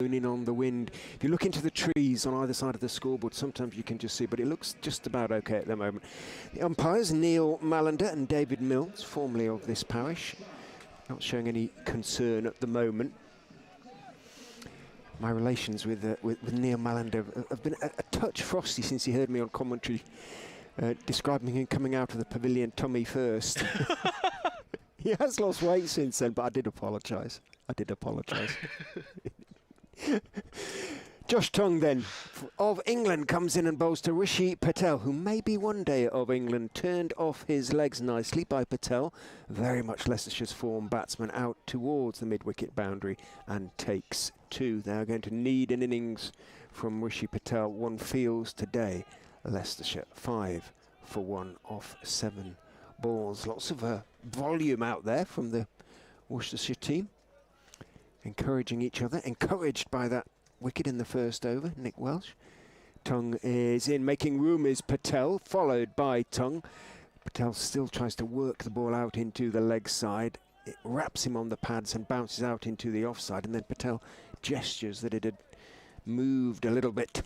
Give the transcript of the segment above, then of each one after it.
in on the wind. If you look into the trees on either side of the scoreboard, sometimes you can just see, but it looks just about okay at the moment. The umpires, Neil Mallander and David Mills, formerly of this parish, not showing any concern at the moment. My relations with Neil Mallander have been a touch frosty since he heard me on commentary describing him coming out of the pavilion tummy first. He has lost weight since then, but I did apologise. I did apologise. Josh Tongue then, of England, comes in and bowls to Rishi Patel, who may be one day of England. Turned off his legs nicely by Patel. Very much Leicestershire's form batsman, out towards the mid-wicket boundary and takes 2. They are going to need an innings from Rishi Patel. One feels today. Leicestershire 5 for 1 off 7 balls. Lots of volume out there from the Worcestershire team. Encouraging each other, encouraged by that wicket in the first over, Nick Welsh. Tongue is in, making room is Patel, followed by Tongue. Patel still tries to work the ball out into the leg side. It wraps him on the pads and bounces out into the offside, and then Patel gestures that it had moved a little bit.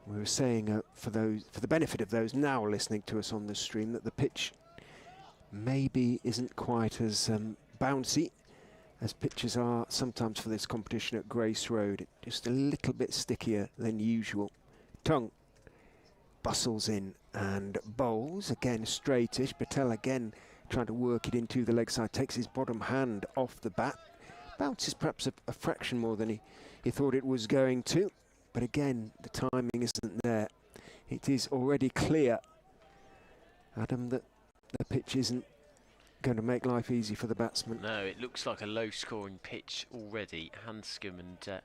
We were saying for the benefit of those now listening to us on the stream, that the pitch maybe isn't quite as bouncy as pitches are sometimes for this competition at Grace Road. Just a little bit stickier than usual. Tongue bustles in and bowls, again straightish. Patel again trying to work it into the leg side, takes his bottom hand off the bat. Bounces perhaps a fraction more than he thought it was going to, but again the timing isn't there. It is already clear, Adam, that the pitch isn't going to make life easy for the batsman. No, it looks like a low-scoring pitch already. Handscomb and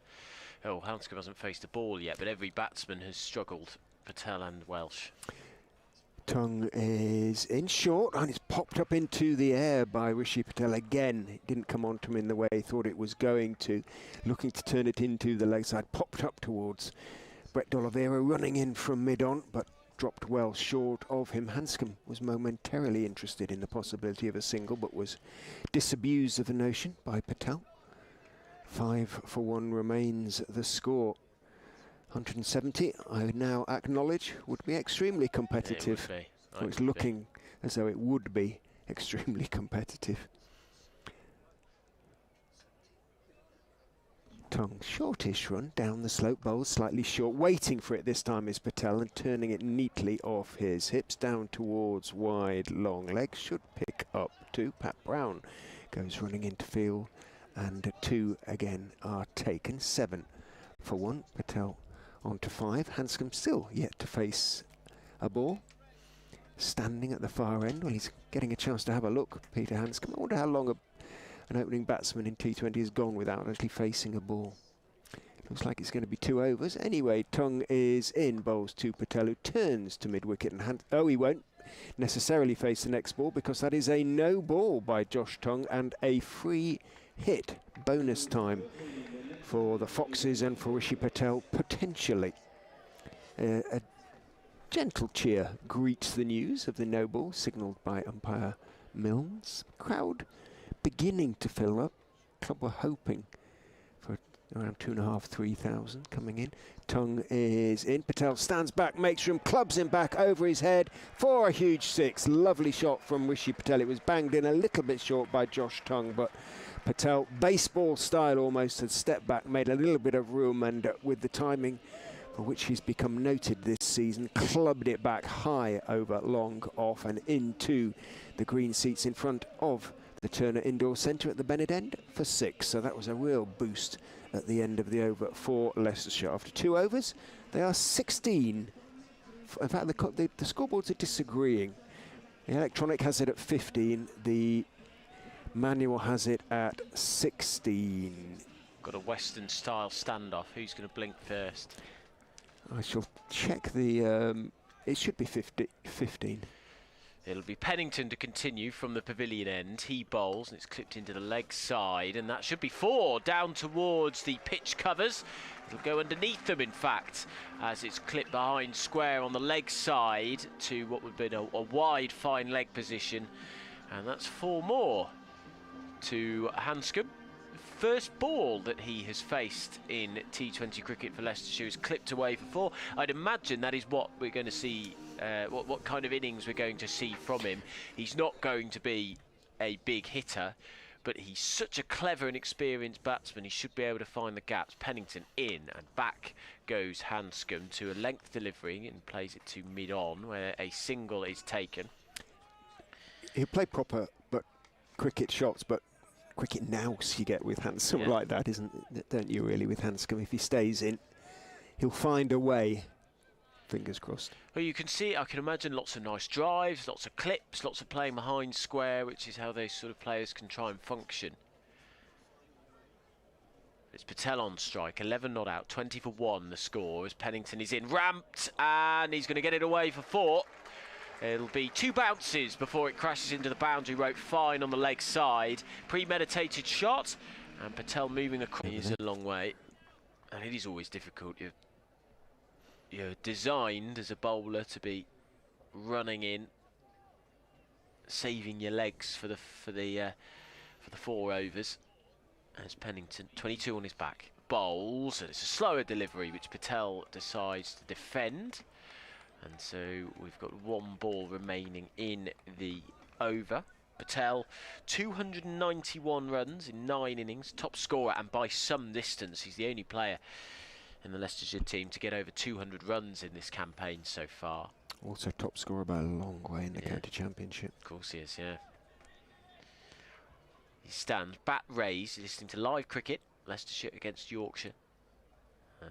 Handscomb hasn't faced a ball yet, but every batsman has struggled. Patel and Welsh. Tongue is in short, and it's popped up into the air by Rishi Patel again. It didn't come onto him in the way he thought it was going to. Looking to turn it into the leg side, popped up towards Brett D'Oliveira, running in from mid-on, but dropped well short of him. Handscomb was momentarily interested in the possibility of a single, but was disabused of the notion by Patel. 5 for 1 remains the score. 170, I would now acknowledge, would be extremely competitive. It would be. It's looking as though it would be extremely competitive. Tongue, shortish run down the slope, bowls slightly short. Waiting for it this time is Patel, and turning it neatly off his hips down towards wide long leg. Should pick up 2. Pat Brown goes running into field, and 2 again are taken. 7 for 1. Patel on to 5. Handscomb still yet to face a ball. Standing at the far end, well, he's getting a chance to have a look, Peter Handscomb. I wonder how long an opening batsman in T20 has gone without actually facing a ball. Looks like it's going to be 2 overs. Anyway, Tongue is in, bowls to Patel, who turns to mid-wicket and he won't necessarily face the next ball, because that is a no ball by Josh Tongue and a free hit. Bonus time for the Foxes and for Rishi Patel, potentially. A gentle cheer greets the news of the no ball, signalled by umpire Mills. Crowd beginning to fill up. Club were hoping for around 2,500 to 3,000 coming in. Tongue is in. Patel stands back, makes room, clubs him back over his head for a huge 6. Lovely shot from Rishi Patel. It was banged in a little bit short by Josh Tongue, but Patel, baseball style almost, had stepped back, made a little bit of room, and with the timing for which he's become noted this season, clubbed it back high over long off and into the green seats in front of the Turner Indoor Centre at the Bennett End for 6. So that was a real boost at the end of the over for Leicestershire. After 2 overs, they are 16. In fact, the scoreboards are disagreeing. The electronic has it at 15. The manual has it at 16. Got a Western style standoff. Who's going to blink first? I shall check the... it should be 15. It'll be Pennington to continue from the pavilion end. He bowls, and it's clipped into the leg side, and that should be 4 down towards the pitch covers. It'll go underneath them, in fact, as it's clipped behind square on the leg side to what would have been a wide fine leg position, and that's 4 more to Handscomb. first ball that he has faced in T20 cricket for Leicestershire is clipped away for 4. I'd imagine that is what we're going to see, what kind of innings we're going to see from him. He's not going to be a big hitter, but he's such a clever and experienced batsman, he should be able to find the gaps. Pennington in, and back goes Handscomb to a length delivery and plays it to mid-on, where a single is taken. He'll play proper but cricket shots, but cricket nous you get with Handscomb like that, don't you really, with Handscomb? If he stays in, he'll find a way. Fingers crossed. Well, you can see, I can imagine lots of nice drives, lots of clips, lots of playing behind square, which is how those sort of players can try and function. It's Patel on strike, 11 not out, 20 for 1 the score as Pennington is in, ramped, and he's going to get it away for 4. It'll be 2 bounces before it crashes into the boundary rope, fine on the leg side. Premeditated shot, and Patel moving across. He is a long way, and it is always difficult. You're designed as a bowler to be running in, saving your legs for the 4 overs. As Pennington, 22 on his back, bowls, and it's a slower delivery which Patel decides to defend. And so we've got 1 ball remaining in the over. Patel, 291 runs in 9 innings, top scorer, and by some distance he's the only player in the Leicestershire team to get over 200 runs in this campaign so far. Also top scorer by a long way in the county championship. Of course he is, yeah. He stands, bat raised, listening to live cricket, Leicestershire against Yorkshire.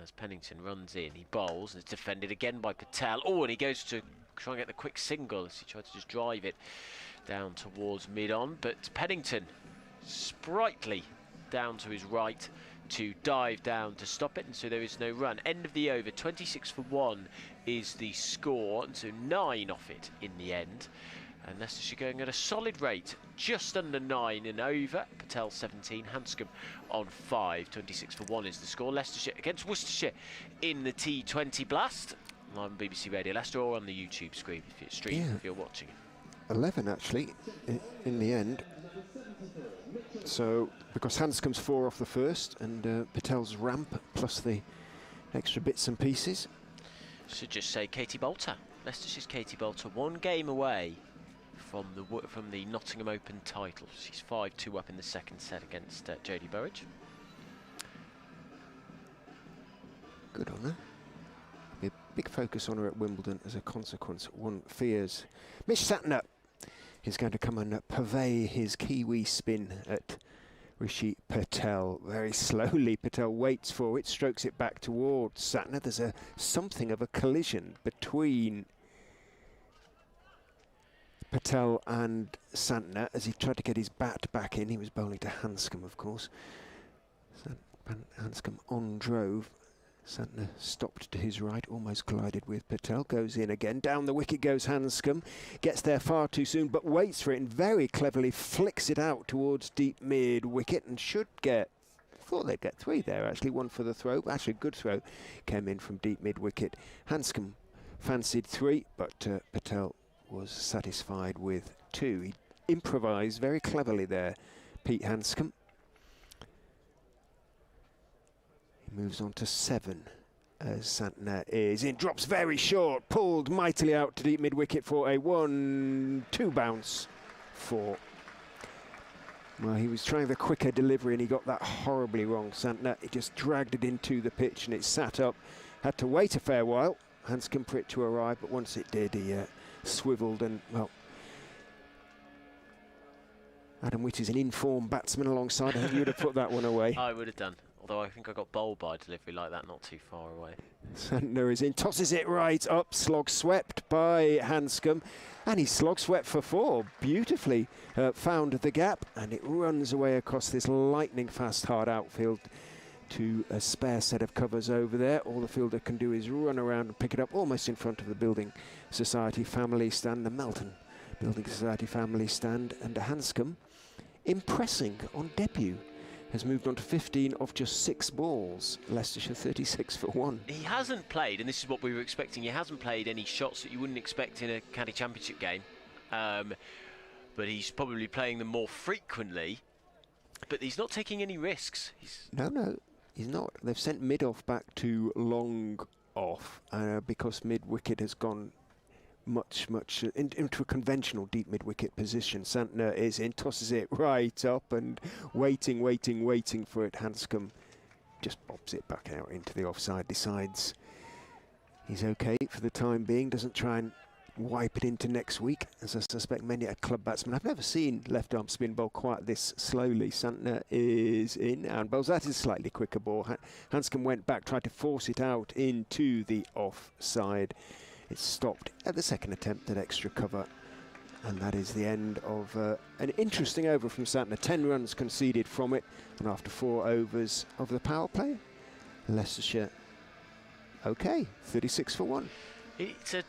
As Pennington runs in, he bowls, and it's defended again by Patel. Oh, and he goes to try and get the quick single as he tried to just drive it down towards mid-on. But Pennington, sprightly down to his right, to dive down to stop it, and so there is no run. End of the over, 26 for 1 is the score, and so 9 off it in the end. And Leicestershire going at a solid rate, just under 9 and over. Patel 17, Handscomb on 5, 26 for 1 is the score. Leicestershire against Worcestershire in the T20 Blast. Live on BBC Radio Leicester or on the YouTube screen if you're watching it. 11 actually in the end. So because Handscomb's 4 off the first, and Patel's ramp plus the extra bits and pieces. Should just say Katie Bolter. Leicestershire's Katie Bolter, 1 game away from the Nottingham Open title. She's 5-2 up in the second set against Jodie Burridge. Good on her. Be a big focus on her at Wimbledon as a consequence. One fears Mitch Satner is going to come and purvey his Kiwi spin at Rishi Patel. Very slowly Patel waits for it, strokes it back towards Satner. There's something of a collision between Patel and Santner as he tried to get his bat back in. He was bowling to Handscomb, of course. Handscomb on drove. Santner stopped to his right, almost collided with Patel. Goes in again. Down the wicket goes Handscomb. Gets there far too soon, but waits for it and very cleverly flicks it out towards deep mid wicket and should get. Thought they'd get 3 there actually. 1 for the throw. Actually, good throw came in from deep mid wicket. Handscomb fancied 3, but Patel was satisfied with 2. He improvised very cleverly there, Pete Handscomb. He moves on to 7 as Santner is in, drops very short, pulled mightily out to deep mid wicket for a 1-2 bounce for. Well, he was trying the quicker delivery and he got that horribly wrong. Santner, he just dragged it into the pitch and it sat up. Had to wait a fair while, Handscomb for it to arrive, but once it did, he swiveled and, well, Adam Whitt is an informed batsman alongside. I think you would have put that one away. I would have done, although I think I got bowled by a delivery like that not too far away. Santner is in, tosses it right up, slog swept by Handscomb, and he slog swept for 4. Beautifully found the gap, and it runs away across this lightning fast hard outfield to a spare set of covers over there. All the fielder can do is run around and pick it up almost in front of the Building Society family stand, the Melton Building Society family stand, and Handscomb, impressing on debut, has moved on to 15 off just 6 balls. Leicestershire 36 for 1. He hasn't played, and this is what we were expecting, he hasn't played any shots that you wouldn't expect in a county championship game, but he's probably playing them more frequently. but he's not taking any risks. No, he's not. They've sent mid-off back to long off because mid-wicket has gone much into a conventional deep mid-wicket position. Santner is in, tosses it right up and waiting for it. Handscomb just bobs it back out into the offside, decides he's okay for the time being, doesn't try and wipe it into next week, as I suspect many a club batsman. I've never seen left arm spin bowl quite this slowly. Santner is in and bowls. That is a slightly quicker ball. Handscomb went back, tried to force it out into the offside. It's stopped at the second attempt at extra cover. And that is the end of an interesting over from Santner. 10 runs conceded from it. And after 4 overs of the power play, Leicestershire, okay, 36 for 1. It's a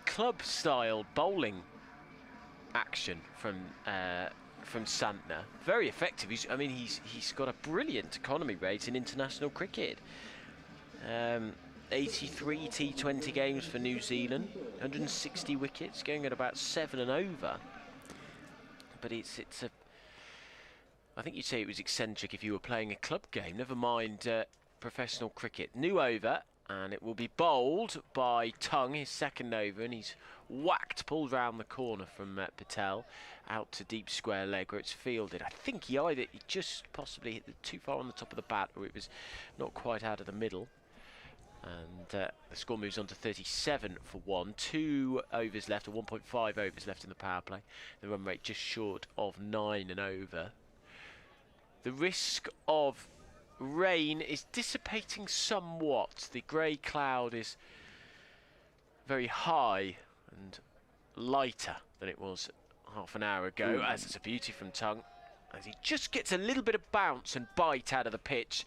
club-style bowling action from Santner. Very effective. He's got a brilliant economy rate in international cricket. 83 T20 games for New Zealand, 160 wickets, going at about 7 and over. But it's a. I think you'd say it was eccentric if you were playing a club game. Never mind professional cricket. New over, and it will be bowled by Tongue, his second over, and he's pulled round the corner from Patel out to deep square leg where it's fielded. I think he just possibly hit too far on the top of the bat, or it was not quite out of the middle. And the score moves on to 37 for 1. 2 overs left, or 1.5 overs left in the power play. The run rate just short of 9 and over. The risk of rain is dissipating somewhat. The grey cloud is very high and lighter than it was half an hour ago, as it's a beauty from Tongue, as he just gets a little bit of bounce and bite out of the pitch.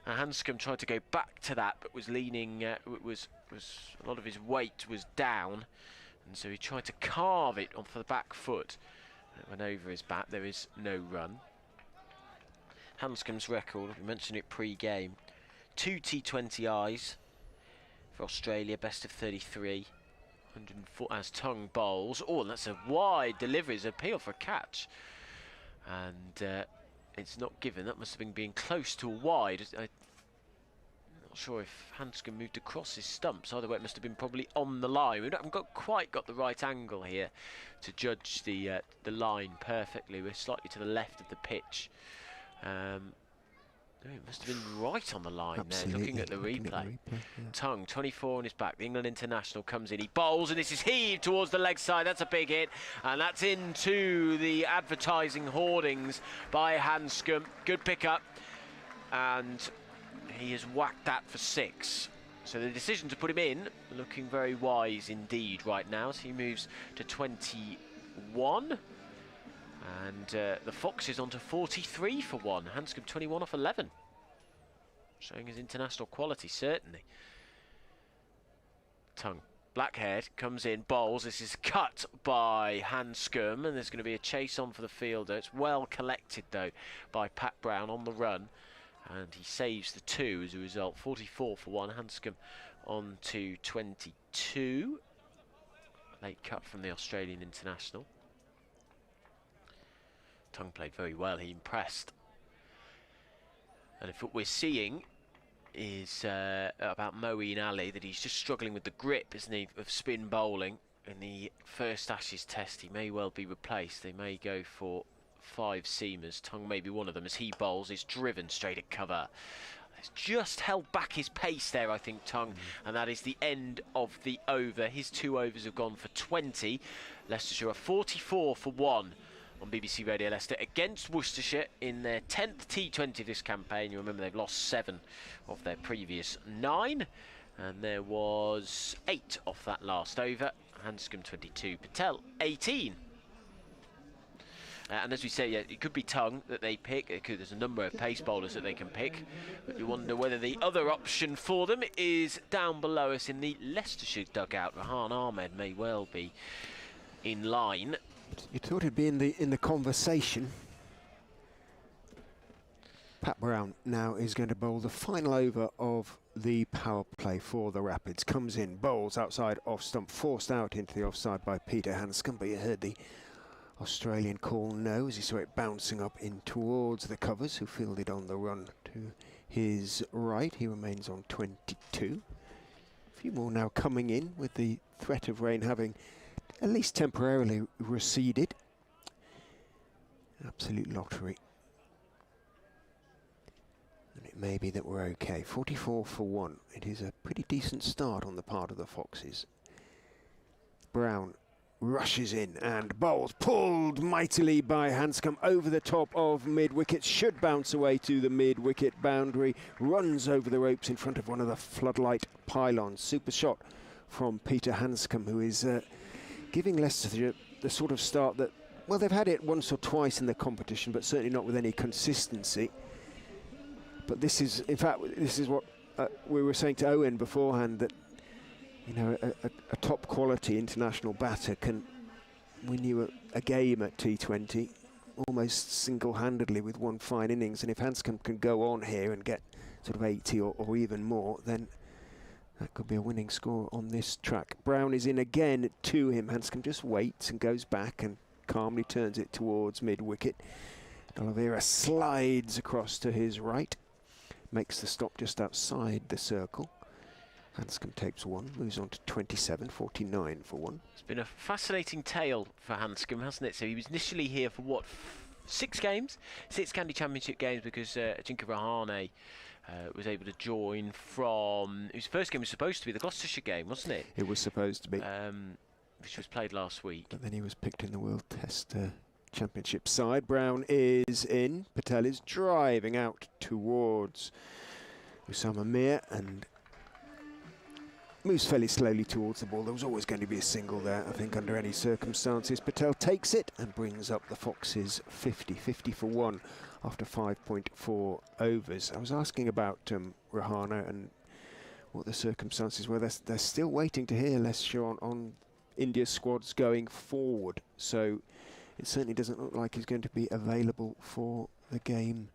Handscomb tried to go back to that, but was leaning. Was a lot of his weight was down, and so he tried to carve it off the back foot. It went over his bat. There is no run. Handscomb's record, we mentioned it pre-game, 2 T20Is for Australia, best of 33, 104 as Tongue bowls. Oh, and that's a wide delivery, it's an appeal for a catch, and it's not given. That must have been being close to a wide. I'm not sure if Handscomb moved across his stumps. Either way, it must have been probably on the line. We haven't quite got the right angle here to judge the line perfectly. We're slightly to the left of the pitch. It must have been right on the line. Absolutely. There, looking at the replay. Yeah. Tongue, 24 on his back. The England international comes in. He bowls, and this is heaved towards the leg side. That's a big hit, and that's into the advertising hoardings by Handscomb. Good pickup, and he has whacked that for 6. So the decision to put him in, looking very wise indeed right now. So he moves to 21. And the Fox is on to 43 for 1. Handscomb 21 off 11. Showing his international quality, certainly. Tongue, black-haired, comes in, bowls. This is cut by Handscomb, and there's going to be a chase on for the fielder. It's well collected, though, by Pat Brown on the run. And he saves the 2 as a result. 44 for 1. Handscomb on to 22. Late cut from the Australian international. Tongue played very well, he impressed. And if what we're seeing is about Moeen Ali, that he's just struggling with the grip, isn't he, of spin bowling. In the first Ashes test, he may well be replaced. They may go for 5 seamers. Tongue may be one of them as he bowls, is driven straight at cover. He's just held back his pace there, I think, Tongue, and that is the end of the over. His 2 overs have gone for 20. Leicestershire are 44 for 1. On BBC Radio Leicester against Worcestershire in their 10th T20 this campaign. You remember they've lost 7 of their previous 9, and there was 8 off that last over. Handscomb 22, Patel 18. And as we say, yeah, it could be Tongue that they pick. There's a number of pace bowlers that they can pick, but you wonder whether the other option for them is down below us in the Leicestershire dugout. Rahan Ahmed may well be in line. You thought it'd be in the conversation. Pat Brown now is going to bowl the final over of the power play for the Rapids. Comes in, bowls outside off stump, forced out into the offside by Peter Handscomb, but you heard the Australian call no, as he saw it bouncing up in towards the covers, who fielded on the run to his right. He remains on 22. A few more now coming in, with the threat of rain having at least temporarily receded. Absolute lottery. And it may be that we're okay. 44 for 1. It is a pretty decent start on the part of the Foxes. Brown rushes in and bowls, pulled mightily by Handscomb over the top of mid-wicket, should bounce away to the mid-wicket boundary, runs over the ropes in front of one of the floodlight pylons. Super shot from Peter Handscomb, who is giving Leicestershire the sort of start that, well, they've had it once or twice in the competition, but certainly not with any consistency. But this is, in fact, this is what we were saying to Owen beforehand, that, you know, a top quality international batter can win you a game at T20 almost single-handedly with one fine innings. And if Handscomb can go on here and get sort of 80 or even more, then that could be a winning score on this track. Brown is in again to him. Handscomb just waits and goes back and calmly turns it towards mid-wicket. Oliveira slides across to his right, makes the stop just outside the circle. Handscomb takes 1, moves on to 27, 49 for 1. It's been a fascinating tale for Handscomb, hasn't it? So he was initially here for what, 6 games? 6 County Championship games, because Ajinkya Rahane was able to join from, whose first game was supposed to be the Gloucestershire game, wasn't it? It was supposed to be. Which was played last week. But then he was picked in the World Test Championship side. Brown is in. Patel is driving out towards Usama Mir and moves fairly slowly towards the ball. There was always going to be a single there, I think, under any circumstances. Patel takes it and brings up the Foxes 50 for 1 after 5.4 overs. I was asking about Rahane and what the circumstances were. They're still waiting to hear Leicestershire on India's squads going forward, so it certainly doesn't look like he's going to be available for the game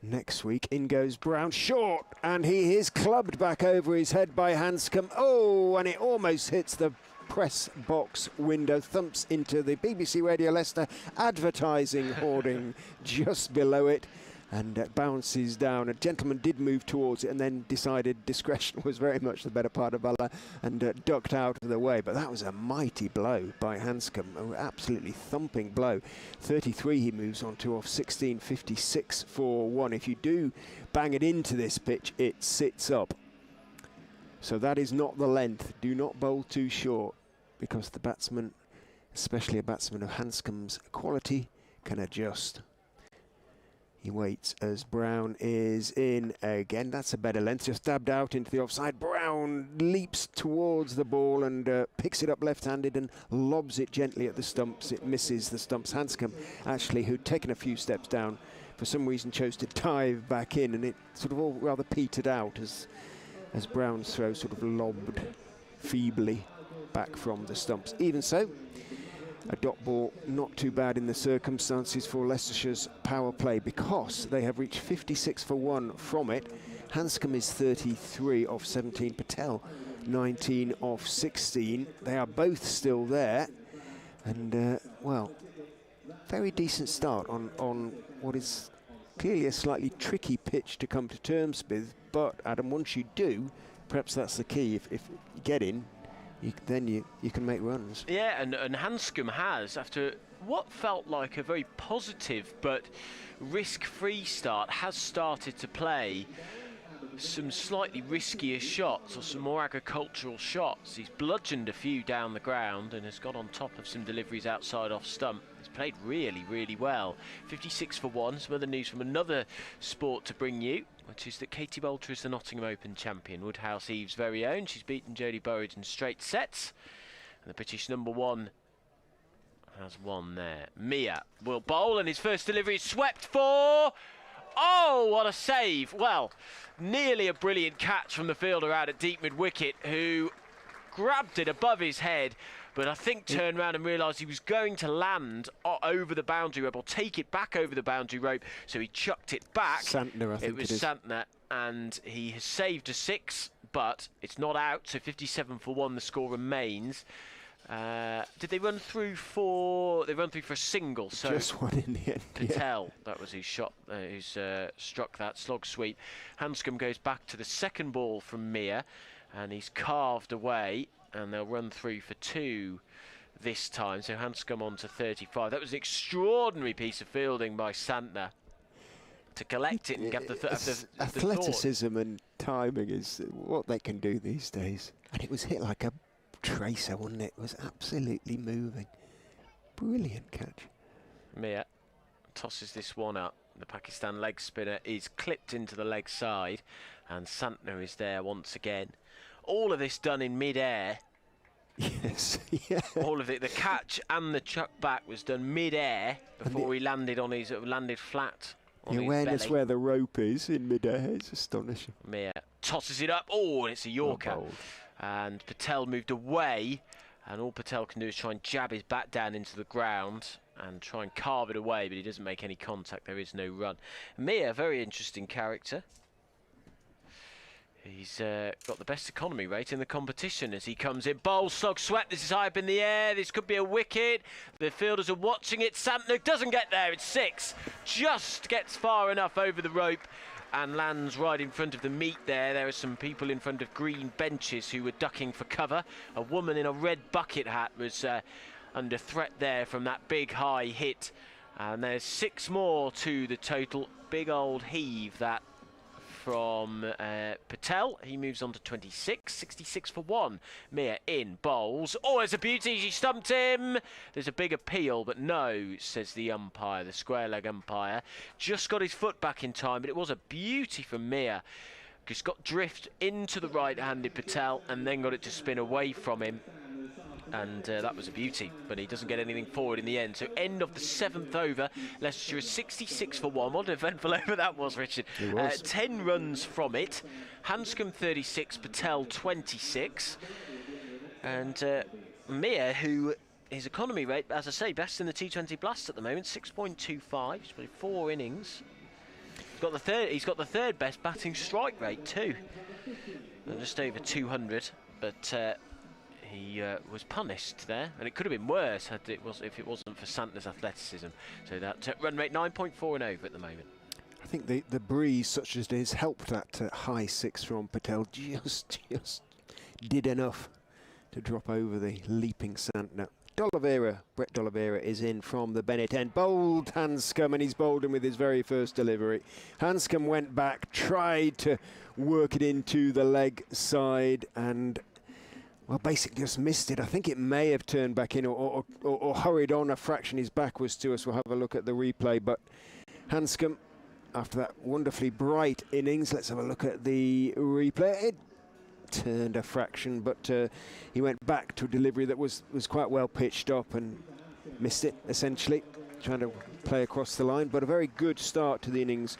next week. In goes Brown, short, and he is clubbed back over his head by Handscomb. Oh, and it almost hits the press box window, thumps into the BBC Radio Leicester advertising hoarding just below it, and bounces down. A gentleman did move towards it and then decided discretion was very much the better part of valour and ducked out of the way. But that was a mighty blow by Handscomb, an absolutely thumping blow. 33 he moves on to off 16, 56 for 1. If you do bang it into this pitch, it sits up. So that is not the length. Do not bowl too short, because the batsman, especially a batsman of Handscomb's quality, can adjust. He waits as Brown is in again. That's a better length, just dabbed out into the offside. Brown leaps towards the ball and picks it up left-handed and lobs it gently at the stumps. It misses the stumps. Handscomb, actually, who'd taken a few steps down, for some reason chose to dive back in, and it sort of all rather petered out as Brown's throw sort of lobbed feebly back from the stumps. Even so, a dot ball, not too bad in the circumstances for Leicestershire's power play, because they have reached 56 for 1 from it. Handscomb is 33 off 17, Patel 19 off 16. They are both still there, and well, very decent start on what is clearly a slightly tricky pitch to come to terms with. But Adam, once you do, perhaps that's the key. If you get in, then you can make runs. Yeah, and Handscomb has, after what felt like a very positive but risk-free start, has started to play some slightly riskier shots, or some more agricultural shots. He's bludgeoned a few down the ground and has got on top of some deliveries outside off stump. He's played really, really well. 56 for 1. Some other news from another sport to bring you, which is that Katie Boulter is the Nottingham Open champion, Woodhouse Eve's very own. She's beaten Jodie Burridge in straight sets, and the British #1 has won there. Mia will bowl, and his first delivery is swept for... Oh, what a save. Well, nearly a brilliant catch from the fielder out at deep mid-wicket, who grabbed it above his head, but I think turned around and realised he was going to land over the boundary rope, or take it back over the boundary rope, so he chucked it back. Santner, I think it was Santner, and he has saved a 6, but it's not out, so 57 for 1 the score remains. Did they run through for? They run through for a single. So just one in the end. Patel, that was his shot. Who's struck that slog sweep. Handscomb goes back to the second ball from Mia, and he's carved away, and they'll run through for 2 this time. So Handscomb on to 35. That was an extraordinary piece of fielding by Santner to collect it and get the athleticism and timing is what they can do these days. And it was hit like a tracer, wasn't it? It was absolutely moving. Brilliant catch. Mia tosses this one up. The Pakistan leg spinner is clipped into the leg side, and Santner is there once again. All of this done in mid-air. Yes, yeah. All of it, the catch and the chuck back was done mid-air before he landed on his landed flat. The awareness belly. where the rope is in mid-air is astonishing. Mia tosses it up. Oh, and it's a Yorker. And Patel moved away, and all Patel can do is try and jab his bat down into the ground and try and carve it away, but he doesn't make any contact. There is no run. Mia, very interesting character. He's got the best economy rate in the competition as he comes in. Bowl, slog, swept. This is high up in the air. This could be a wicket. The fielders are watching it. Santner doesn't get there. It's 6. Just gets far enough over the rope and lands right in front of the meet there. There are some people in front of green benches who were ducking for cover. A woman in a red bucket hat was under threat there from that big high hit. And there's 6 more to the total. Big old heave that from Patel. He moves on to 26, 66 for 1. Mia in, bowls. Oh, it's a beauty. She stumped him. There's a big appeal, but no, says the umpire, the square leg umpire. Just got his foot back in time, but it was a beauty from Mia. Just got drift into the right-handed Patel and then got it to spin away from him. And that was a beauty, but he doesn't get anything forward in the end. So end of the 7th over, Leicestershire is 66 for 1. What an eventful over that was, Richard. It was. 10 runs from it. Handscomb 36, Patel 26. And Mia, who his economy rate, as I say, best in the T20 Blast at the moment, 6.25. He's played 4 innings. He's got the third best batting strike rate too. Just over 200, but he was punished there, and it could have been worse if it wasn't for Santner's athleticism. So that run rate 9.4 and over at the moment. I think the breeze, such as it is, helped that high 6 from Patel. Just did enough to drop over the leaping Santner. Brett D'Oliveira is in from the Bennett end. Bowled Handscomb, and he's bowled him with his very first delivery. Handscomb went back, tried to work it into the leg side, and well, basically just missed it. I think it may have turned back in or hurried on a fraction. His back was to us. We'll have a look at the replay. But Handscomb, after that wonderfully bright innings, let's have a look at the replay. It turned a fraction, but he went back to a delivery that was quite well pitched up and missed it, essentially, trying to play across the line. But a very good start to the innings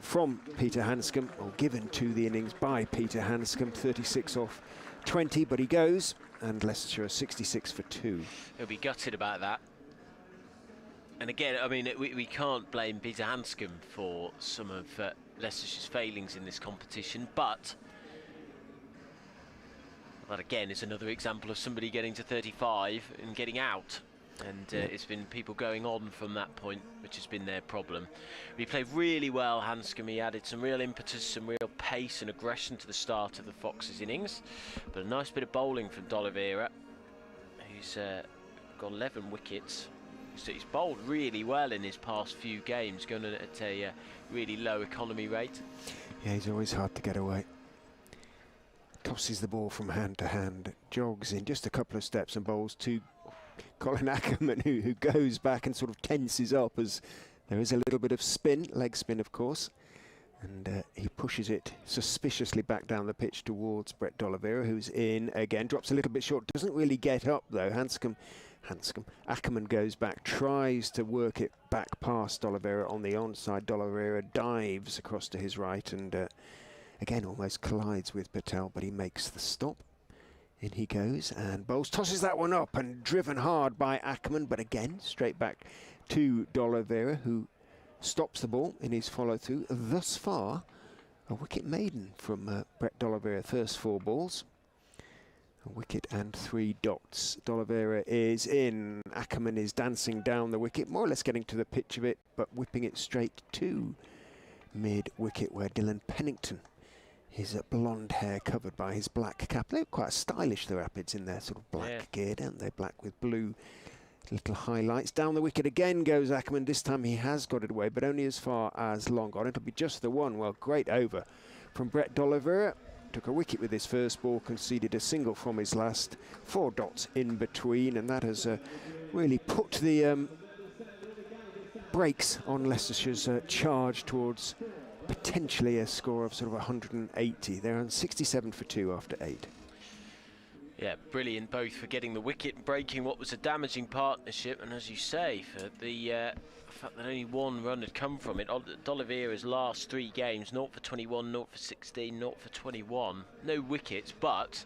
from Peter Handscomb, or given to the innings by Peter Handscomb, 36 off 20, but he goes, and Leicestershire 66 for 2. He'll be gutted about that. And again, I mean, we can't blame Peter Handscomb for some of Leicestershire's failings in this competition, but that again is another example of somebody getting to 35 and getting out. And it's been people going on from that point, which has been their problem. He played really well, Handscomb. He added some real impetus, some real pace and aggression to the start of the Foxes' innings. But a nice bit of bowling from D'Oliveira, who's got 11 wickets. He's bowled really well in his past few games, going at a really low economy rate. Yeah, he's always hard to get away. Tosses the ball from hand to hand, jogs in just a couple of steps and bowls to Colin Ackerman, who goes back and sort of tenses up as there is a little bit of spin, leg spin of course, and he pushes it suspiciously back down the pitch towards Brett D'Oliveira, who's in again, drops a little bit short, doesn't really get up though. Ackerman goes back, tries to work it back past D'Oliveira on the onside. D'Oliveira dives across to his right and again almost collides with Patel, but he makes the stop. In he goes and bowls, tosses that one up and driven hard by Ackerman, but again straight back to D'Oliveira, who stops the ball in his follow through. Thus far a wicket maiden from Brett D'Oliveira, first 4 balls. A wicket and 3 dots. D'Oliveira is in. Ackerman is dancing down the wicket, more or less getting to the pitch of it, but whipping it straight to mid-wicket where Dylan Pennington, his blonde hair covered by his black cap. They look quite stylish, the Rapids, in their sort of black gear, don't they? Black with blue little highlights. Down the wicket again goes Ackerman. This time he has got it away, but only as far as long on. It'll be just the one. Well, great over from Brett D'Oliveira. Took a wicket with his first ball, conceded a single from his last. 4 dots in between, and that has really put the brakes on Leicestershire's charge towards potentially a score of sort of 180. They're on 67 for 2 after 8. Yeah, brilliant both for getting the wicket and breaking what was a damaging partnership, and as you say, for the fact that only 1 run had come from it. D'Oliveira's last 3 games, 0 for 21, 0 for 16, 0 for 21. No wickets, but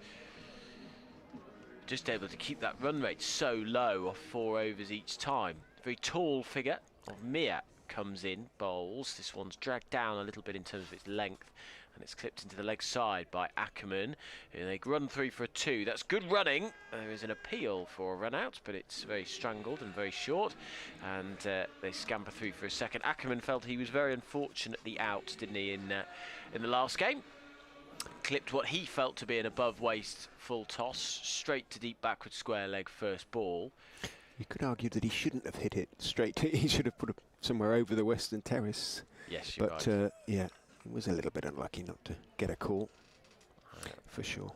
just able to keep that run rate so low of 4 overs each time. Very tall figure of Mia comes in, bowls. This one's dragged down a little bit in terms of its length, and it's clipped into the leg side by Ackerman. They run through for a 2. That's good running. There is an appeal for a run out, but it's very strangled and very short, and they scamper through for a second. Ackerman felt he was very unfortunately out, didn't he, in the last game? Clipped what he felt to be an above waist full toss straight to deep backward square leg first ball. You could argue that he shouldn't have hit it straight. He should have put it somewhere over the Western Terrace. Yes, you're right. But yeah, he was a little bit unlucky not to get a call, for sure.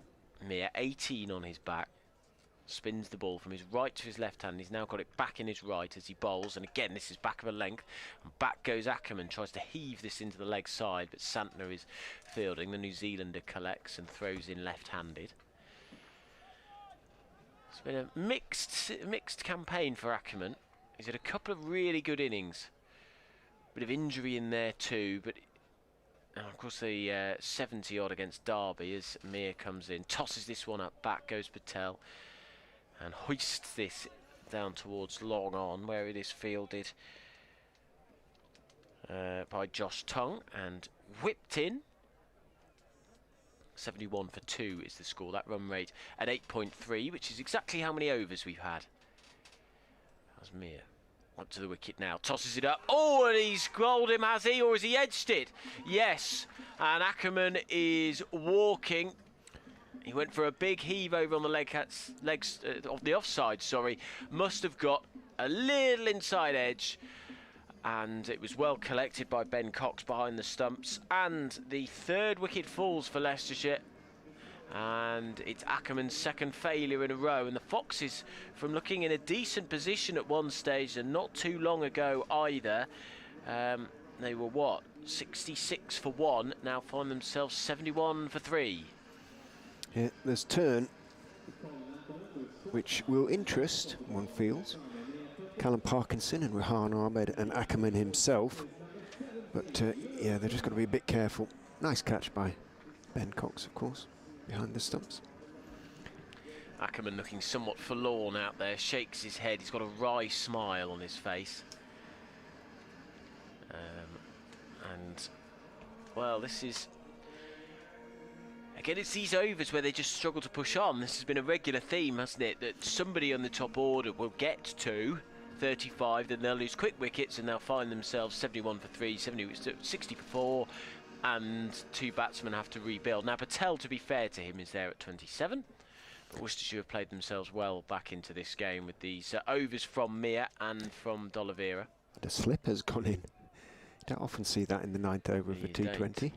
Mia, 18 on his back, spins the ball from his right to his left hand. He's now got it back in his right as he bowls, and again this is back of a length, and back goes Ackerman, tries to heave this into the leg side, but Santner is fielding. The New Zealander collects and throws in left-handed. It's been a mixed campaign for Ackerman. He's had a couple of really good innings, bit of injury in there too, but and of course the 70 odd against Derby as Mir comes in, tosses this one up, back goes Patel and hoists this down towards long on, where it is fielded by Josh Tongue and whipped in. 71 for 2 is the score. That run rate at 8.3, which is exactly how many overs we've had. That's Mir. Up to the wicket now, tosses it up. Oh, and he's scrolled him, has he? Or has he edged it? Yes, and Ackerman is walking. He went for a big heave over on the legs of the offside, sorry. Must have got a little inside edge, and it was well collected by Ben Cox behind the stumps. And the 3rd wicket falls for Leicestershire, and it's Ackerman's 2nd failure in a row, and the Foxes, from looking in a decent position at one stage and not too long ago either, they were what, 66 for 1, now find themselves 71 for 3. Yeah, there's turn, which will interest, one feels, Callum Parkinson and Rehan Ahmed and Ackerman himself, but yeah, they've just got to be a bit careful. Nice catch by Ben Cox, of course, behind the stumps. Ackerman looking somewhat forlorn out there, shakes his head. He's got a wry smile on his face. And, well, this is... Again, it's these overs where they just struggle to push on. This has been a regular theme, hasn't it? That somebody on the top order will get to 35, then they'll lose quick wickets and they'll find themselves 71 for 3, 60 for 4, and 2 batsmen have to rebuild. Now, Patel, to be fair to him, is there at 27. But Worcestershire have played themselves well back into this game with these overs from Mir and from D'Oliveira. The slip has gone in. You don't often see that in the 9th over of a T20.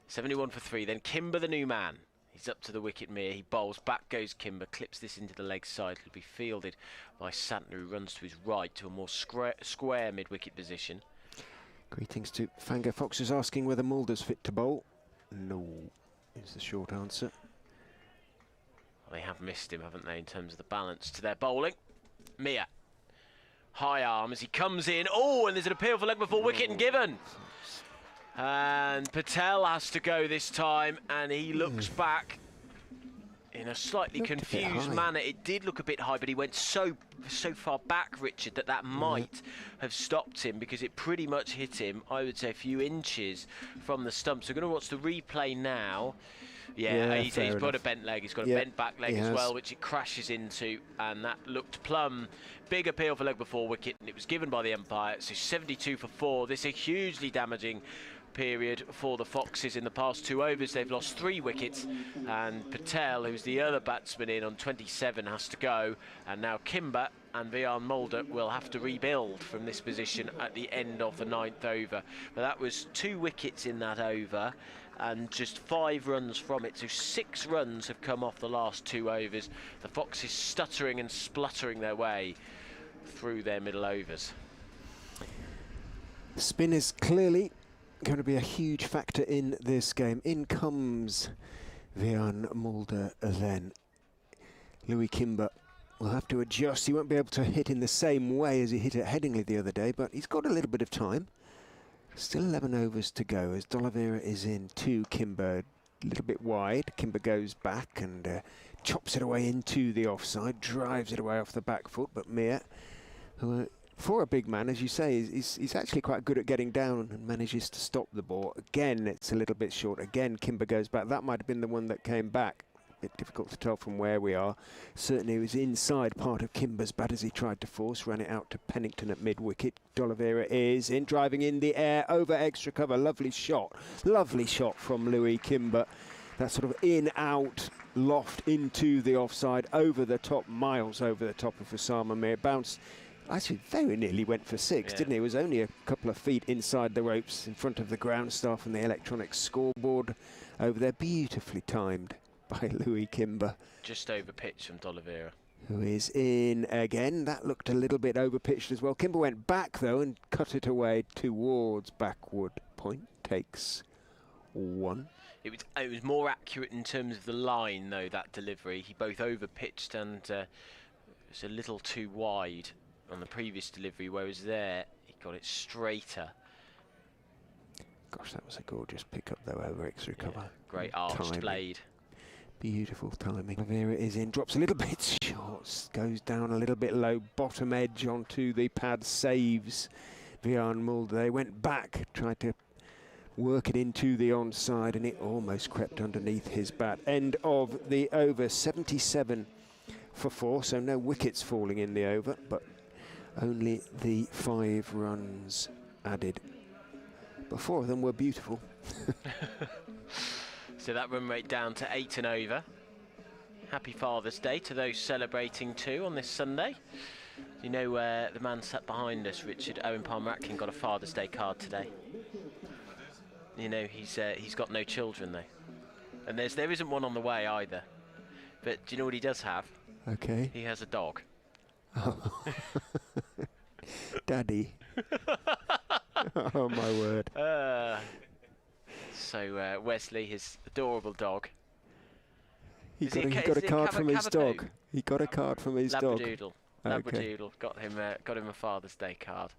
71 for 3. Then Kimber, the new man. He's up to the wicket, Mir. He bowls. Back goes Kimber. Clips this into the leg side. It'll be fielded by Santner, who runs to his right to a more square mid-wicket position. Greetings to Fanga Fox, who's asking whether Mulder's fit to bowl. No, is the short answer. Well, they have missed him, haven't they, in terms of the balance to their bowling. Mir. High arm as he comes in. Oh, and there's an appeal for leg before wicket and given. And Patel has to go this time, and he looks back in a slightly confused manner. It did look a bit high, but he went so far back, Richard, that might have stopped him, because it pretty much hit him, I would say, a few inches from the stump. So we're going to watch the replay now. Yeah, he's got enough. a bent leg. He's got a bent back leg as well, which it crashes into, and that looked plumb. Big appeal for leg before wicket, and it was given by the umpire. So 72 for 4. This is a hugely damaging period for the Foxes. In the past 2 overs, they've lost 3 wickets, and Patel, who's the other batsman in on 27, has to go, and now Kimber and Vian Mulder will have to rebuild from this position at the end of the 9th over. But that was 2 wickets in that over, and just 5 runs from it, so 6 runs have come off the last 2 overs. The Foxes stuttering and spluttering their way through their middle overs. Spin is clearly going to be a huge factor in this game. In comes Vian Mulder then. Louis Kimber will have to adjust. He won't be able to hit in the same way as he hit at Headingley the other day, but he's got a little bit of time. Still 11 overs to go as D'Oliveira is in to Kimber, a little bit wide. Kimber goes back and chops it away into the offside, drives it away off the back foot, but Mir, who for a big man, as you say, he's actually quite good at getting down and manages to stop the ball. Again, it's a little bit short. Again, Kimber goes back. That might have been the one that came back. A bit difficult to tell from where we are. Certainly it was inside part of Kimber's bat as he tried to force, ran it out to Pennington at mid-wicket. D'Oliveira is in, driving in the air, over extra cover. Lovely shot from Louis Kimber. That sort of in-out loft into the offside, over the top, miles over the top of Osama Mir. Bounced, actually very nearly went for 6, didn't he? It was only a couple of feet inside the ropes in front of the ground staff and the electronic scoreboard over there. Beautifully timed by Louis Kimber. Just over pitch from D'Oliveira, who is in again. That looked a little bit over pitched as well. Kimber went back though and cut it away towards backward point. Takes 1. It was more accurate in terms of the line though, that delivery. He both over pitched and it was a little too wide on the previous delivery, whereas there he got it straighter. Gosh, that was a gorgeous pickup though, over extra cover. Great arched blade. Beautiful timing. D'Oliveira is in, drops a little bit short, goes down a little bit low, bottom edge onto the pad, saves Vian Mulder. They went back, tried to work it into the onside, and it almost crept underneath his bat. End of the over, 77 for 4, so no wickets falling in the over, but only the 5 runs added. But 4 of them were beautiful. So that run rate down to 8 and over. Happy Father's Day to those celebrating too on this Sunday. You know, the man sat behind us, Richard Owen Palmer-Atkin, got a Father's Day card today. You know, he's got no children though, and there isn't one on the way either. But do you know what he does have? Okay. He has a dog. Oh. Daddy. Oh my word. So Wesley, his adorable dog. He got a card from his dog. He got a card from his dog. Labradoodle. Labradoodle. Got him a Father's Day card.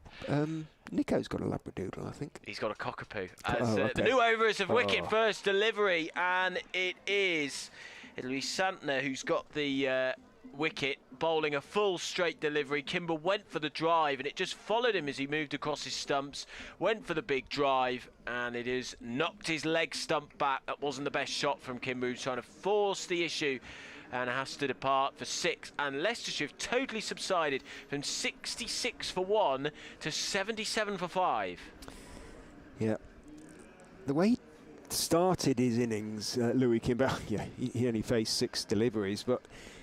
Nico's got a Labradoodle, I think. He's got a cockapoo. Okay. The new over is of wicket first delivery, and it'll be Santner who's got the wicket, bowling a full straight delivery. Kimber went for the drive, and it just followed him as he moved across his stumps, went for the big drive, and it has knocked his leg stump back. That wasn't the best shot from Kimber, who's trying to force the issue and has to depart for 6. And Leicestershire have totally subsided from 66 for 1 to 77 for 5. Yeah. The way he started his innings, Louis Kimber, yeah, he only faced 6 deliveries, but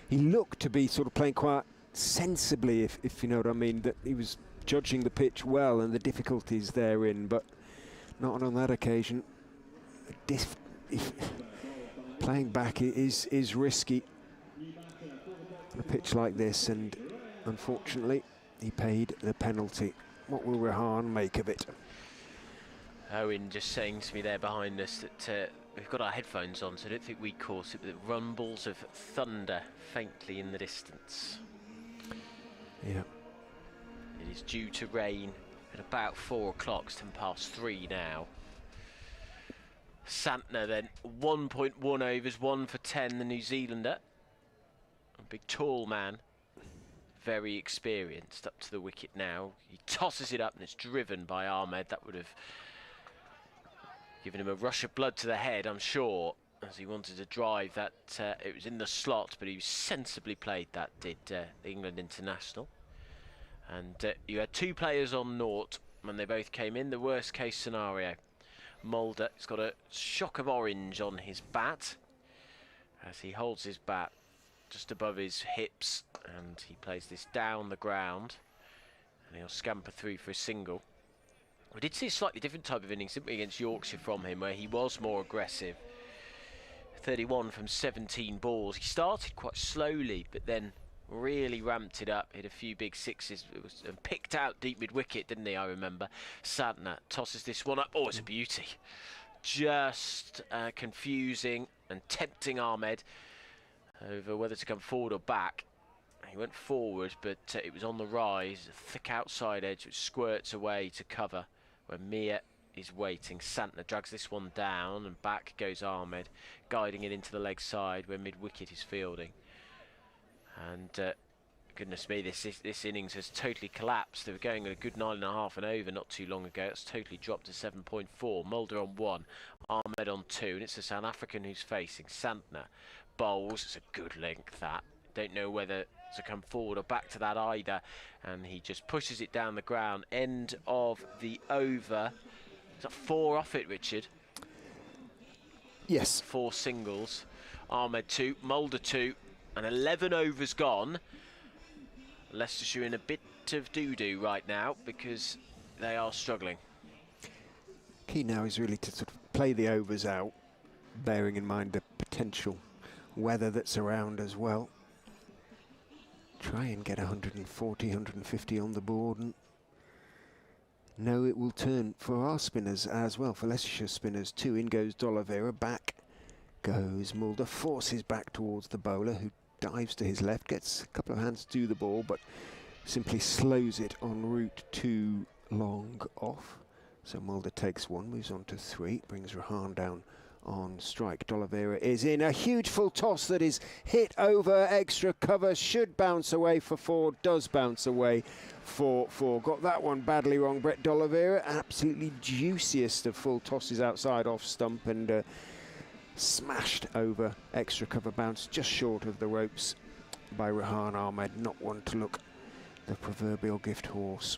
he looked to be sort of playing quite sensibly, if you know what I mean, that he was judging the pitch well and the difficulties therein, but not on that occasion. Playing back is risky on a pitch like this, and unfortunately he paid the penalty. What will Rehan make of it? Owen just saying to me there behind us that we've got our headphones on, so I don't think we caught it, but the rumbles of thunder faintly in the distance. Yeah. It is due to rain at about 4 o'clock, it's 3:10 now. Santner then, 1.1 overs, 1 for 10, the New Zealander. A big tall man, very experienced, up to the wicket now. He tosses it up and it's driven by Ahmed. That would have given him a rush of blood to the head, I'm sure. as he wanted to drive that. It was in the slot, but he sensibly played that, did the England international. And you had two players on naught when they both came in. The worst case scenario. Mulder has got a shock of orange on his bat as he holds his bat just above his hips, and he plays this down the ground, and he'll scamper through for a single. We did see a slightly different type of innings, didn't we, against Yorkshire from him, where he was more aggressive. 31 from 17 balls. He started quite slowly, but then really ramped it up, hit a few big sixes, and picked out deep mid-wicket, didn't he, I remember. Santner tosses this one up. Oh, it's a beauty. Just confusing and tempting Ahmed over whether to come forward or back. He went forward, but it was on the rise, a thick outside edge which squirts away to cover where Mir is waiting. Santner drags this one down, and back goes Ahmed, guiding it into the leg side where mid-wicket is fielding. And goodness me, this innings has totally collapsed. They were going at a good 9.5 and over not too long ago. It's totally dropped to 7.4. Mulder on 1, Ahmed on 2, and it's the South African who's facing. Santner bowls. It's a good length, that. Don't know whether to come forward or back to that either, and he just pushes it down the ground. End of the over. Is that 4 off it, Richard? Yes. 4 singles. Ahmed 2, Mulder 2, and 11 overs gone. Leicestershire in a bit of doo-doo right now because they are struggling. Key now is really to sort of play the overs out, bearing in mind the potential weather that's around as well. Try and get 140, 150 on the board, and no, it will turn for our spinners as well, for Leicestershire spinners too. In goes D'Oliveira, back goes Mulder, forces back towards the bowler, who dives to his left, gets a couple of hands to the ball, but simply slows it en route too long off. So Mulder takes 1, moves on to 3, brings Rahan down on strike. D'Oliveira is in a huge full toss that is hit over extra cover, should bounce away for 4, does bounce away for 4. Got that one badly wrong, Brett D'Oliveira. Absolutely juiciest of full tosses outside off stump, and smashed over extra cover, bounce just short of the ropes by Rahan Ahmed. Not one to look the proverbial gift horse.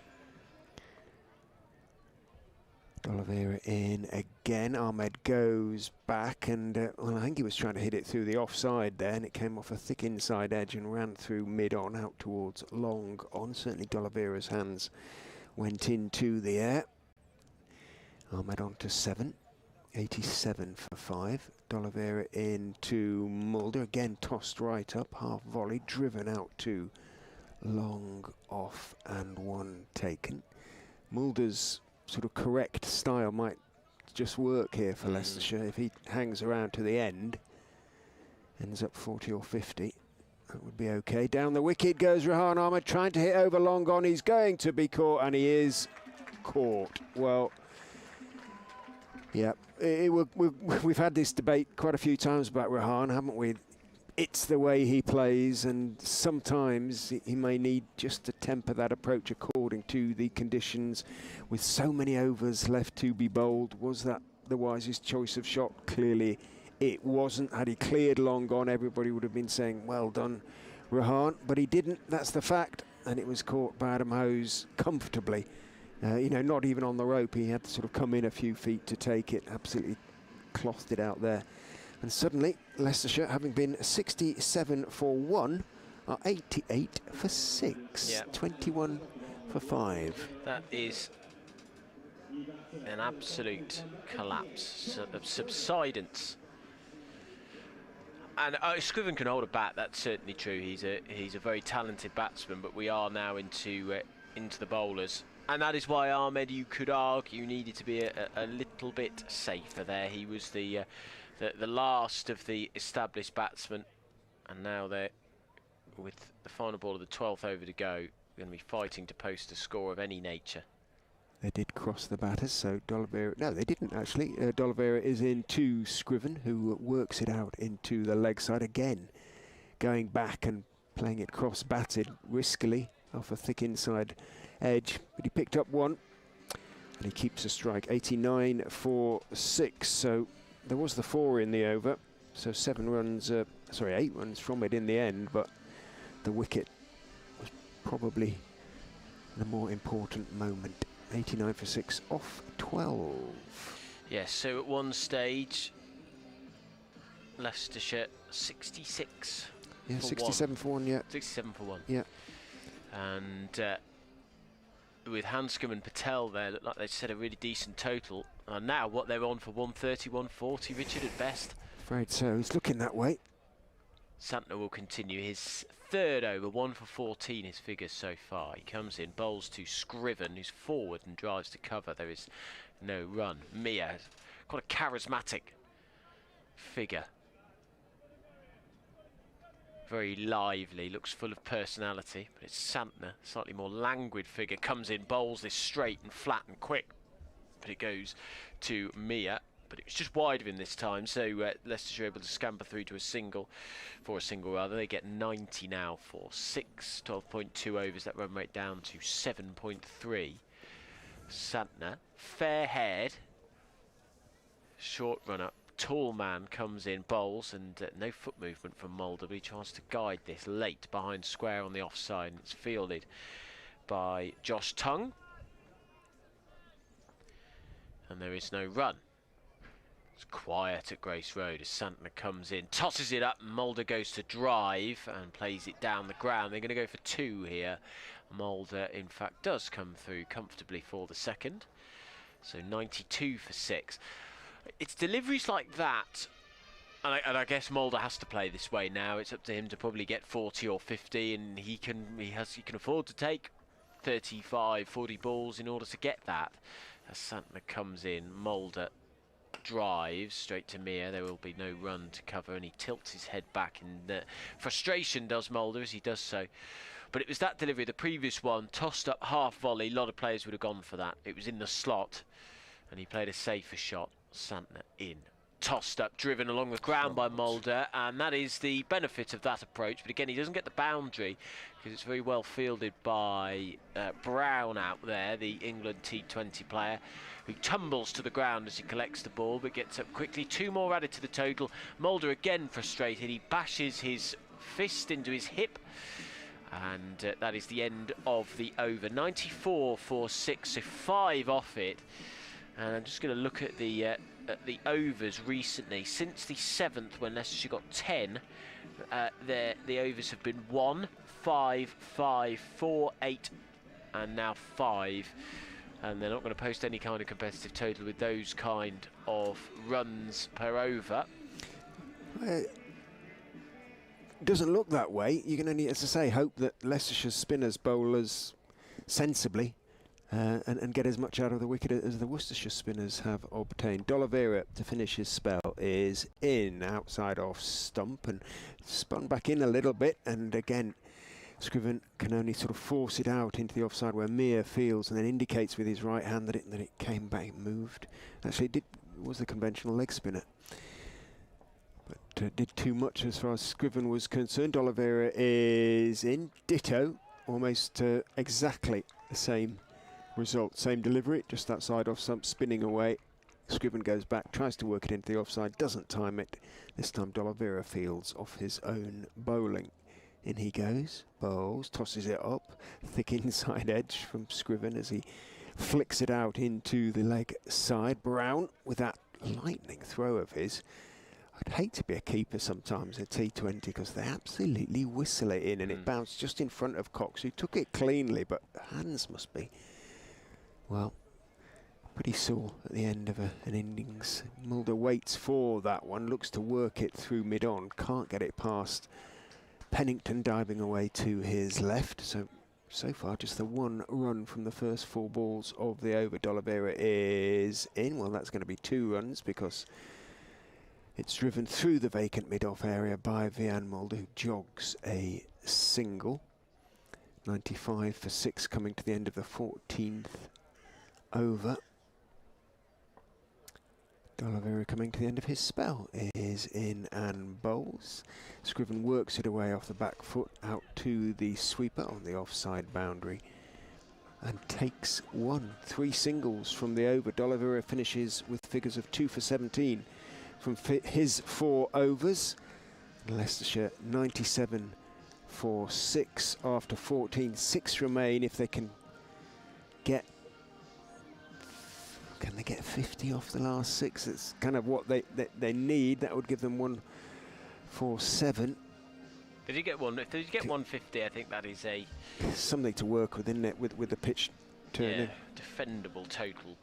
D'Oliveira in again. Ahmed goes back, and well, I think he was trying to hit it through the offside there, and it came off a thick inside edge and ran through mid-on out towards long on. Certainly D'Oliveira's hands went into the air. Ahmed on to 7. 87 for 5. D'Oliveira into Mulder, again tossed right up, half volley, driven out to long off, and 1 taken. Mulder's sort of correct style might just work here for Leicestershire. If he hangs around to the end, ends up 40 or 50, that would be okay. Down the wicket goes Rahan Ahmed, trying to hit over long on. He's going to be caught, and he is caught. Well, yeah, we've had this debate quite a few times about Rahan, haven't we? It's the way he plays, and sometimes he may need just to temper that approach according to the conditions. With so many overs left to be bowled, was that the wisest choice of shot? Clearly it wasn't. Had he cleared long on, everybody would have been saying, well done, Rahan, but he didn't. That's the fact, and it was caught by Adam Hose comfortably. You know, not even on the rope. He had to sort of come in a few feet to take it. Absolutely clothed it out there. And suddenly, Leicestershire, having been 67 for 1, are 88 for 6. Yep. 21 for 5. That is an absolute collapse, of subsidence. And Scriven can hold a bat. That's certainly true. He's a very talented batsman. But we are now into the bowlers. And that is why Ahmed, you could argue, needed to be a little bit safer there. He was the last of the established batsmen, and now they're, with the final ball of the 12th over to go, going to be fighting to post a score of any nature. They did cross the batters, so D'Oliveira... No, they didn't, actually. D'Oliveira is in to Scriven, who works it out into the leg side again, going back and playing it cross-batted riskily off a thick inside edge, but he picked up 1, and he keeps a strike. 89 for 6, so there was the 4 in the over. So 7 runs, sorry, 8 runs from it in the end, but the wicket was probably the more important moment. 89 for 6 off 12. Yes, so at one stage, Leicestershire 66 Yeah, for 67 one. for 1, yeah. 67 for 1. Yeah. And with Handscomb and Patel there, looked like they set a really decent total. And now what they're on for 130, 140, Richard, at best. Afraid so. He's looking that way. Santner will continue his third over, 1 for 14, his figures so far. He comes in, bowls to Scriven, who's forward and drives to cover. There is no run. Mia has got a charismatic figure. Very lively, looks full of personality. But it's Santner, slightly more languid figure, comes in, bowls this straight and flat and quick. But it goes to Mia. But it was just wide of him this time, so Leicestershire able to scamper through to a single, They get 90 now for 6, 12.2 overs, that run rate down to 7.3. Santner, fair-haired, short run-up, tall man comes in, bowls, and no foot movement from Mulder, but he tries to guide this late behind square on the offside, and it's fielded by Josh Tongue. And there is no run. It's quiet at Grace Road as Santner comes in, tosses it up, and Mulder goes to drive and plays it down the ground. They're going to go for 2 here. Mulder, in fact, does come through comfortably for the second. So 92 for 6. It's deliveries like that, and I guess Mulder has to play this way now. It's up to him to probably get 40 or 50, and he can afford to take 35, 40 balls in order to get that. As Santner comes in, Mulder drives straight to Mia. There will be no run to cover, and he tilts his head back in frustration, does Mulder, as he does so. But it was that delivery, the previous one, tossed up half volley. A lot of players would have gone for that. It was in the slot, and he played a safer shot. Santner in, tossed up, driven along the ground by Mulder, and that is the benefit of that approach. But again, he doesn't get the boundary because it's very well fielded by Brown out there, the England T20 player, who tumbles to the ground as he collects the ball but gets up quickly. 2 more added to the total. Mulder again frustrated. He bashes his fist into his hip, and that is the end of the over. 94 for 6, so 5 off it. And I'm just going to look at the overs recently. Since the 7th, when Leicestershire got 10, the overs have been 1, 5, 5, 4, 8, and now 5. And they're not going to post any kind of competitive total with those kind of runs per over. It doesn't look that way. You can only, as I say, hope that Leicestershire's spinners, bowlers sensibly and get as much out of the wicket as the Worcestershire spinners have obtained. D'Oliveira, to finish his spell, is in, outside off stump, and spun back in a little bit, and again Scriven can only sort of force it out into the offside where Mia feels and then indicates with his right hand that it came back, moved. Actually, it was the conventional leg spinner, but did too much as far as Scriven was concerned. D'Oliveira is in, ditto, almost exactly the same result, same delivery, just outside off stump, spinning away. Scriven goes back, tries to work it into the offside, doesn't time it. This time D'Oliveira fields off his own bowling. In he goes, bowls, tosses it up, thick inside edge from Scriven as he flicks it out into the leg side. Brown with that lightning throw of his. I'd hate to be a keeper sometimes at T20 because they absolutely whistle it in, and it bounced just in front of Cox, who took it cleanly, but hands must be, well, pretty sore at the end of an innings. Mulder waits for that one, looks to work it through mid-on, can't get it past Pennington, diving away to his left. So far just the 1 run from the first 4 balls of the over. D'Oliveira is in. Well, that's going to be 2 runs because it's driven through the vacant mid-off area by Vian Mulder, who jogs a single. 95 for 6 coming to the end of the 14th over. D'Oliveira coming to the end of his spell is in and bowls. Scriven works it away off the back foot out to the sweeper on the offside boundary and takes 1. 3 singles from the over. D'Oliveira finishes with figures of 2 for 17 from his 4 overs. Leicestershire 97 for 6 after 14. 6 remain. If they can get, can they get 50 off the last 6? It's kind of what they need. That would give them 147. Did you get one? If you get 150, I think that is a something to work with, isn't it? With the pitch turning. Yeah, defendable total,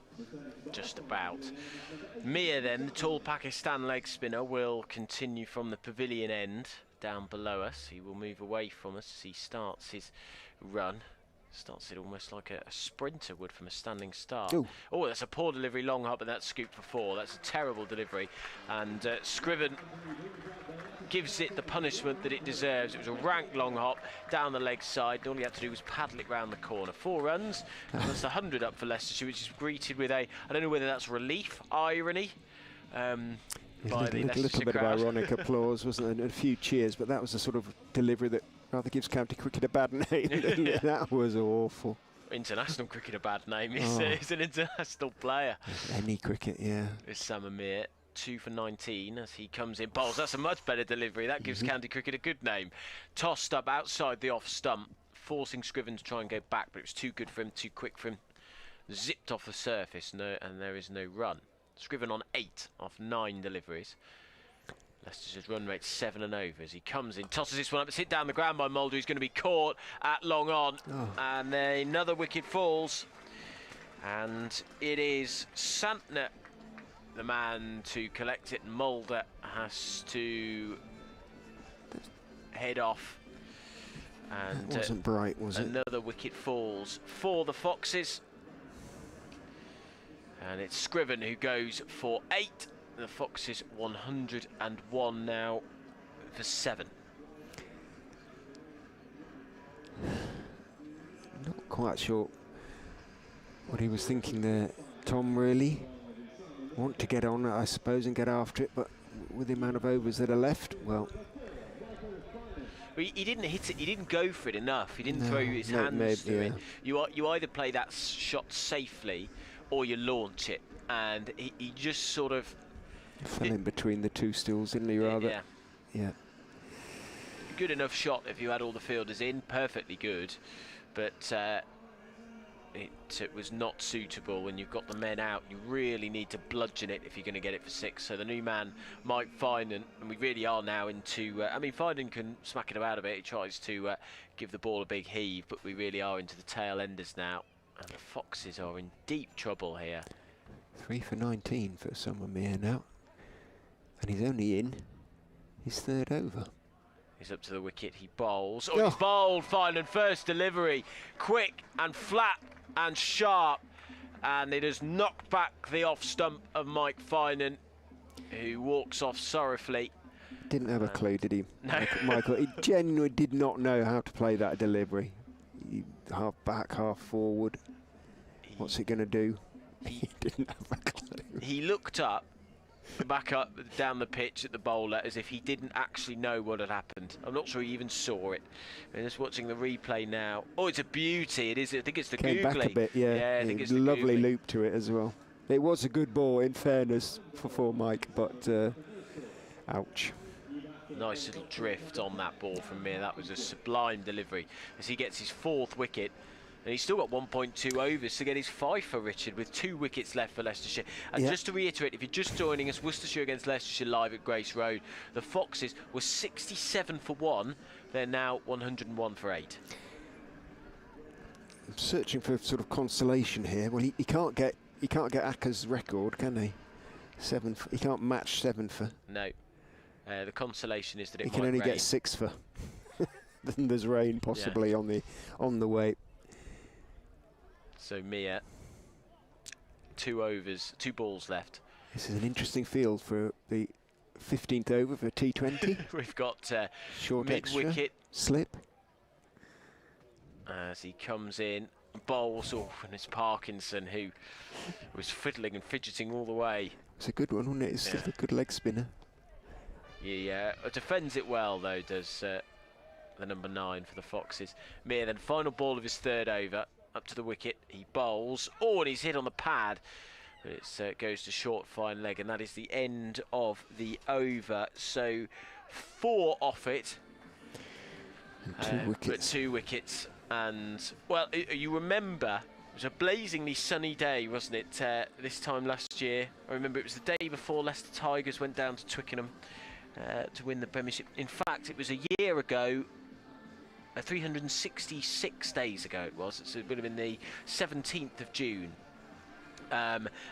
just about. Mia then, the tall Pakistan leg spinner, will continue from the pavilion end down below us. He will move away from us as he starts his run. Starts it almost like a sprinter would from a standing start. Ooh. Oh, that's a poor delivery, long hop, and that's scooped for 4. That's a terrible delivery. And Scriven gives it the punishment that it deserves. It was a rank long hop down the leg side. All he had to do was paddle it round the corner. 4 runs, and that's 100 up for Leicestershire, which is greeted with a, I don't know whether that's relief, irony, by the a little bit crowd. of ironic applause, wasn't there? And a few cheers, but that was the sort of delivery that rather gives county cricket a bad name. Yeah. That was awful. International cricket a bad name. He's an international player. Any cricket, yeah. It's Sam Amir. 2 for 19 as he comes in. Bowls, that's a much better delivery. That gives county cricket a good name. Tossed up outside the off stump, forcing Scriven to try and go back, but it was too good for him, too quick for him. Zipped off the surface, and there is no run. Scriven on 8 off 9 deliveries. Leicester's run rate 7 and over as he comes in, tosses this one up. It's hit down the ground by Mulder. He's going to be caught at long on, and another wicket falls. And it is Santner, the man to collect it. Mulder has to head off. And that wasn't bright, was it? Another wicket falls for the Foxes. And it's Scriven who goes for 8. The Foxes 101 now for 7. Not quite sure what he was thinking there, Tom, really. Want to get on, I suppose, and get after it, but with the amount of overs that are left, well... He didn't hit it, he didn't go for it enough, he didn't throw his hands to it. You either play that shot safely or you launch it, and he just sort of... fell in between the two stools, didn't he, rather? Yeah. Good enough shot if you had all the fielders in, perfectly good, but it was not suitable when you've got the men out. You really need to bludgeon it if you're going to get it for 6. So the new man, Mike Finan, and we really are now into... I mean, Finan can smack it about a bit. He tries to give the ball a big heave, but we really are into the tail enders now. And the Foxes are in deep trouble here. 3 for 19 for Summermere now. And he's only in his 3rd over. He's up to the wicket, he bowls. Oh, he's bowled, Finan, first delivery. Quick and flat and sharp. And it has knocked back the off stump of Mike Finan, who walks off sorrowfully. Didn't have a clue, did he? No. Michael, he genuinely did not know how to play that delivery. Half back, half forward. What's it going to do? He didn't have a clue. He looked up, back up down the pitch at the bowler as if he didn't actually know what had happened. I'm not sure he even saw it. We're just watching the replay now. Oh, it's a beauty. It is. I think it's the Came googly. back a bit, yeah. I think it's the lovely googly. loop to it as well. It was a good ball, in fairness, for Mike, but ouch. Nice little drift on that ball from Mir. That was a sublime delivery as he gets his 4th wicket. And he's still got 1.2 overs to get his 5 for Richard with 2 wickets left for Leicestershire. And just to reiterate, if you're just joining us, Worcestershire against Leicestershire live at Grace Road. The Foxes were 67 for 1. They're now 101 for 8. I'm searching for sort of consolation here. Well, he can't get Akka's record, can he? 7. He can't match 7 for. No. The consolation is that it he can only rain. get 6 for. Then there's rain possibly on the way. So Mia, 2 overs, 2 balls left. This is an interesting field for the 15th over for T20. We've got short mid-wicket slip. As he comes in, bowls, and it's Parkinson who was fiddling and fidgeting all the way. It's a good one, wasn't it? It's still a good leg spinner. Yeah, defends it well though, does the number 9 for the Foxes. Mir then final ball of his 3rd over. Up to the wicket, he bowls. Oh, and he's hit on the pad. but it goes to short fine leg, and that is the end of the over. So 4 off it, and 2 but 2 wickets. And well, you remember it was a blazingly sunny day, wasn't it? This time last year, I remember it was the day before Leicester Tigers went down to Twickenham to win the Premiership. In fact, it was a year ago. 366 days ago it was. So it would have been the 17th of June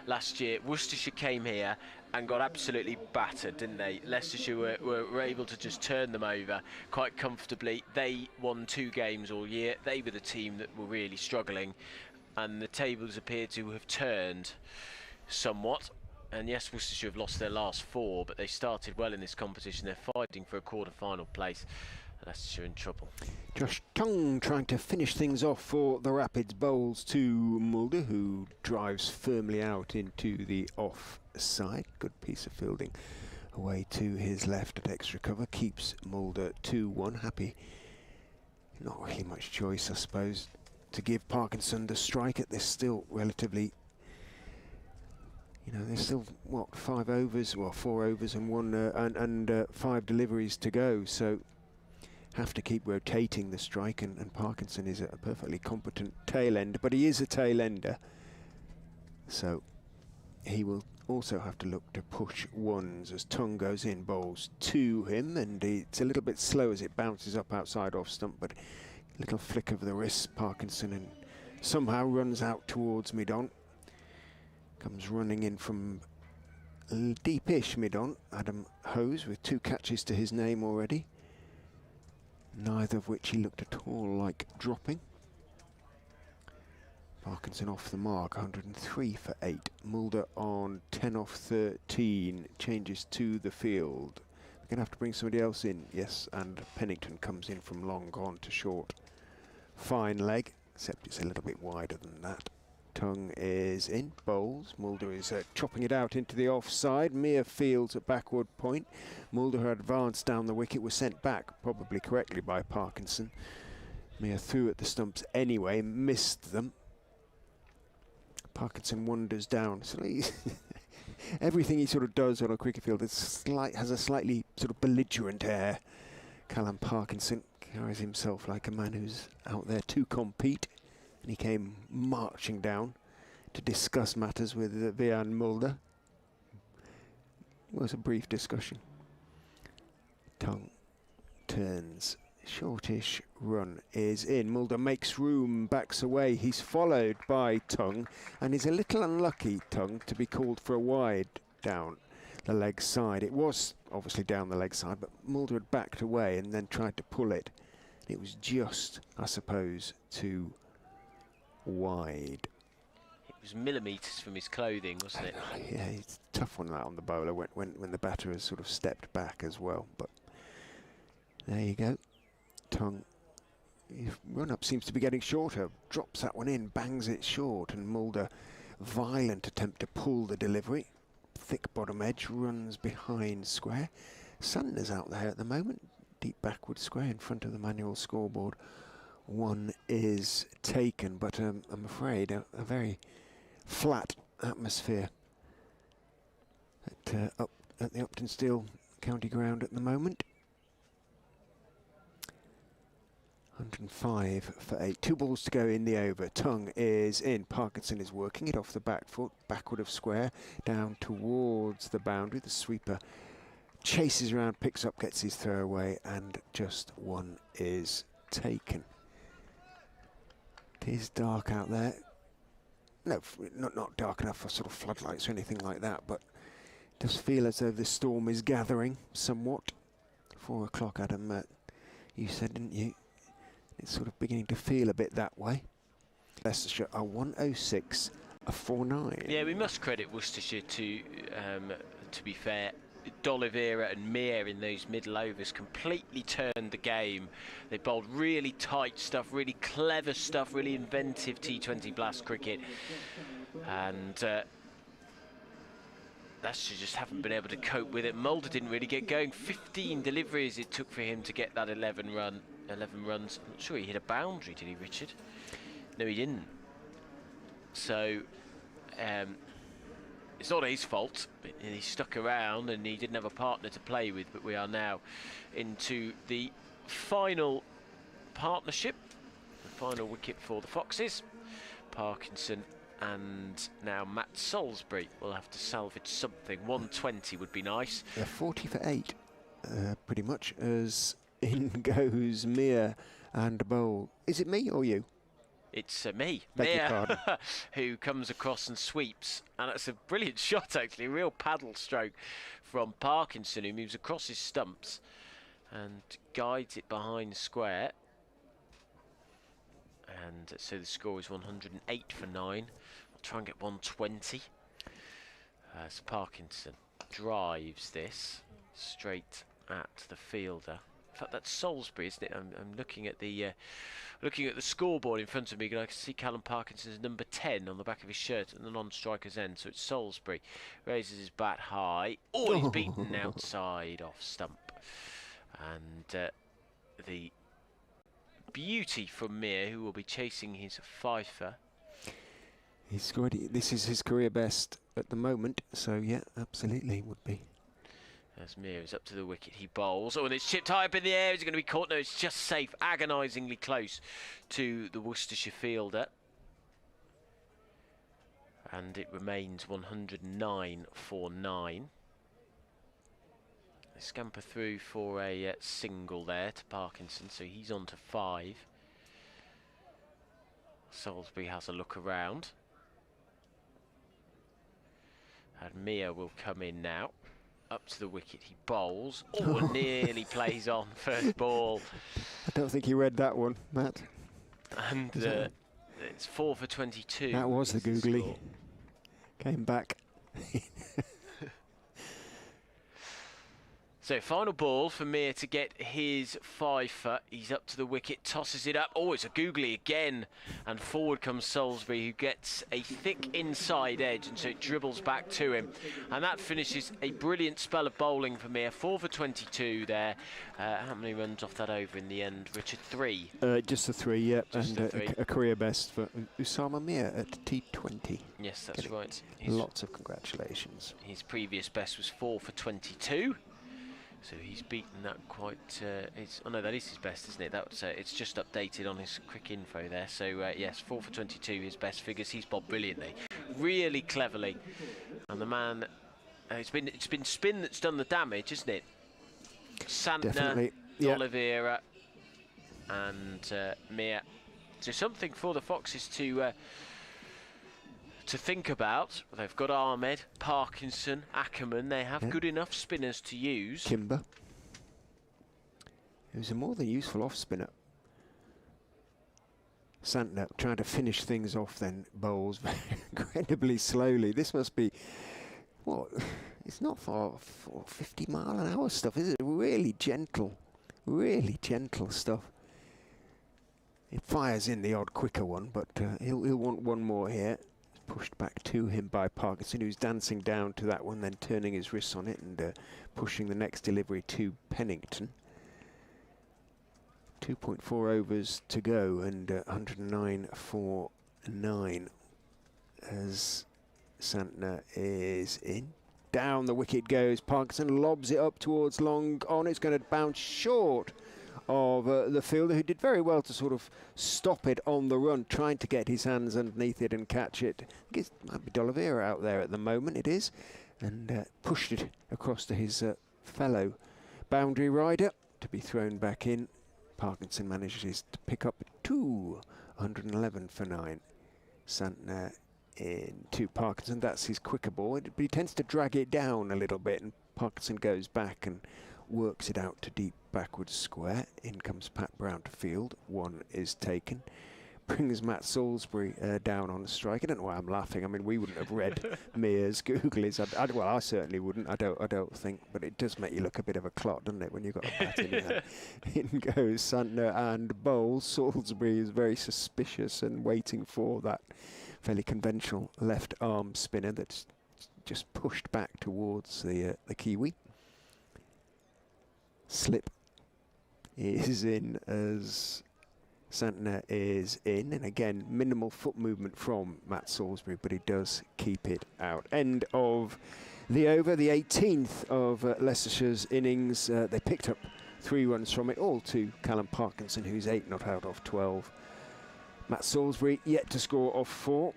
last year. Worcestershire came here and got absolutely battered, didn't they? Leicestershire were able to just turn them over quite comfortably. They won 2 games all year. They were the team that were really struggling, and the tables appear to have turned somewhat. And yes, Worcestershire have lost their last 4, but they started well in this competition. They're fighting for a quarter-final place. Leicestershire in trouble. Josh Tongue trying to finish things off for the Rapids. Bowls to Mulder, who drives firmly out into the offside. Good piece of fielding away to his left at extra cover. Keeps Mulder 2-1. Happy. Not really much choice, I suppose, to give Parkinson the strike at this still relatively... You know, there's still, what, 5 overs, well, 4 overs and 5 deliveries to go, so have to keep rotating the strike, and Parkinson is a perfectly competent tail ender, but he is a tail ender, so he will also have to look to push ones as Tongue goes in, bowls to him, and it's a little bit slow as it bounces up outside off stump, but a little flick of the wrist, Parkinson, and somehow runs out towards mid-on. Comes running in from deepish mid-on, Adam Hose, with 2 catches to his name already, neither of which he looked at all like dropping. Parkinson off the mark, 103 for 8. Mulder on 10 off 13, changes to the field. They're going to have to bring somebody else in, yes, and Pennington comes in from long gone to short. Fine leg, except it's a little bit wider than that. Tongue is in, bowls. Mulder is chopping it out into the offside. Mere fields at backward point. Mulder, who advanced down the wicket, was sent back, probably correctly, by Parkinson. Mere threw at the stumps anyway, missed them. Parkinson wanders down. So everything he sort of does on a cricket field has a slightly sort of belligerent air. Callum Parkinson carries himself like a man who's out there to compete. And he came marching down to discuss matters with Vian Mulder. It was a brief discussion. Tongue turns, shortish run is in. Mulder makes room, backs away. He's followed by Tongue, and is a little unlucky, Tongue, to be called for a wide down the leg side. It was obviously down the leg side, but Mulder had backed away and then tried to pull it. It was just, I suppose, too wide. It was millimetres from his clothing, wasn't it? Yeah, it's a tough one, that, on the bowler when the batter has sort of stepped back as well. But there you go. Tongue, his run-up seems to be getting shorter. Drops that one in, bangs it short, and Mulder, violent attempt to pull the delivery. Thick bottom edge, runs behind square. Sanders out there at the moment. Deep backward square in front of the manual scoreboard. 1 is taken, but I'm afraid a very flat atmosphere up at the Upton Steel County Ground at the moment. 105 for 8. 2 balls to go in the over. Tongue is in. Parkinson is working it off the back foot, backward of square, down towards the boundary. The sweeper chases around, picks up, gets his throw away, and just 1 is taken. It is dark out there. No, not dark enough for sort of floodlights or anything like that, but it does feel as though the storm is gathering somewhat. 4 o'clock, Adam, you said, didn't you? It's sort of beginning to feel a bit that way. Leicestershire are 106 for 9. Yeah, we must credit Worcestershire to be fair. D'Oliveira and Mir in those middle overs completely turned the game. They bowled really tight stuff, really clever stuff, really inventive T20 blast cricket, and Leicester just haven't been able to cope with it. Mulder didn't really get going. 15 deliveries it took for him to get that 11 runs. I'm not sure he hit a boundary, did he, Richard? No, he didn't. So It's not his fault. He stuck around and he didn't have a partner to play with, but we are now into the final partnership, the final wicket for the Foxes. Parkinson and now Matt Salisbury will have to salvage something. 120 would be nice. They're 40 for 8, pretty much, as in goes Mia and bowl. Is it me or you? It's me, Beg your Mia, pardon. who comes across and sweeps. And it's a brilliant shot, actually, a real paddle stroke from Parkinson, who moves across his stumps and guides it behind square. And so the score is 108 for 9. I'll try and get 120. As Parkinson drives this straight at the fielder. In fact, that's Salisbury, isn't it? I'm looking at the scoreboard in front of me, and I can see Callum Parkinson's number 10 on the back of his shirt at the non-striker's end. So it's Salisbury. Raises his bat high. Oh, he's beaten outside off stump. And the beauty from Mir, who will be chasing his fifer. He's scored. This is his career best at the moment, so yeah, absolutely would be. As Mir is up to the wicket, he bowls. Oh, and it's chipped high up in the air. Is it going to be caught? No, it's just safe. Agonisingly close to the Worcestershire fielder. And it remains 109 for 9. They scamper through for a single there to Parkinson, so he's on to 5. Salisbury has a look around. And Mia will come in now. Up to the wicket, he bowls. Oh, and nearly plays on first ball. I don't think he read that one, Matt. And it's 4 for 22. That was the googly. Score. Came back. So final ball for Mir to get his fifer. He's up to the wicket, tosses it up. Oh, it's a googly again. And forward comes Salisbury, who gets a thick inside edge, and so it dribbles back to him. And that finishes a brilliant spell of bowling for Mir. 4 for 22 there. How many runs off that over in the end, Richard? 3? Just the 3, yeah. Just and the 3. A career best for Usama Mir at T20. Yes, that's right. Lots of congratulations. His previous best was 4 for 22. So he's beaten that quite. Oh no, that is his best, isn't it? That's it's just updated on his quick info there. So yes, 4 for 22, his best figures. He's bowled brilliantly, really cleverly, and the man. It's been spin that's done the damage, isn't it? Santner, yeah. Oliveira, and Mir. So something for the Foxes to think about. They've got Ahmed, Parkinson, Ackerman. They have good enough spinners to use. Kimber. It was a more than useful off spinner. Santner trying to finish things off, then bowls incredibly slowly. This must be, what? It's not far for 50 mile an hour stuff, is it? Really gentle stuff. It fires in the odd quicker one, but he'll want one more here. Pushed back to him by Parkinson, who's dancing down to that one, then turning his wrists on it and pushing the next delivery to Pennington. 2.4 overs to go, and 109 for 9 as Santner is in. Down the wicket goes. Parkinson lobs it up towards long on. It's going to bounce short of the fielder, who did very well to sort of stop it on the run, trying to get his hands underneath it and catch it. I think it might be D'Oliveira out there at the moment, it is, and pushed it across to his fellow boundary rider to be thrown back in. Parkinson manages to pick up 111 for 9. Santner in to Parkinson. That's his quicker ball, but he tends to drag it down a little bit, and Parkinson goes back and works it out to deep backwards square. In comes Pat Brown to field. 1 is taken. Brings Matt Salisbury down on the strike. I don't know why I'm laughing. I mean, we wouldn't have read Mir's googlies. Well, I certainly wouldn't. I don't think. But it does make you look a bit of a clot, doesn't it, when you've got a bat in there. In goes Santner and bowls. Salisbury is very suspicious and waiting for that fairly conventional left arm spinner that's just pushed back towards the Kiwi. Slip is in as Santner is in, and again, minimal foot movement from Matt Salisbury, but he does keep it out. End of the over, the 18th of Leicestershire's innings. They picked up 3 runs from it, all to Callum Parkinson, who's 8 not out of 12. Matt Salisbury yet to score off 4,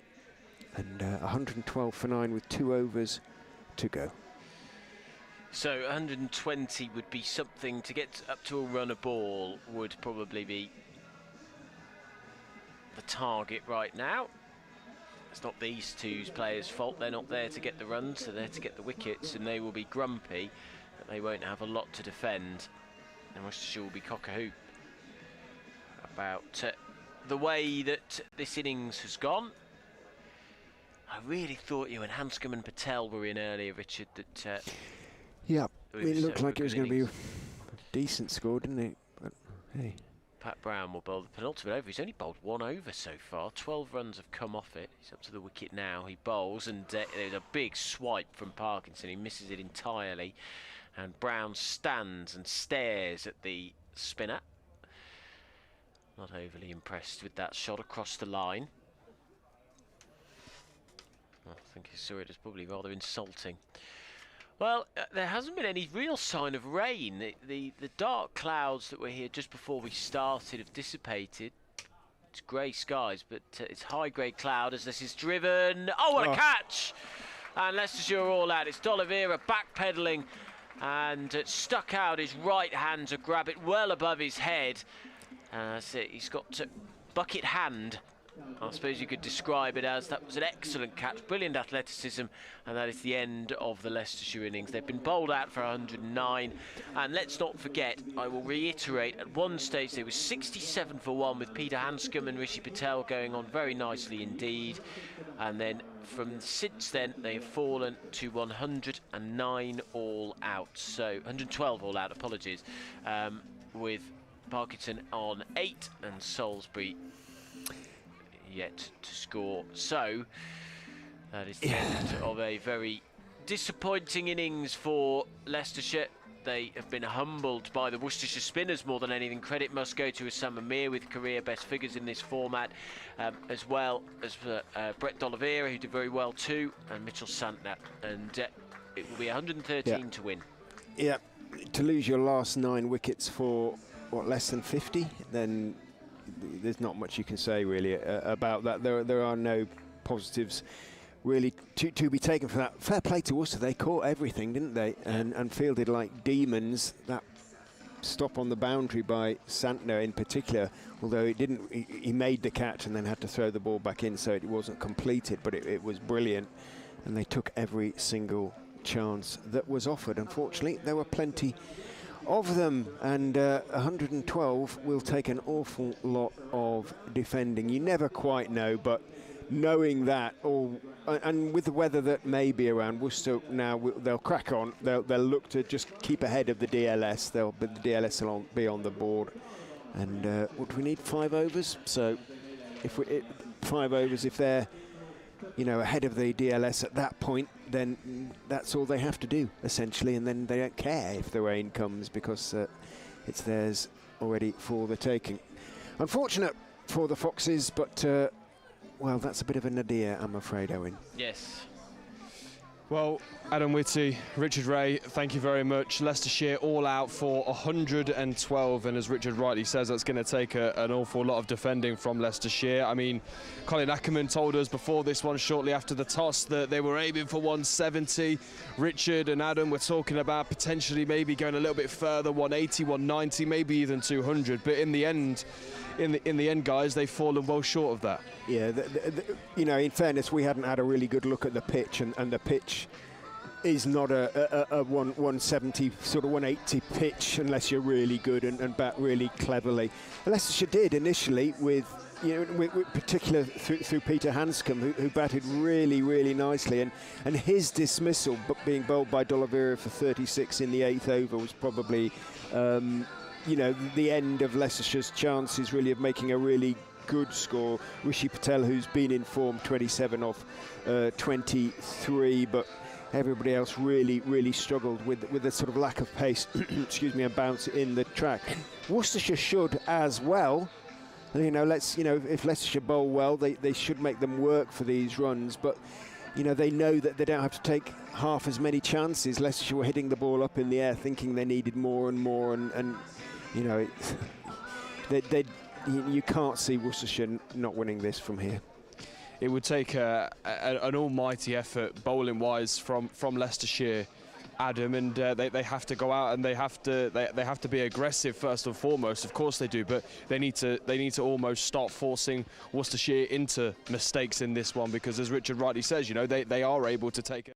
and 112 for 9 with 2 overs to go. So 120 would be something to get up to a run a ball, would probably be the target right now. It's not these two players' fault. They're not there to get the runs, they're there to get the wickets, and they will be grumpy that they won't have a lot to defend. And Worcestershire will be cock-a-hoop about the way that this innings has gone. I really thought you and Handscomb and Patel were in earlier, Richard, that yeah, it looked like it was going to be a decent score, didn't it? But hey. Pat Brown will bowl the penultimate over. He's only bowled 1 over so far. 12 runs have come off it. He's up to the wicket now. He bowls, and there's a big swipe from Parkinson. He misses it entirely. And Brown stands and stares at the spinner. Not overly impressed with that shot across the line. I think he saw it as probably rather insulting. Well, there hasn't been any real sign of rain. The dark clouds that were here just before we started have dissipated. It's grey skies, but it's high-grey cloud as this is driven. Oh, what a catch! And Leicestershire are all out. It's D'Oliveira backpedaling and stuck out his right hand to grab it well above his head. That's it. He's got bucket hand, I suppose you could describe it as. That was an excellent catch, brilliant athleticism, and that is the end of the Leicestershire innings. They've been bowled out for 109, and let's not forget, I will reiterate, at one stage there was 67 for 1 with Peter Handscomb and Rishi Patel going on very nicely indeed, and then since then they've fallen to 109 all out, so 112 all out, apologies, with Parkinson on 8 and Salisbury yet to score. So that is the end of a very disappointing innings for Leicestershire. They have been humbled by the Worcestershire spinners more than anything. Credit must go to Assam Amir with career best figures in this format, as well as Brett D'Oliveira, who did very well too, and Mitchell Santner. And it will be 113 to win. Yeah, to lose your last 9 wickets for what, less than 50, then there's not much you can say really about that. There are no positives really to be taken from that. Fair play to Worcester, they caught everything, didn't they? And fielded like demons. That stop on the boundary by Santner in particular, although it didn't, he made the catch and then had to throw the ball back in, so it wasn't completed, but it was brilliant, and they took every single chance that was offered. Unfortunately, there were plenty of them, and 112 will take an awful lot of defending. You never quite know, but knowing that, and with the weather that may be around, Worcester now, they'll crack on. They'll look to just keep ahead of the DLS. The DLS will be on the board. And what do we need? 5 overs. So if 5 overs, if they're ahead of the DLS at that point, then that's all they have to do essentially, and then they don't care if the rain comes because it's theirs already for the taking. Unfortunate for the Foxes, but well, that's a bit of a nadir, I'm afraid, Owen. Yes. Well, Adam Whitty, Richard Ray, thank you very much. Leicestershire all out for 112, and as Richard rightly says, that's going to take an awful lot of defending from Leicestershire. I mean, Colin Ackerman told us before this one, shortly after the toss, that they were aiming for 170. Richard and Adam were talking about potentially maybe going a little bit further, 180, 190, maybe even 200. But in the end, guys, they've fallen well short of that. Yeah, in fairness, we hadn't had a really good look at the pitch, and the pitch is not a 170, sort of 180 pitch unless you're really good and bat really cleverly. Leicestershire did initially with particular through Peter Handscomb, who batted really, really nicely, and his dismissal, being bowled by D'Oliveira for 36 in the 8th over, was probably the end of Leicestershire's chances really of making a really good score. Rishi Patel, who's been in form, 27 off 23, but everybody else really, really struggled with the sort of lack of pace, excuse me, and bounce in the track. Worcestershire should as well You know, if Leicestershire bowl well, they should make them work for these runs, but you know, they know that they don't have to take half as many chances. Leicestershire were hitting the ball up in the air thinking they needed more and more, and you know, you can't see Worcestershire not winning this from here. It would take an almighty effort bowling-wise from Leicestershire, Adam, and they have to go out and they have to be aggressive first and foremost. Of course they do, but they need to almost start forcing Worcestershire into mistakes in this one, because as Richard rightly says, you know, they are able to take it.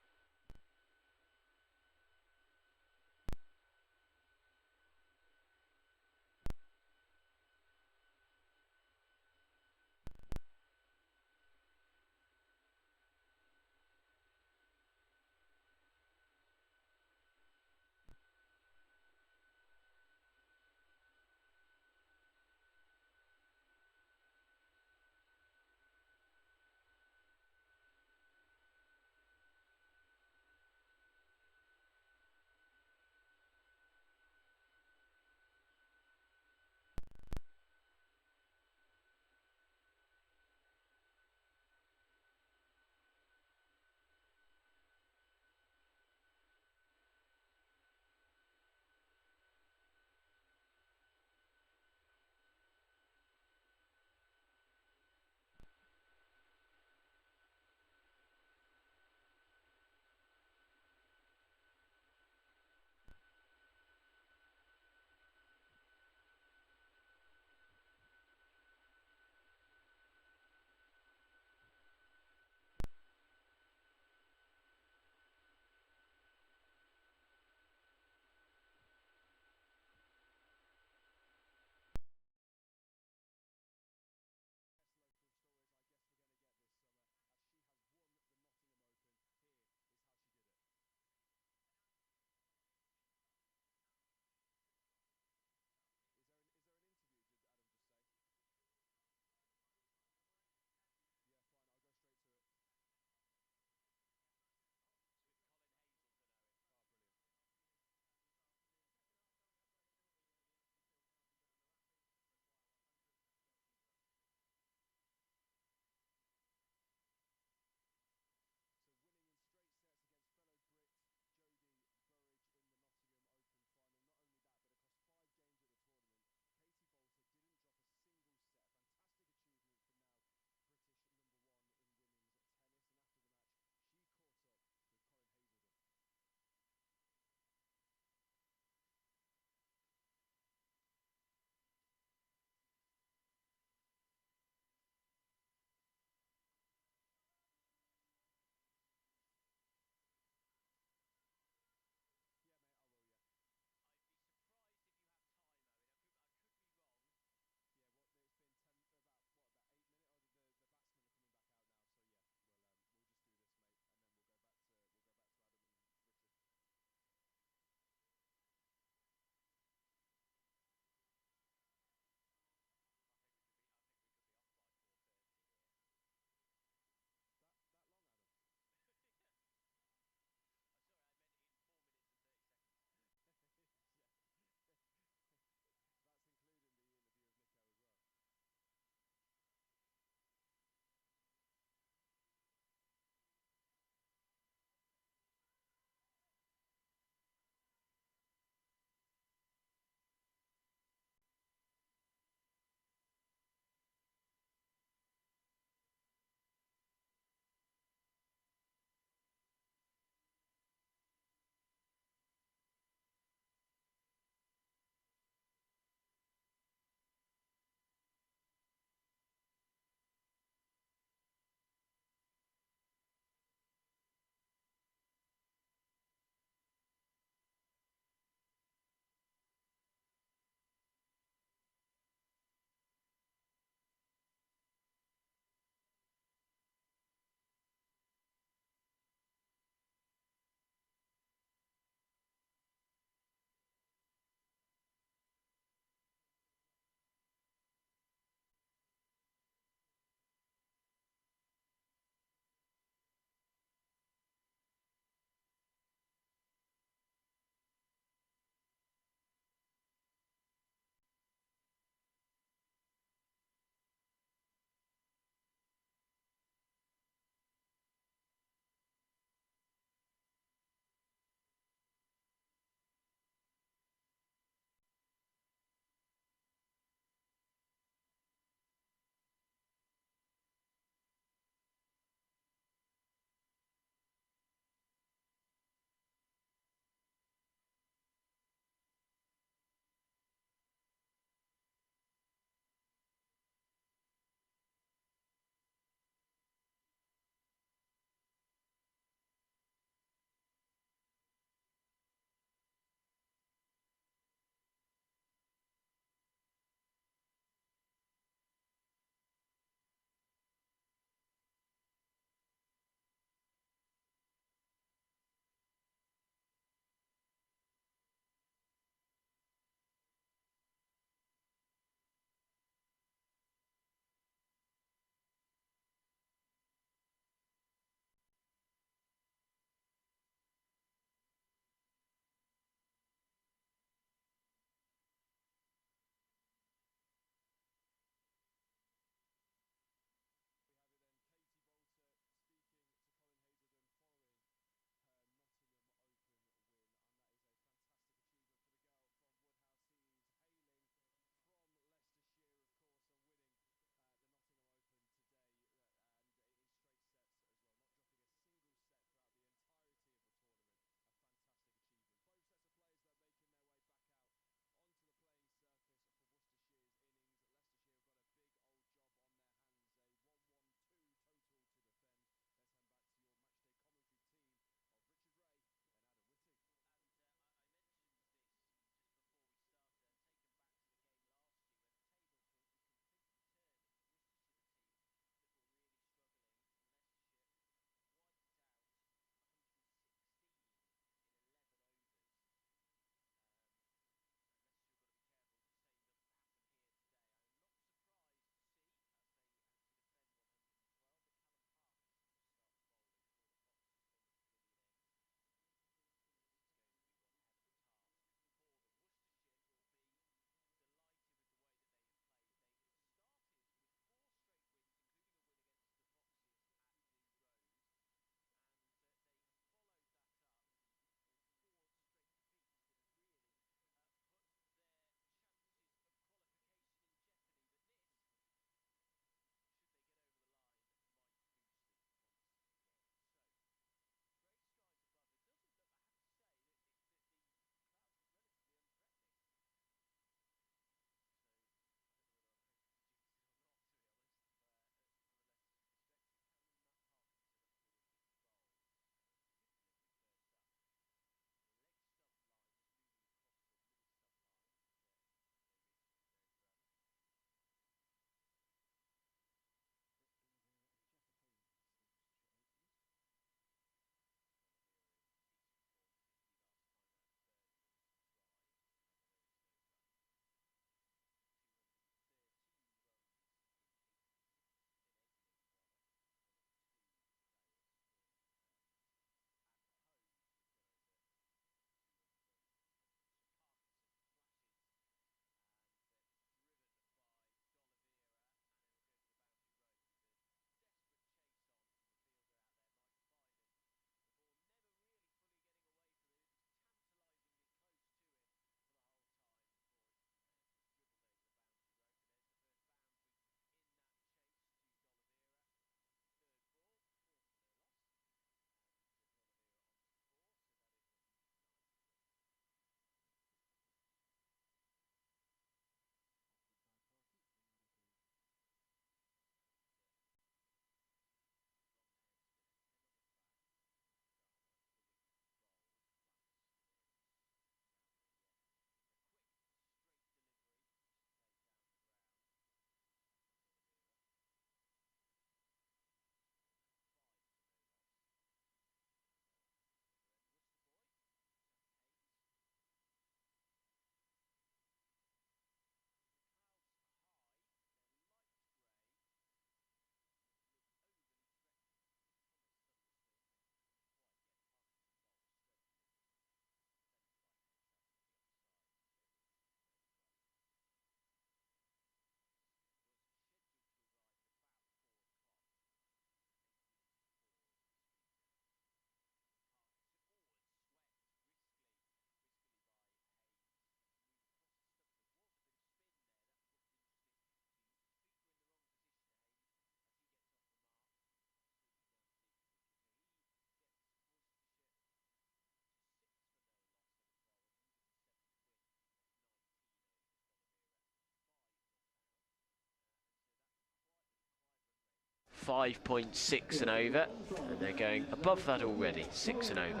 5.6 and over, and they're going above that already, 6 and over.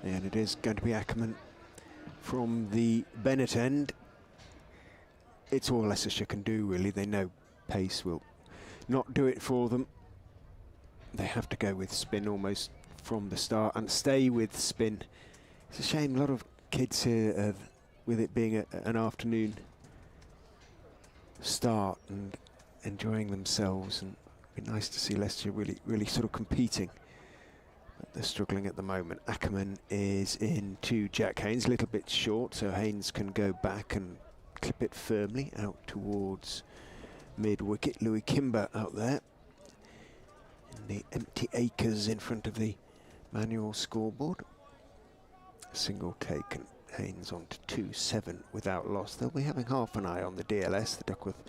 And it is going to be Ackerman from the Bennett end. It's all Leicestershire can do, really. They know pace will not do it for them. They have to go with spin almost from the start and stay with spin. It's a shame a lot of kids here, with it being an afternoon start and enjoying themselves, and it'd be nice to see Leicestershire really sort of competing. But they're struggling at the moment. Ackerman is in to Jack Haynes, a little bit short, so Haynes can go back and clip it firmly out towards mid-wicket. Louis Kimber out there in the empty acres in front of the manual scoreboard. A single taken. Haynes on to 2-7 without loss. They'll be having half an eye on the DLS, the Duckworth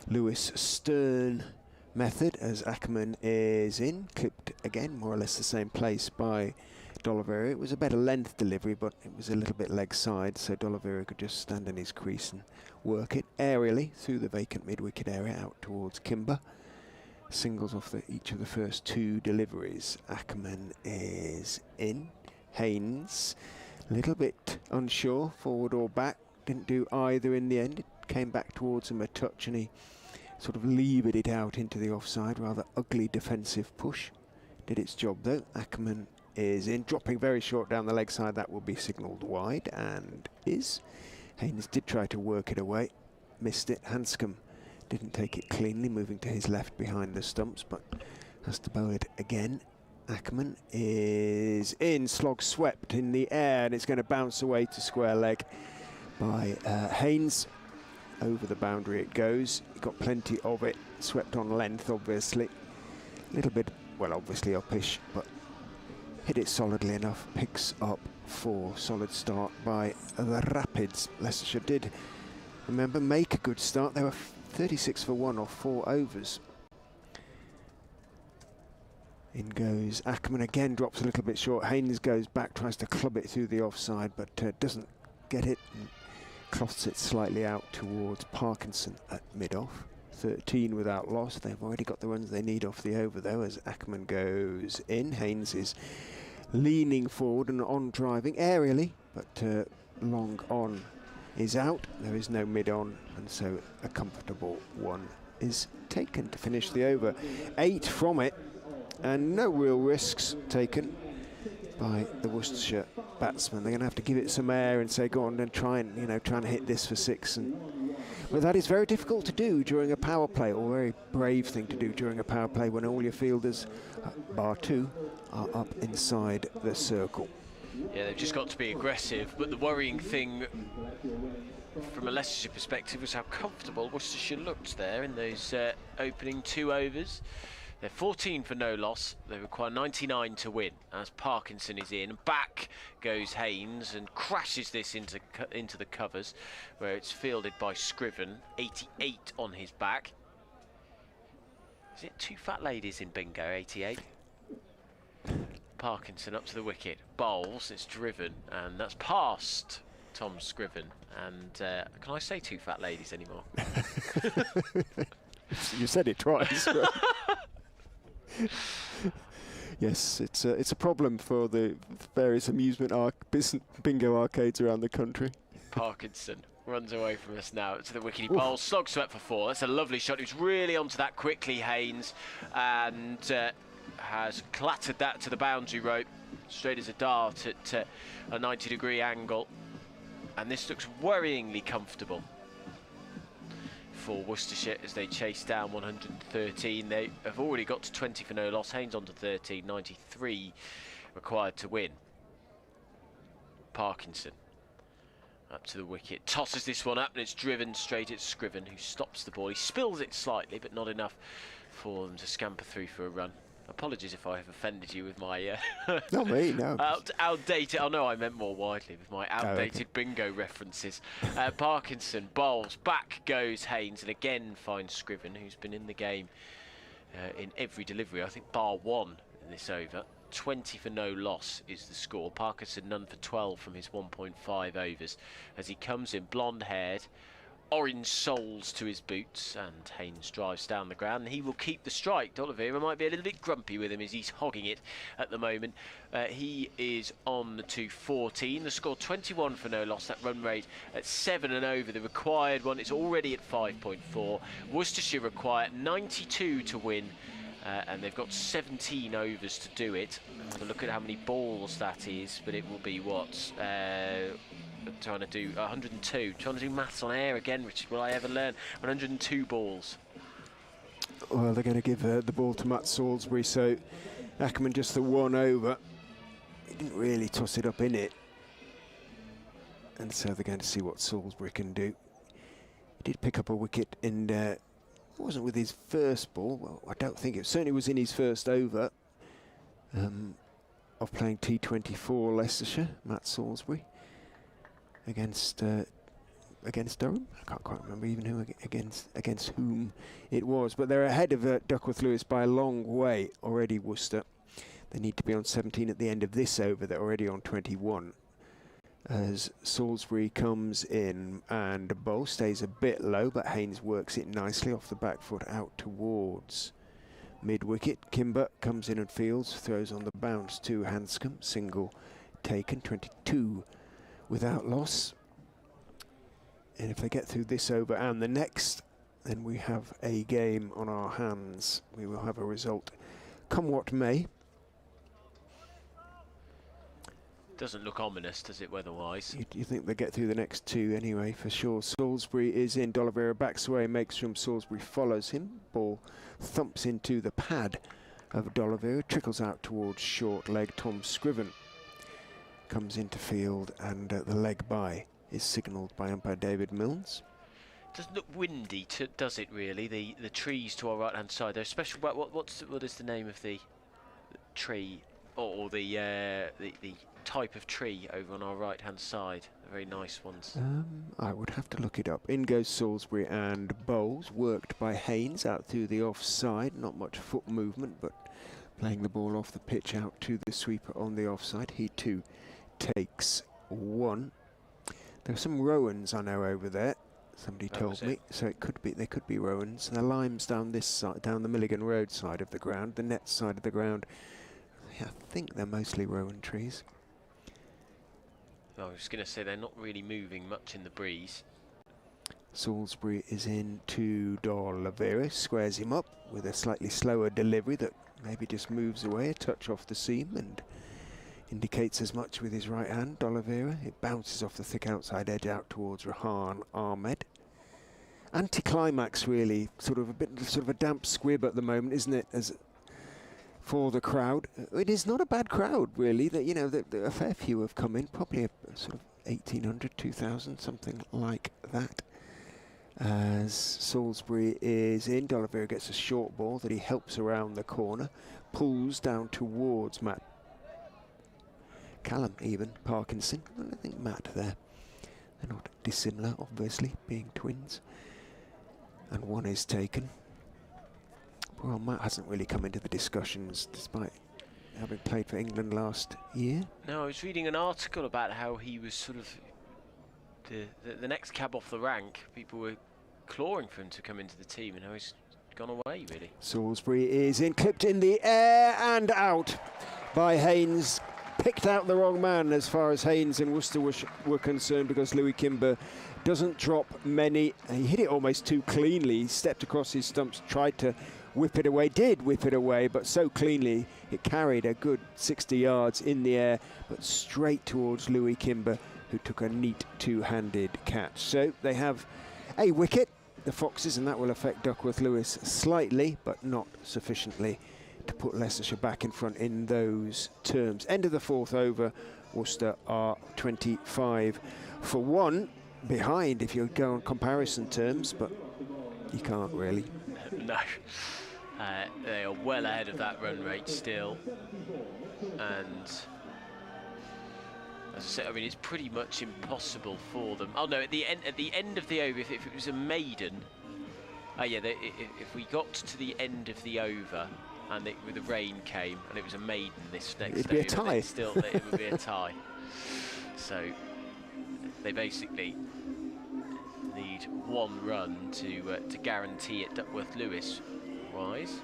Lewis Stern method, as Ackerman is in. Clipped again, more or less the same place by D'Oliveira. It was a better length delivery, but it was a little bit leg side, so D'Oliveira could just stand in his crease and work it aerially through the vacant mid-wicket area out towards Kimber. Singles off each of the first 2 deliveries. Ackerman is in. Haynes, a little bit unsure, forward or back. Didn't do either in the end. It came back towards him a touch, and he sort of levered it out into the offside. Rather ugly defensive push. Did its job though. Ackerman is in, dropping very short down the leg side. That will be signalled wide, and is. Haynes did try to work it away, missed it. Handscomb didn't take it cleanly, moving to his left behind the stumps, but has to bowl it again. Ackerman is in, slog swept in the air, and it's going to bounce away to square leg by Haynes. Over the boundary it goes. He got plenty of it, swept on length obviously. A little bit, well, obviously uppish, but hit it solidly enough. Picks up 4. Solid start by the Rapids. Leicestershire did, remember, make a good start. They were 36 for 1 off 4 overs. In goes Ackerman again, drops a little bit short. Haynes goes back, tries to club it through the offside, but doesn't get it, and cloths it slightly out towards Parkinson at mid-off. 13 without loss. They've already got the runs they need off the over though, as Ackerman goes in. Haynes is leaning forward and on driving aerially, but long on is out. There is no mid-on, and so a comfortable one is taken to finish the over. 8 from it, and no real risks taken by the Worcestershire batsmen. They're going to have to give it some air and say, go on and try and, try and hit this for 6. Well, that is very difficult to do during a power play, or a very brave thing to do during a power play when all your fielders, bar 2, are up inside the circle. Yeah, they've just got to be aggressive, but the worrying thing from a Leicestershire perspective was how comfortable Worcestershire looked there in those opening 2 overs. They're 14 for no loss. They require 99 to win, as Parkinson is in. Back goes Haynes and crashes this into the covers, where it's fielded by Scriven. 88 on his back. Is it 2 fat ladies in bingo? 88. Parkinson up to the wicket. Bowls. It's driven, and that's past Tom Scriven. And can I say 2 fat ladies anymore? You said it twice. Yes, it's a problem for the various amusement bingo arcades around the country. Parkinson runs away from us now to the wicket. He bowls, slog swept for 4. That's a lovely shot. He was really onto that quickly, Haynes, and has clattered that to the boundary rope, straight as a dart at a 90-degree angle. And this looks worryingly comfortable for Worcestershire as they chase down 113. They have already got to 20 for no loss. Haynes on to 13, 93 required to win. Parkinson up to the wicket, tosses this one up, and it's driven straight at Scriven, who stops the ball. He spills it slightly, but not enough for them to scamper through for a run. Apologies if I have offended you with my not me, no. Outdated. Oh no, I meant more widely with my outdated bingo references. Parkinson bowls, back goes Haynes, and again finds Scriven, who's been in the game in every delivery, I think bar 1 in this over. 20 for no loss is the score. Parkinson none for 12 from his 1.5 overs as he comes in blonde haired, orange soles to his boots, and Haynes drives down the ground, and he will keep the strike. D'Oliveira might be a little bit grumpy with him as he's hogging it at the moment. He is on the 214. The score 21 for no loss. That run rate at 7 and over. The required one is already at 5.4. Worcestershire require 92 to win. And they've got 17 overs to do it. Have a look at how many balls that is, but it will be what? Trying to do 102. Trying to do maths on air again, Richard. Will I ever learn? 102 balls. Well, they're going to give the ball to Matt Salisbury, so Ackerman just the one over. He didn't really toss it up in it. And so they're going to see what Salisbury can do. He did pick up a wicket in it wasn't with his first ball. Well, I don't think it certainly was in his first over of playing T20 for Leicestershire, Matt Salisbury, against Durham. I can't quite remember even who against whom it was, but they're ahead of Duckworth Lewis by a long way already. Worcester. They need to be on 17 at the end of this over. They're already on 21. As Salisbury comes in and the ball stays a bit low, but Haynes works it nicely off the back foot out towards mid-wicket. Kimber comes in and fields, throws on the bounce to Handscomb, single taken, 22 without loss. And if they get through this over and the next, then we have a game on our hands. We will have a result come what may. Doesn't look ominous, does it, weather-wise? You think they get through the next two anyway, for sure. Salisbury is in. D'Oliveira backs away, makes room. Salisbury follows him. Ball thumps into the pad of D'Oliveira, trickles out towards short leg. Tom Scriven comes into field, and the leg by is signalled by umpire David Milnes. Doesn't look windy, does it really? The trees to our right-hand side. There's special. What is the name of the tree or the type of tree over on our right-hand side? The very nice ones. I would have to look it up. In goes Salisbury and bowls, worked by Haynes out through the offside. Not much foot movement, but playing the ball off the pitch out to the sweeper on the offside. He too takes one. There are some Rowans I know over there. Somebody told me, so it could be. They could be Rowans. The limes down this side, down the Milligan Road side of the ground, the net side of the ground. I think they're mostly Rowan trees. I was going to say they're not really moving much in the breeze. Salisbury is in to D'Oliveira, squares him up with a slightly slower delivery that maybe just moves away a touch off the seam and indicates as much with his right hand. D'Oliveira, it bounces off the thick outside edge out towards Rahan Ahmed. Anticlimax really, sort of a damp squib at the moment, isn't it? As for the crowd, it is not a bad crowd really. That a fair few have come in, probably a sort of 1,800, 2,000, something like that. As Salisbury is in, D'Oliveira gets a short ball that he helps around the corner, pulls down towards Matt. Callum even, Parkinson, and I think Matt there. They're not dissimilar, obviously, being twins. And one is taken. Well, Matt hasn't really come into the discussions despite having played for England last year. No, I was reading an article about how he was sort of the next cab off the rank. People were clawing for him to come into the team, and now he's gone away, really. Salisbury is in, clipped in the air and out by Haynes. Picked out the wrong man as far as Haynes and Worcester were concerned, because Louis Kimber doesn't drop many. He hit it almost too cleanly. He stepped across his stumps, tried to whip it away, did whip it away, but so cleanly it carried a good 60 yards in the air, but straight towards Louis Kimber, who took a neat two-handed catch. So they have a wicket, the Foxes, and that will affect Duckworth Lewis slightly, but not sufficiently to put Leicestershire back in front in those terms. End of the fourth over, Worcester are 25 for 1 behind if you go on comparison terms, but you can't really. No. They are well ahead of that run rate still, and as I said, I mean, it's pretty much impossible for them. Oh no, at the end of the over, if it was a maiden, if we got to the end of the over and the rain came and it was a maiden this next it'd be over, a tie. It would be a tie. So they basically need one run to guarantee it Duckworth Lewis wise.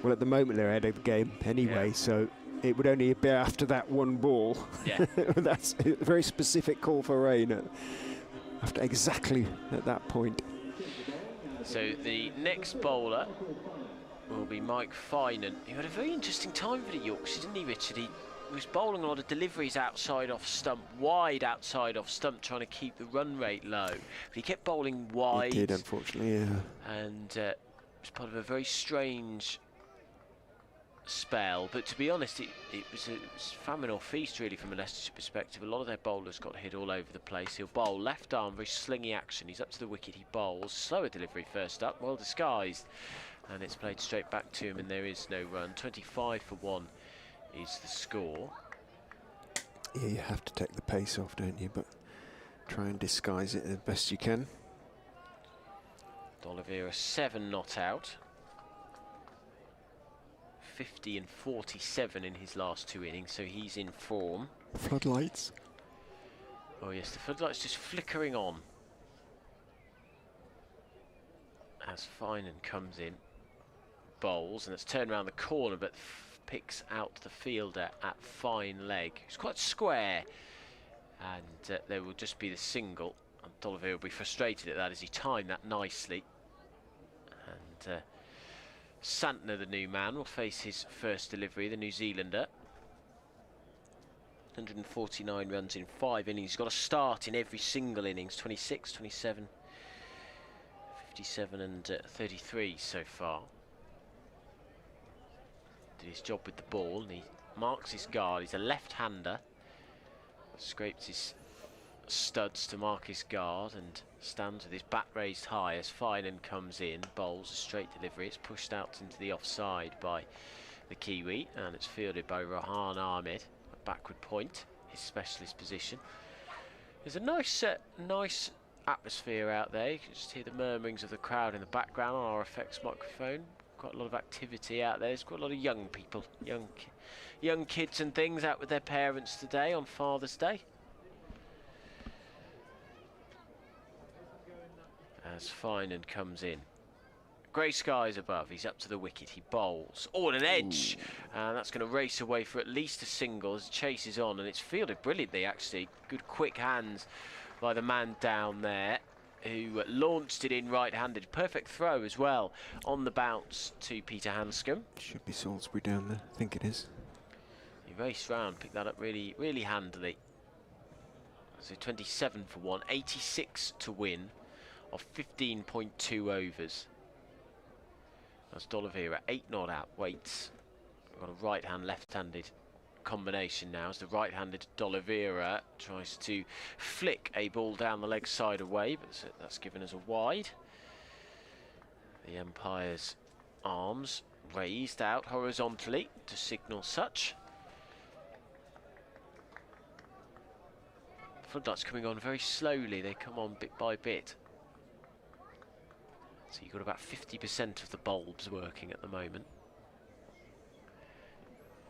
Well, at the moment they're ahead of the game anyway, so it would only be after that one ball. Yeah. That's a very specific call for rain after exactly at that point. So the next bowler will be Mike Finan, who had a very interesting time for the Yorkshire, didn't he, Richard? He was bowling a lot of deliveries outside off stump, wide outside off stump, trying to keep the run rate low. But he kept bowling wide. He did, unfortunately, yeah. And it was part of a very strange spell. But to be honest, it was famine or feast, really, from a Leicestershire perspective. A lot of their bowlers got hit all over the place. He'll bowl left arm, very slingy action. He's up to the wicket, he bowls. Slower delivery first up, well disguised. And it's played straight back to him, and there is no run. 25 for 1 is the score. Yeah, you have to take the pace off, don't you? But try and disguise it as best you can. D'Oliveira 7 not out. 50 and 47 in his last 2 innings, so he's in form. Floodlights. Oh yes, the floodlights just flickering on as Finan comes in, bowls, and it's turned around the corner, but picks out the fielder at fine leg. It's quite square, and there will just be the single. And D'Oliveira will be frustrated at that as he timed that nicely. And Santner, the new man, will face his first delivery, the New Zealander. 149 runs in 5 innings. He's got a start in every single innings, 26, 27, 57 and 33 so far. Did his job with the ball, and he marks his guard. He's a left-hander. Scrapes his studs to mark his guard and stands with his bat raised high as Finan comes in, bowls a straight delivery. It's pushed out into the offside by the Kiwi, and it's fielded by Rohan Ahmed, a backward point, his specialist position. There's a nice atmosphere out there. You can just hear the murmurings of the crowd in the background on our effects microphone. Quite a lot of activity out there. There's quite a lot of young people, young kids and things out with their parents today on Father's Day. As Finan comes in. Grey skies above, he's up to the wicket, he bowls. Oh, and an edge! And that's going to race away for at least a single as it chases on, and it's fielded brilliantly, actually. Good quick hands by the man down there, who launched it in right-handed. Perfect throw as well on the bounce to Peter Handscomb. Should be Salisbury down there, I think it is. He raced round, picked that up really, really handily. So 27 for 1, 86 to win of 15.2 overs. That's D'Oliveira, 8 not out, waits. We've got a right-hand, left-handed combination now as the right-handed D'Oliveira tries to flick a ball down the leg side away, but that's given us a wide. The umpire's arms raised out horizontally to signal such. Floodlights coming on very slowly, they come on bit by bit. So you've got about 50% of the bulbs working at the moment.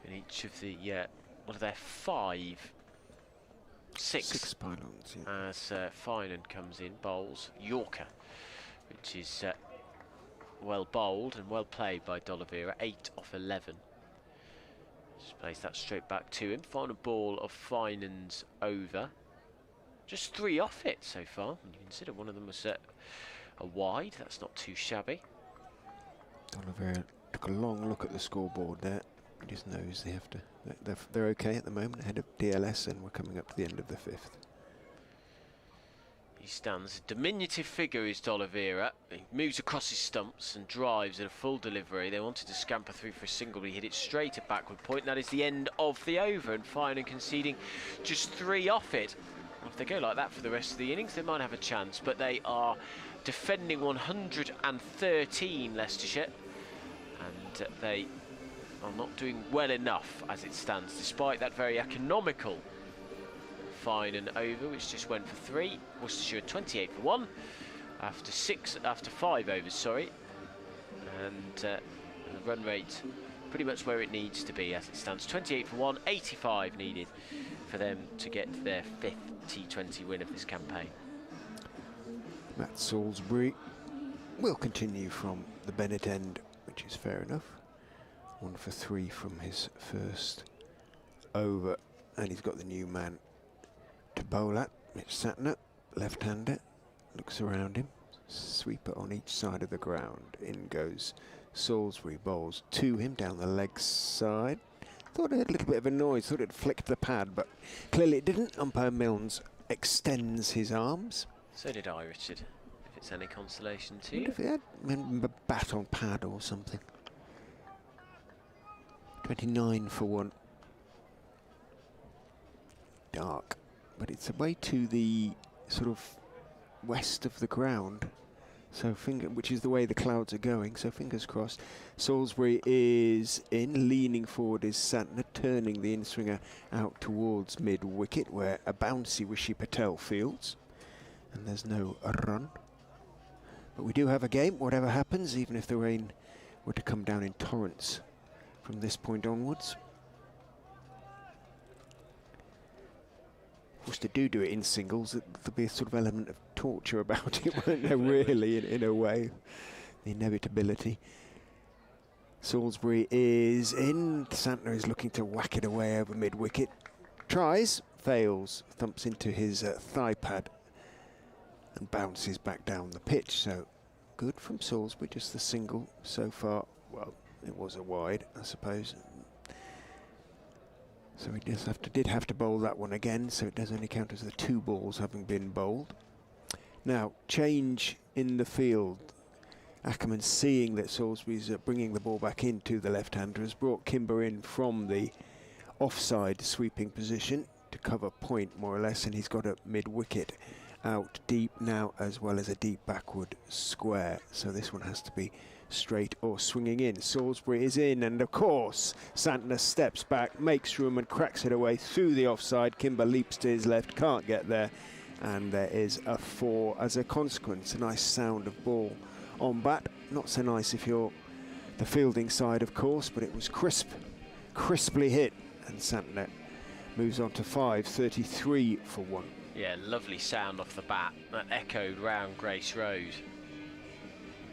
In each of the, what are there, 6 pylons, yeah. As Finan comes in, bowls Yorker, which is well bowled and well played by D'Oliveira, 8 off 11. Just plays that straight back to him. Final ball of Finan's over. Just 3 off it so far. When you consider one of them was a wide, that's not too shabby. D'Oliveira took a long look at the scoreboard there. He just knows they have to. They're okay at the moment, ahead of DLS, and we're coming up to the end of the 5th. He stands, a diminutive figure is D'Oliveira. He moves across his stumps and drives at a full delivery. They wanted to scamper through for a single, but he hit it straight at backward point. That is the end of the over, and Finan conceding just 3 off it. If they go like that for the rest of the innings, they might have a chance, but they are defending 113, Leicestershire, and they are not doing well enough as it stands, despite that very economical Finan over, which just went for 3. Worcestershire 28 for 1 after 5 overs, sorry, and the run rate pretty much where it needs to be as it stands. 28 for 1, 85 needed for them to get their 5th T20 win of this campaign. Matt Salisbury will continue from the Bennett end, which is fair enough. 1 for 3 from his first over, and he's got the new man to bowl at. Mitch Santner, left-hander, looks around him, sweeper on each side of the ground. In goes Salisbury, bowls to him down the leg side. Thought it had a little bit of a noise, thought it flicked the pad, but clearly it didn't. Umpire Milnes extends his arms. So did I, Richard, if it's any consolation to you. If he had a bat on pad or something. 29 for 1. Dark, but it's away to the sort of west of the ground, so which is the way the clouds are going, so fingers crossed. Salisbury is in, leaning forward is Santner, turning the in-swinger out towards mid-wicket where a bouncy Wishy Patel fields, and there's no run. But we do have a game, whatever happens, even if the rain were to come down in torrents from this point onwards. Of course, to do it in singles, there'll be a sort of element of torture about it, won't there, really, in a way? The inevitability. Salisbury is in. Santner is looking to whack it away over mid-wicket. Tries, fails, thumps into his thigh pad and bounces back down the pitch. So good from Salisbury, just the single so far. Well, it was a wide, I suppose. So he did have to bowl that one again, so it does only count as the 2 balls having been bowled. Now, change in the field. Ackerman, seeing that Salisbury's bringing the ball back into the left-hander, has brought Kimber in from the offside sweeping position to cover point, more or less, and he's got a mid-wicket out deep now, as well as a deep backward square. So this one has to be straight or swinging in. Salisbury is in, and of course Santner steps back, makes room and cracks it away through the offside. Kimber leaps to his left, can't get there, and there is a 4 as a consequence. A nice sound of ball on bat. Not so nice if you're the fielding side, of course, but it was crisply hit, and Santner moves on to 5, 33 for 1. Yeah, lovely sound off the bat. That echoed round Grace Road.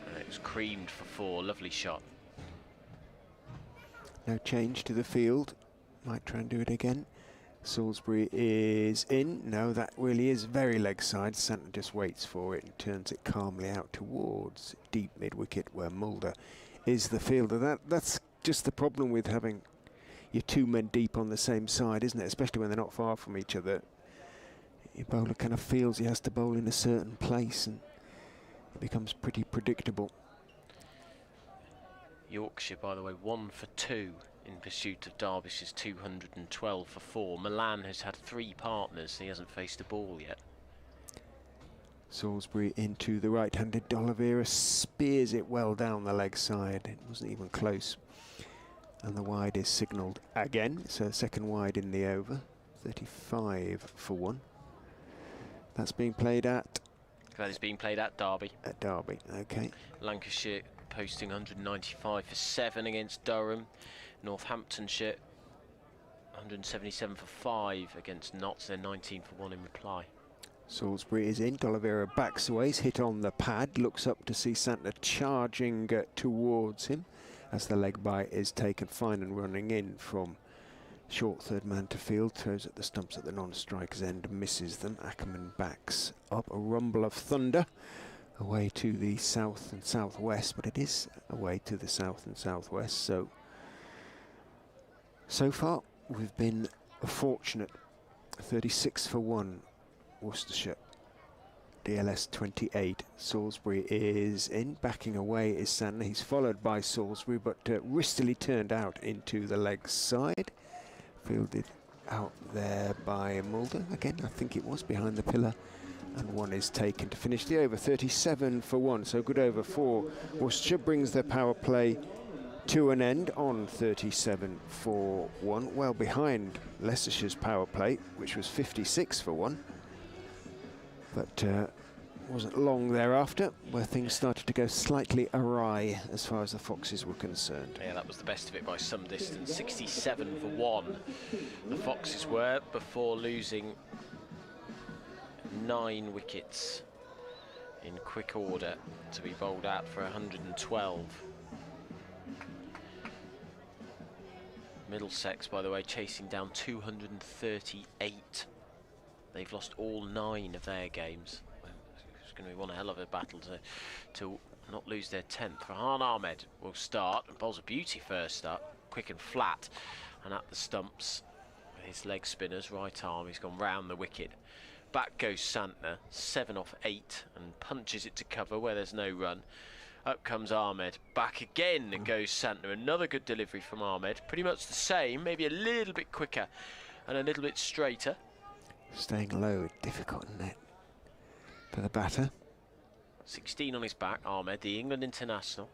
And it was creamed for 4. Lovely shot. No change to the field. Might try and do it again. Salisbury is in. No, that really is very leg side. Santner just waits for it and turns it calmly out towards deep mid-wicket where Mulder is the fielder. That's just the problem with having your 2 men deep on the same side, isn't it? Especially when they're not far from each other. Your bowler kind of feels he has to bowl in a certain place, and it becomes pretty predictable. Yorkshire, by the way, 1 for 2 in pursuit of Derbyshire's 212 for 4. Milan has had 3 partners. He hasn't faced a ball yet. Salisbury into the right-handed. D'Oliveira spears it well down the leg side. It wasn't even close. And the wide is signalled again. So second wide in the over. 35 for 1. That's being played at? That is being played at Derby. At Derby, okay. Lancashire posting 195 for 7 against Durham. Northamptonshire 177 for 5 against Notts. They're 19 for 1 in reply. Salisbury is in. D'Oliveira backs away. He's hit on the pad. Looks up to see Santner charging towards him as the leg bye is taken fine and running in from short third man to field. Throws at the stumps at the non-striker's end. Misses them. Ackerman backs up. A rumble of thunder away to the south and southwest, but it is away to the south and southwest. So far we've been fortunate. 36 for 1 Worcestershire. DLS 28. Salisbury is in. Backing away is Santner. He's followed by Salisbury, but wristily turned out into the leg side. Fielded out there by Mulder. Again, I think it was behind the pillar. And 1 is taken to finish the over. 37 for 1. So good over for Worcestershire. Brings their power play to an end on 37 for 1. Well behind Leicestershire's power play, which was 56 for 1. But wasn't long thereafter where things started to go slightly awry as far as the Foxes were concerned. Yeah, that was the best of it by some distance. 67 for 1 the Foxes were, before losing 9 wickets in quick order to be bowled out for 112. Middlesex, by the way, chasing down 238. They've lost all 9 of their games. It's going to be one hell of a battle to not lose their 10th. Farhan Ahmed will start and bowls a beauty first up, quick and flat, and at the stumps. His leg spinners, right arm, he's gone round the wicket. Back goes Santner, 7 off 8, and punches it to cover where there's no run. Up comes Ahmed, back again and goes Santner. Another good delivery from Ahmed, pretty much the same, maybe a little bit quicker and a little bit straighter. Staying low, difficult, isn't it, for the batter? 16 on his back, Ahmed, the England international.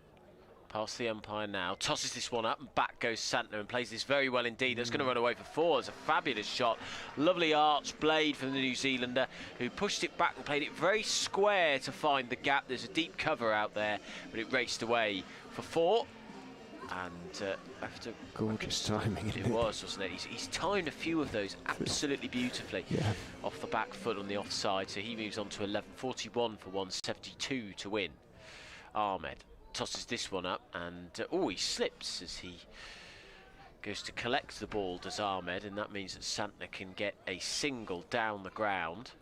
Past the umpire now, tosses this one up and back goes Santner and plays this very well indeed. That's going to run away for 4. It's a fabulous shot. Lovely arch blade from the New Zealander who pushed it back and played it very square to find the gap. There's a deep cover out there, but it raced away for 4. And after... Gorgeous timing, isn't it? It was, wasn't it? He's timed a few of those absolutely beautifully. Yeah. Off the back foot on the offside, so he moves on to 11.41 for 172 to win. Ahmed tosses this one up and he slips as he goes to collect the ball, does Ahmed, and that means that Santner can get a single down the ground.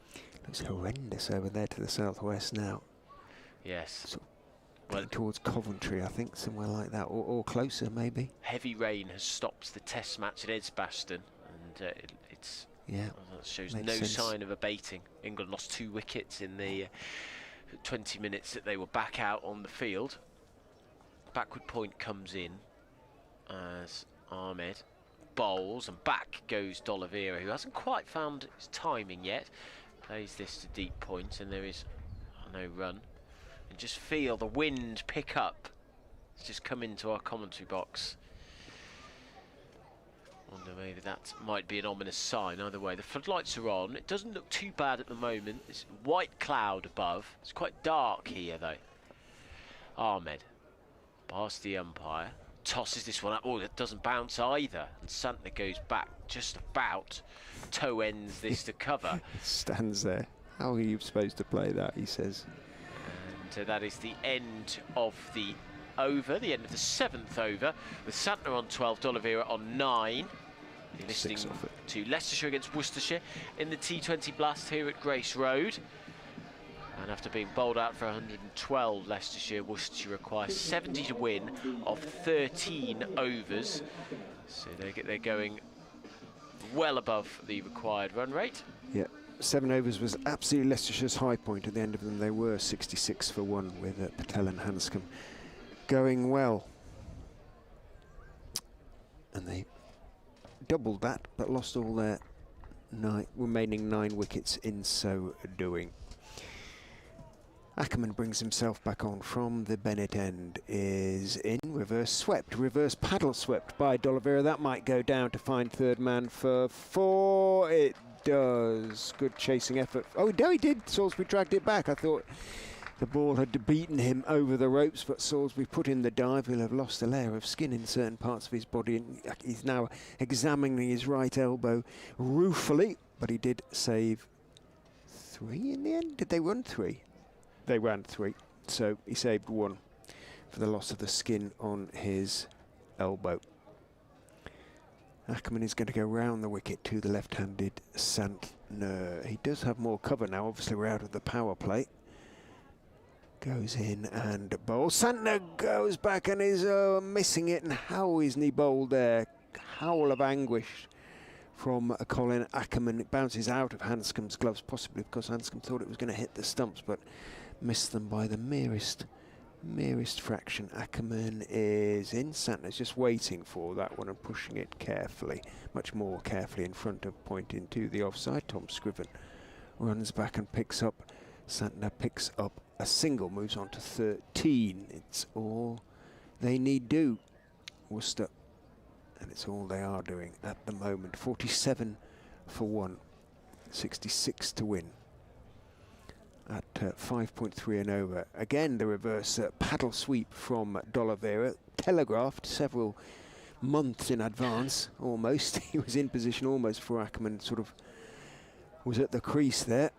Looks horrendous over there to the southwest now. Yes. Sort of towards Coventry, I think, somewhere like that, or closer maybe. Heavy rain has stopped the test match at Edgbaston, and it's that shows makes no sense. sign of abating. England lost 2 wickets in the 20 minutes that they were back out on the field. Backward point comes in as Ahmed bowls, and back goes D'Oliveira, who hasn't quite found his timing yet. Plays this to deep point, and there is no run. And just feel the wind pick up. It's just come into our commentary box. Wonder maybe that might be an ominous sign. Either way, the floodlights are on. It doesn't look too bad at the moment. There's white cloud above. It's quite dark here, though. Ahmed, past the umpire, tosses this one up. Oh, that doesn't bounce either. And Santner goes back just about. Toe ends this to cover. Stands there. How are you supposed to play that, he says. And that is the end of the over, the end of the 7th over, with Santner on 12, D'Oliveira on 9. You're listening to Leicestershire against Worcestershire in the T20 Blast here at Grace Road. And after being bowled out for 112, Leicestershire, Worcestershire require 70 to win of 13 overs. So they're going well above the required run rate. Yeah, 7 overs was absolutely Leicestershire's high point. At the end of them, they were 66 for 1 with Patel and Handscomb going well. And they doubled that, but lost all their remaining 9 wickets in so doing. Ackerman brings himself back on from the Bennett end, is in, reverse swept, reverse paddle swept by D'Oliveira. That might go down to find third man for 4. It does. Good chasing effort. Oh, no, he did. Salisbury dragged it back. I thought the ball had beaten him over the ropes, but Salisbury put in the dive. He'll have lost a layer of skin in certain parts of his body, and he's now examining his right elbow ruefully, but he did save 3 in the end. Did they run 3? They ran 3, so he saved 1 for the loss of the skin on his elbow. Ackerman is going to go round the wicket to the left-handed Santner. He does have more cover now. Obviously, we're out of the power play. Goes in and bowls. Santner goes back and is missing it. And how isn't he bowled there? Howl of anguish from Colin Ackerman. It bounces out of Handscomb's gloves, possibly because Handscomb thought it was going to hit the stumps, but missed them by the merest fraction. Ackerman is in. Santner's just waiting for that one and pushing it carefully, much more carefully in front of point into the offside. Tom Scriven runs back and picks up. Santner picks up a single, moves on to 13. It's all they need do, Worcester, and it's all they are doing at the moment. 47 for 1, 66 to win at 5.3 and over. Again, the reverse paddle sweep from D'Oliveira, telegraphed several months in advance, almost. He was in position almost for Ackerman, sort of was at the crease there.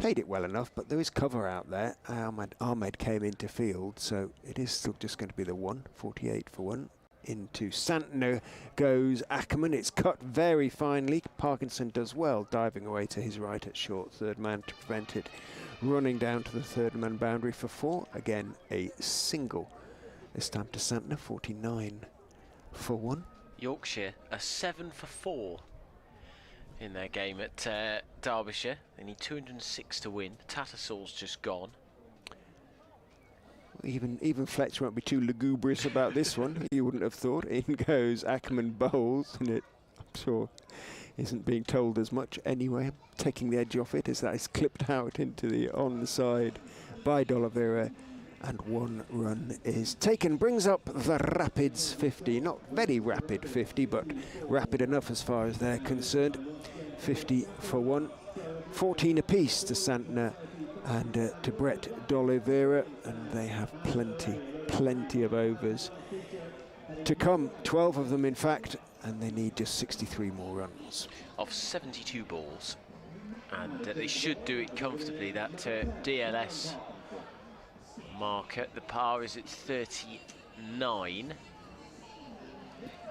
played it well enough, but there is cover out there. Ahmed came into field, so it is still just going to be the 1, 48 for 1. Into Santner goes Ackerman. It's cut very finely. Parkinson does well, diving away to his right at short. Third man to prevent it. Running down to the third man boundary for 4. Again, a single. This time to Santner, 49 for 1. Yorkshire are 7 for 4 in their game at Derbyshire. They need 206 to win. Tattersall's just gone. Even Fletcher won't be too lugubrious about this one. You wouldn't have thought. In goes Ackerman, bowls, and it, I'm sure, isn't being told as much anyway. Taking the edge off it as that is clipped out into the onside by D'Oliveira, and 1 run is taken. Brings up the Rapids 50. Not very rapid 50, but rapid enough as far as they're concerned. 50 for 1. 14 apiece to Santner and to Brett D'Oliveira, and they have plenty of overs to come. 12 of them, in fact, and they need just 63 more runs. Off 72 balls, and they should do it comfortably. That DLS marker, the par is at 39.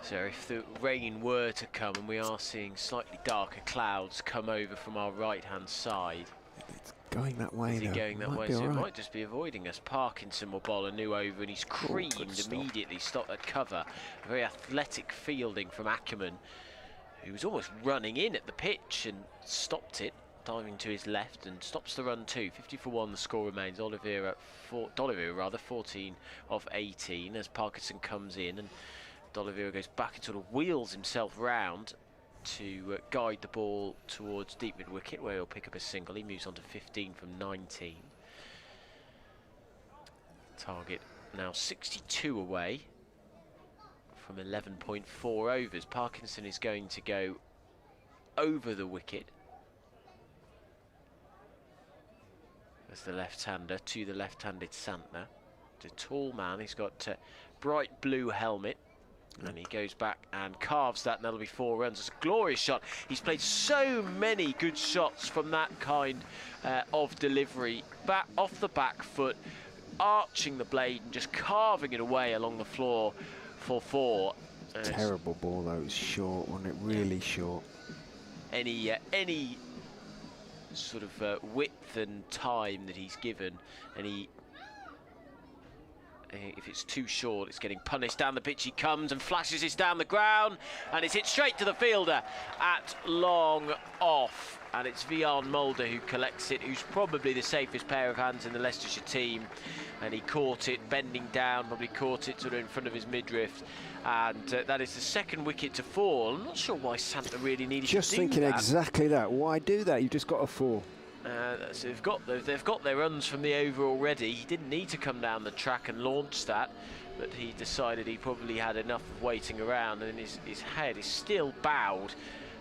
So if the rain were to come, and we are seeing slightly darker clouds come over from our right-hand side. It's going that way, Is he though. going that way? Be So all it right. might just be avoiding us. Parkinson will bowl a new over, and he's creamed immediately, stopped at cover. Very athletic fielding from Ackerman, who was almost running in at the pitch and stopped it, diving to his left, and stops the run too. 50 for 1, the score remains. D'Oliveira 14 of 18 as Parkinson comes in, and D'Oliveira goes back and sort of wheels himself round to guide the ball towards deep mid-wicket, where he'll pick up a single. He moves on to 15 from 19. Target now 62 away from 11.4 overs. Parkinson is going to go over the wicket as the left-hander to the left-handed Santner. It's a tall man. He's got a bright blue helmet. And he goes back and carves that, and that'll be 4 runs. It's a glorious shot. He's played so many good shots from that kind of delivery. Back off the back foot, arching the blade and just carving it away along the floor for 4. Terrible ball though. It was short, wasn't it? Really short. Any sort of width and time that he's given, and if it's too short, it's getting punished. Down the pitch he comes and flashes this down the ground, and it's hit straight to the fielder at long off. And it's Vian Mulder who collects it, who's probably the safest pair of hands in the Leicestershire team. And he caught it bending down, probably caught it sort of in front of his midriff. And that is the 2nd wicket to fall. I'm not sure why Santner really needed to do that. Just thinking exactly that. Why do that? You've just got a 4. So they've got their runs from the over already. He didn't need to come down the track and launch that, but he decided he probably had enough of waiting around, and his head is still bowed,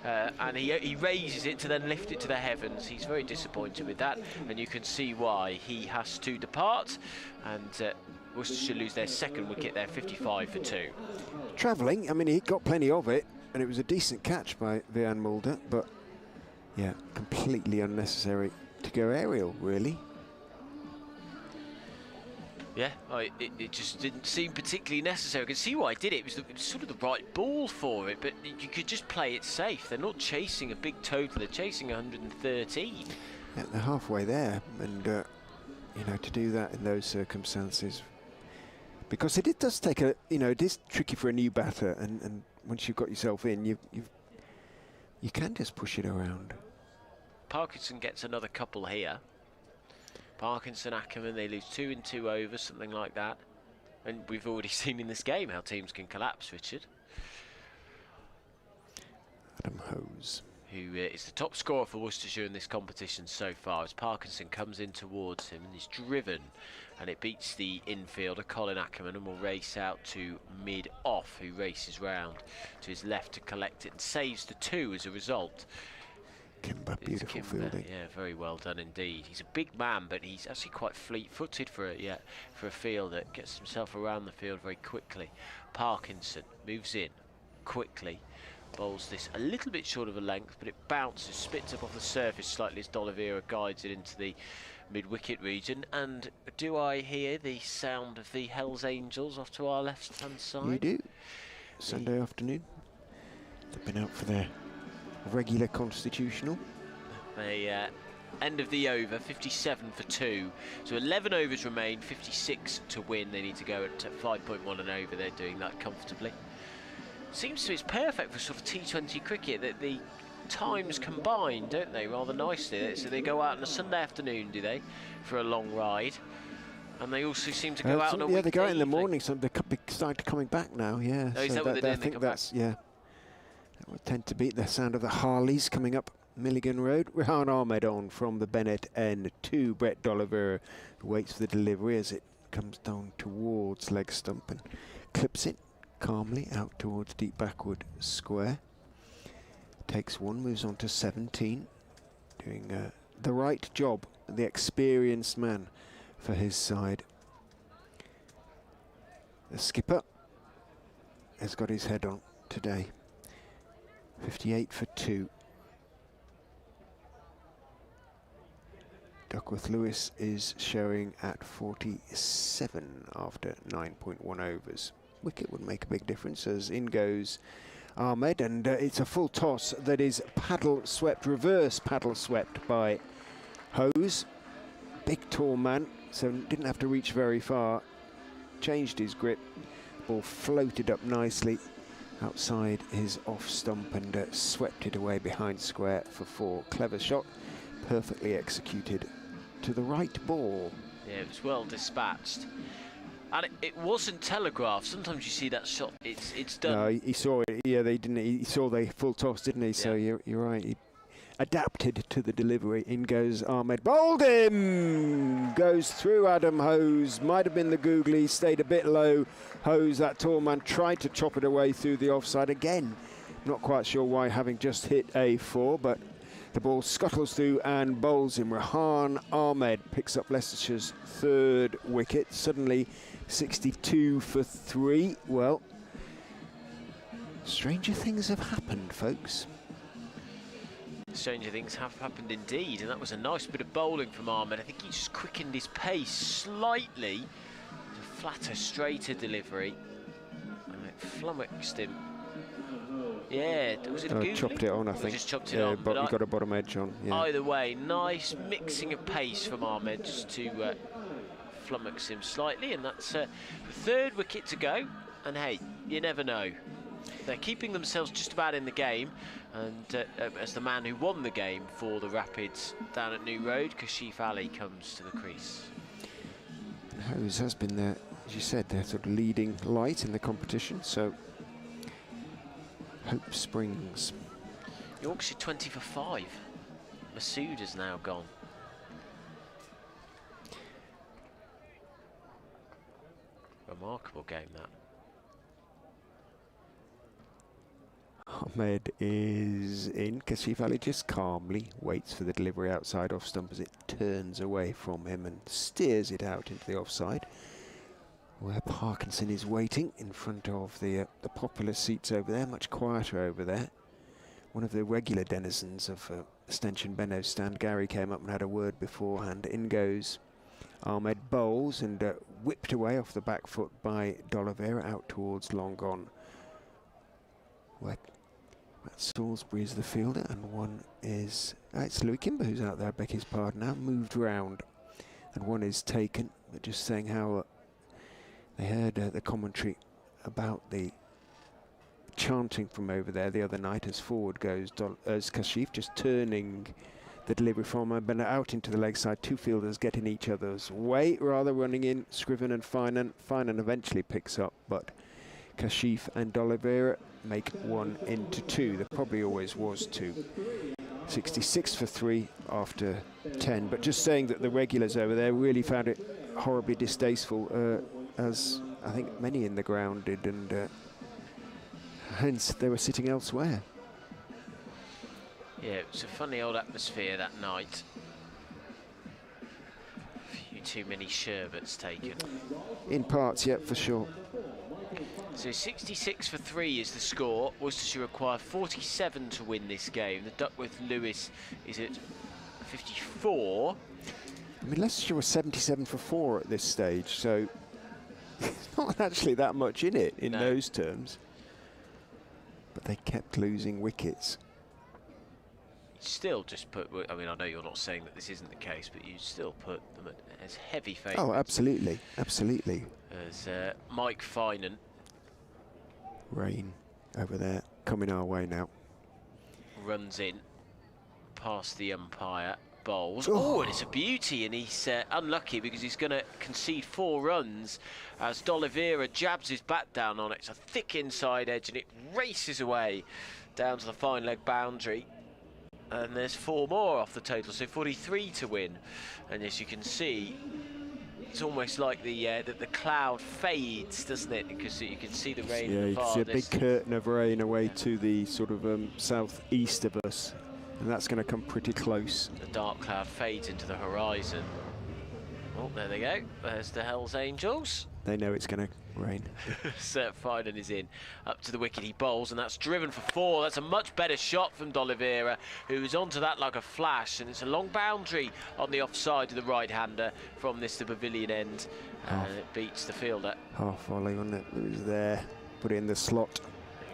and he raises it to then lift it to the heavens. He's very disappointed with that, and you can see why. He has to depart, and Worcestershire lose their 2nd wicket there, 55 for 2. Travelling, I mean, he got plenty of it, and it was a decent catch by Vian Mulder, but yeah, completely unnecessary to go aerial, really. Yeah, it just didn't seem particularly necessary. I can see why I did it. It was sort of the right ball for it, but you could just play it safe. They're not chasing a big total, they're chasing 113. Yeah, they're halfway there, and you know, to do that in those circumstances, because it does take a, you know, it is tricky for a new batter, and once you've got yourself in, you can just push it around. Parkinson gets another couple here. Parkinson, Ackerman, they lose 2 in 2 overs, something like that. And we've already seen in this game how teams can collapse, Richard. Adam Hose, who is the top scorer for Worcestershire in this competition so far, as Parkinson comes in towards him and is driven, and it beats the infielder Colin Ackerman, and will race out to mid-off, who races round to his left to collect it and saves the 2 as a result. Kimber, beautiful fielding. Yeah, very well done indeed. He's a big man, but he's actually quite fleet-footed for a fielder. Gets himself around the field very quickly. Parkinson moves in quickly, Bowls this a little bit short of a length, but it bounces, spits up off the surface slightly as D'Oliveira guides it into the mid-wicket region. And do I hear the sound of the Hells Angels off to our left-hand side? You do. Sunday afternoon. They've been out for their regular constitutional. They end of the over, 57 for 2. So 11 overs remain, 56 to win. They need to go at 5.1 and over. They're doing that comfortably. Seems to it's perfect for sort of T20 cricket that the times combine, don't they, rather nicely. So they go out on a Sunday afternoon, do they, for a long ride, and they also seem to go out on a weekday. Yeah, they go out in the morning. So they're starting coming back now. Yeah. Oh, is that what they're doing? I think that's yeah. That would tend to be the sound of the Harleys coming up Milligan Road. Rehan Ahmed on from the Bennett end to Brett D'Oliveira, who waits for the delivery as it comes down towards leg stump and clips it calmly out towards deep backward square. Takes one, moves on to 17, doing the right job, the experienced man for his side. The skipper has got his head on today. 58 for 2. Duckworth Lewis is showing at 47 after 9.1 overs. Wicket would make a big difference as in goes Ahmed, and it's a full toss that is paddle swept, reverse paddle swept by Hose. Big tall man, so didn't have to reach very far. Changed his grip, ball floated up nicely outside his off stump and swept it away behind square for 4. Clever shot, perfectly executed to the right ball. Yeah, it was well dispatched. And it wasn't telegraphed. Sometimes you see that shot, it's done. No, he saw it. Yeah, they didn't. He saw the full toss, didn't he? Yeah. So you're right. He adapted to the delivery. In goes Ahmed. Bowled him! Goes through Adam Hose. Might have been the googly. Stayed a bit low. Hose, that tall man, tried to chop it away through the offside again. Not quite sure why, having just hit a 4, but the ball scuttles through and bowls him. Rehan Ahmed picks up Leicestershire's 3rd wicket. Suddenly 62 for 3. Well, stranger things have happened, folks. Stranger things have happened indeed, and that was a nice bit of bowling from Ahmed. I think he just quickened his pace slightly to flatter, straighter delivery, and it flummoxed him. Yeah, was it a googly? Chopped it on, I think. Just chopped it on. But he got a bottom edge on. Yeah. Either way, nice mixing of pace from Ahmed just to flummox him slightly, and that's the 3rd wicket to go. And hey, you never know. They're keeping themselves just about in the game, and as the man who won the game for the Rapids down at New Road, Kashif Ali comes to the crease. Hose has been there, as you said, their sort of leading light in the competition, so hope springs. Yorkshire 20 for 5. Masood has now gone. Remarkable game, that. Ahmed is in. Kashif Ali just calmly waits for the delivery outside off stump as it turns away from him and steers it out into the offside, where Parkinson is waiting in front of the popular seats over there, much quieter over there. One of the regular denizens of Stench Benno's stand, Gary, came up and had a word beforehand. In goes Ahmed, bowls and whipped away off the back foot by D'Oliveira out towards long on. Where Matt Salisbury is the fielder, and one is it's Louis Kimber who's out there, I beg his pardon, now moved round, and one is taken. But just saying how they heard the commentary about the chanting from over there the other night as forward goes as Kashif, just turning the delivery from him, but out into the leg side. 2 fielders get in each other's way, rather running in Scriven and Finan. Finan eventually picks up, but Kashif and D'Oliveira make 1 into 2. There probably always was 2. 66 for 3 after 10. But just saying that the regulars over there really found it horribly distasteful, as I think many in the ground did, and hence they were sitting elsewhere. Yeah, it was a funny old atmosphere that night. A few too many sherbets taken. In parts, yeah, for sure. So 66 for 3 is the score. Worcestershire require 47 to win this game. The Duckworth Lewis is at 54. I mean, Leicestershire was 77 for 4 at this stage, so it's not actually that much in it in those terms. But they kept losing wickets. Still just put, I mean, I know you're not saying that this isn't the case, but you still put them as heavy favourites. Oh, absolutely, absolutely. As Mike Finan. Rain over there, coming our way now. Runs in, past the umpire, bowls. Oh, and it's a beauty, and he's unlucky because he's going to concede 4 runs as D'Oliveira jabs his bat down on it. It's a thick inside edge, and it races away down to the fine leg boundary. And there's 4 more off the total, so 43 to win. And as you can see, it's almost like the cloud fades, doesn't it? Because you can see the rain. Yeah, in the you can see a big farthest. curtain of rain away to the sort of southeast of us, and that's going to come pretty close. The dark cloud fades into the horizon. Oh, there they go. There's the Hells Angels. They know it's going to rain. Finan is in, up to the wicket, he bowls, and that's driven for 4. That's a much better shot from D'Oliveira, who's onto that like a flash, and it's a long boundary on the offside to the right-hander from this, the pavilion end, and it beats the fielder. Half volley, wasn't it? It was there, put it in the slot.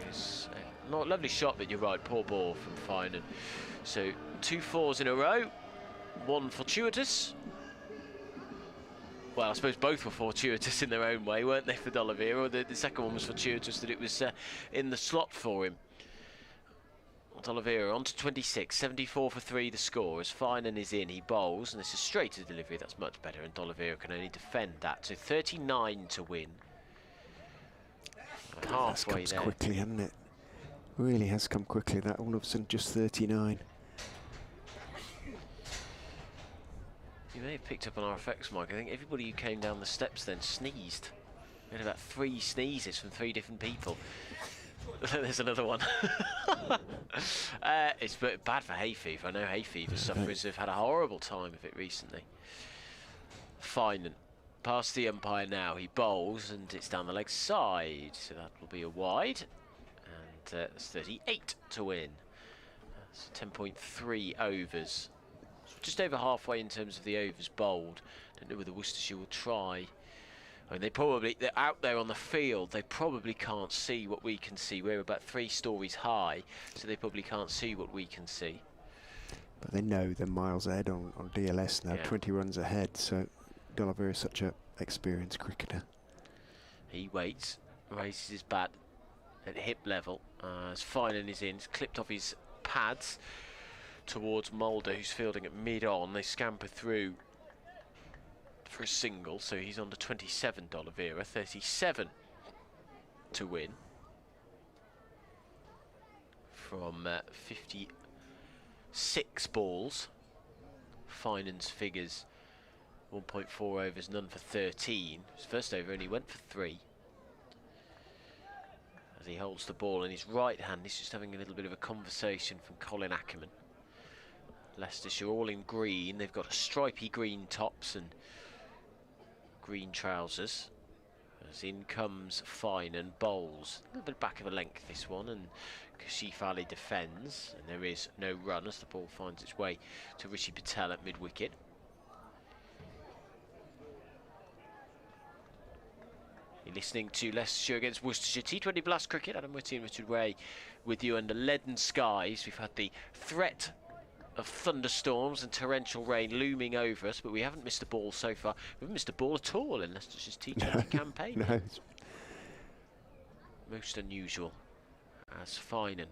It's a lovely shot, but you're right, poor ball from Finan. So 2 4s in a row, 1 fortuitous. Well, I suppose both were fortuitous in their own way, weren't they, for D'Oliveira? The second one was fortuitous that it was in the slot for him. D'Oliveira on to 26, 74 for 3 the score. As Finan is in, he bowls, and this is straight to delivery. That's much better, and D'Oliveira can only defend that. So 39 to win. That's come quickly, hasn't it? Really has come quickly. That all of a sudden just 39. You may have picked up on our effects, Mike. I think everybody who came down the steps then sneezed. We had about 3 sneezes from 3 different people. There's another one. It's bad for hay fever. I know hay fever sufferers have had a horrible time of it recently. Finan past the umpire now. He bowls, and it's down the leg side, so that will be a wide. And it's 38 to win. That's 10.3 overs. Just over halfway in terms of the overs bowled. Don't know whether Worcestershire will try. I mean, they're out there on the field. They probably can't see what we can see. We're about 3 stories high, so they probably can't see what we can see. But they know they're miles ahead on DLS now, 20 runs ahead. So D'Oliveira is such an experienced cricketer. He waits, raises his bat at hip level. As Finan is in, he's clipped off his pads towards Mulder, who's fielding at mid-on. They scamper through for a single, so he's on to 27, D'Oliveira, 37 to win from 56 balls. Finan's figures 1.4 overs, none for 13. His first over only went for 3. As he holds the ball in his right hand, he's just having a little bit of a conversation from Colin Ackerman. Leicestershire all in green. They've got stripy green tops and green trousers. As in comes Finan, bowls. A little bit back of a length this one, and Kashif Ali defends, and there is no run as the ball finds its way to Rishi Patel at mid-wicket. You're listening to Leicestershire against Worcestershire T20 Blast Cricket. Adam Whitty and Richard Ray with you under leaden skies. We've had the threat of thunderstorms and torrential rain looming over us, but we haven't missed a ball so far. We haven't missed a ball at all in Leicestershire's T20 campaign. No. Most unusual. As Finan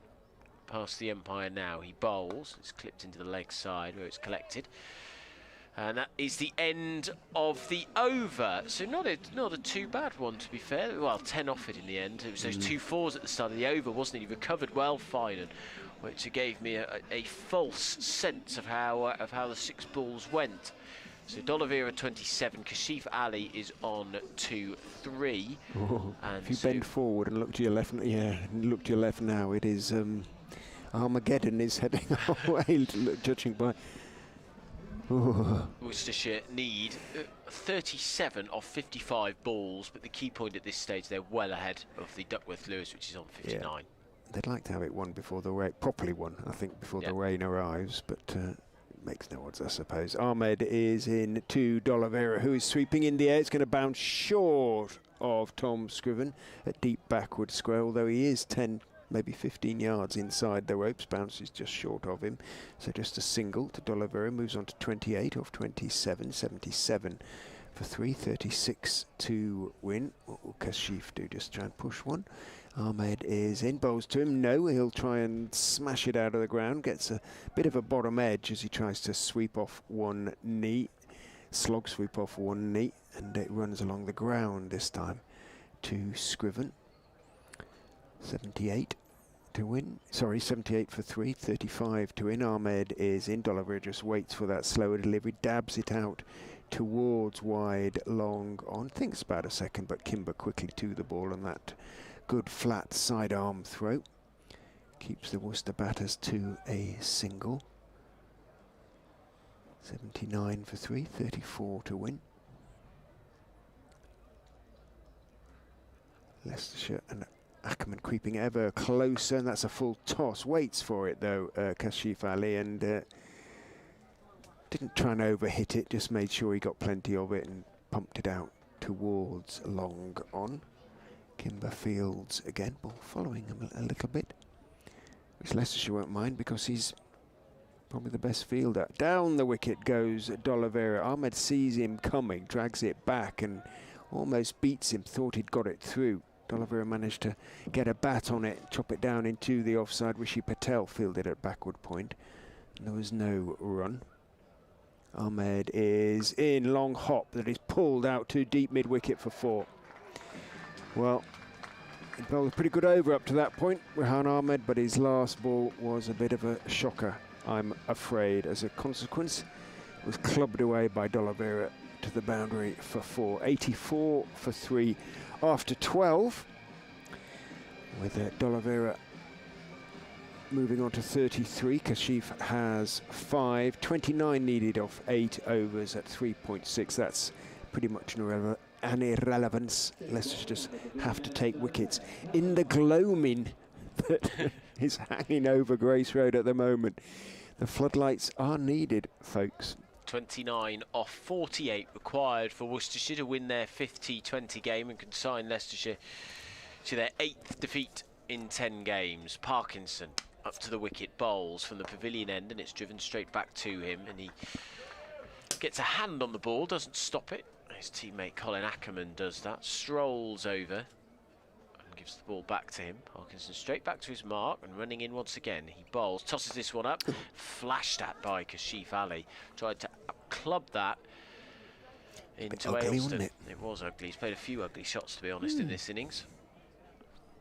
past the umpire now, he bowls. It's clipped into the leg side where it's collected. And that is the end of the over. So not a too bad one, to be fair. Well, 10 off it in the end. It was those 2 4s at the start of the over, wasn't it? He recovered well, Finan, which gave me a false sense of how the 6 balls went. So D'Oliveira 27, Kashif Ali is on to 3. And if you bend forward and look to your left, look to your left now, it is Armageddon is heading our way, judging by Ooh. Worcestershire need 37 of 55 balls, but the key point at this stage, they're well ahead of the Duckworth-Lewis, which is on 59. Yeah. They'd like to have it won before the rain, properly won, I think, before the Yep. rain arrives, but it makes no odds, I suppose. Ahmed is in to D'Oliveira, who is sweeping in the air. It's going to bounce short of Tom Scriven, a deep backward square, although he is 10, maybe 15 yards inside the ropes. Bounces just short of him. So just a single to D'Oliveira, moves on to 28 off 27, 77 for 3, 36 to win. What will Kashif do? Just try and push one. Ahmed is in, bowls to him. No, he'll try and smash it out of the ground. Gets a bit of a bottom edge as he tries to sweep off one knee. Slog sweep off one knee, and it runs along the ground this time to Scriven. 78 to win. Sorry, 78 for 3, 35 to win. Ahmed is in. D'Oliveira just waits for that slower delivery, dabs it out towards wide, long on. Thinks about a second, but Kimber quickly to the ball, and that good flat sidearm throw keeps the Worcester batters to a single. 79 for 3, 34 to win. Leicestershire and Ackerman creeping ever closer, and that's a full toss. Waits for it though, Kashif Ali, and didn't try and overhit it, just made sure he got plenty of it and pumped it out towards long on. Kimber fields again, ball following him a little bit, which Leicestershire won't mind because he's probably the best fielder. Down the wicket goes D'Oliveira. Ahmed sees him coming, drags it back and almost beats him, thought he'd got it through. D'Oliveira managed to get a bat on it, chop it down into the offside. Rishi Patel fielded at backward point. There was no run. Ahmed is in, long hop that is pulled out to deep mid-wicket for 4. Well, he bowled a pretty good over up to that point, Rehan Ahmed, but his last ball was a bit of a shocker, I'm afraid. As a consequence, it was clubbed away by D'Oliveira to the boundary for 4. 84 for 3 after 12, with D'Oliveira moving on to 33. Kashif has 5. 29 needed off 8 overs at 3.6. That's pretty much an irrelevance. Let's just have to take wickets in the gloaming that is hanging over Grace Road at the moment. The floodlights are needed, folks. 29 off 48 required for Worcestershire to win their 5th T20 game and consign Leicestershire to their 8th defeat in 10 games. Parkinson up to the wicket, bowls from the pavilion end, and it's driven straight back to him, and he gets a hand on the ball, doesn't stop it. His teammate Colin Ackerman does that, strolls over and gives the ball back to him. Parkinson straight back to his mark and running in once again. He bowls, tosses this one up, flashed at by Kashif Ali. Tried to club that into ugly, Ayleston. wasn't it? It was ugly. He's played a few ugly shots, to be honest, in this innings.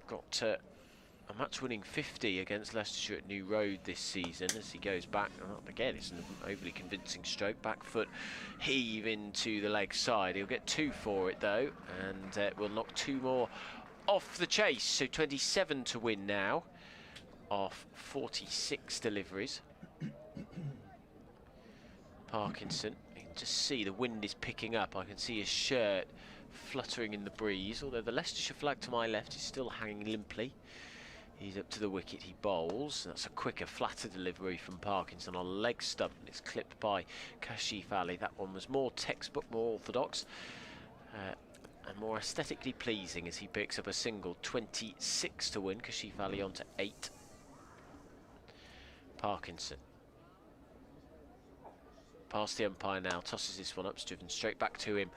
Got a match-winning 50 against Leicestershire at New Road this season as he goes back. Again, it's an overly convincing stroke. Back foot heave into the leg side. He'll get 2 for it, though, and will knock 2 more off the chase. So 27 to win now off 46 deliveries. Parkinson, you can just see the wind is picking up. I can see his shirt fluttering in the breeze, although the Leicestershire flag to my left is still hanging limply. He's up to the wicket, he bowls. That's a quicker, flatter delivery from Parkinson on a leg stump, and it's clipped by Kashif Ali. That one was more textbook, more orthodox, and more aesthetically pleasing as he picks up a single. 26 to win, Kashif Ali on to 8. Parkinson past the umpire now, tosses this one up, it's driven straight back to him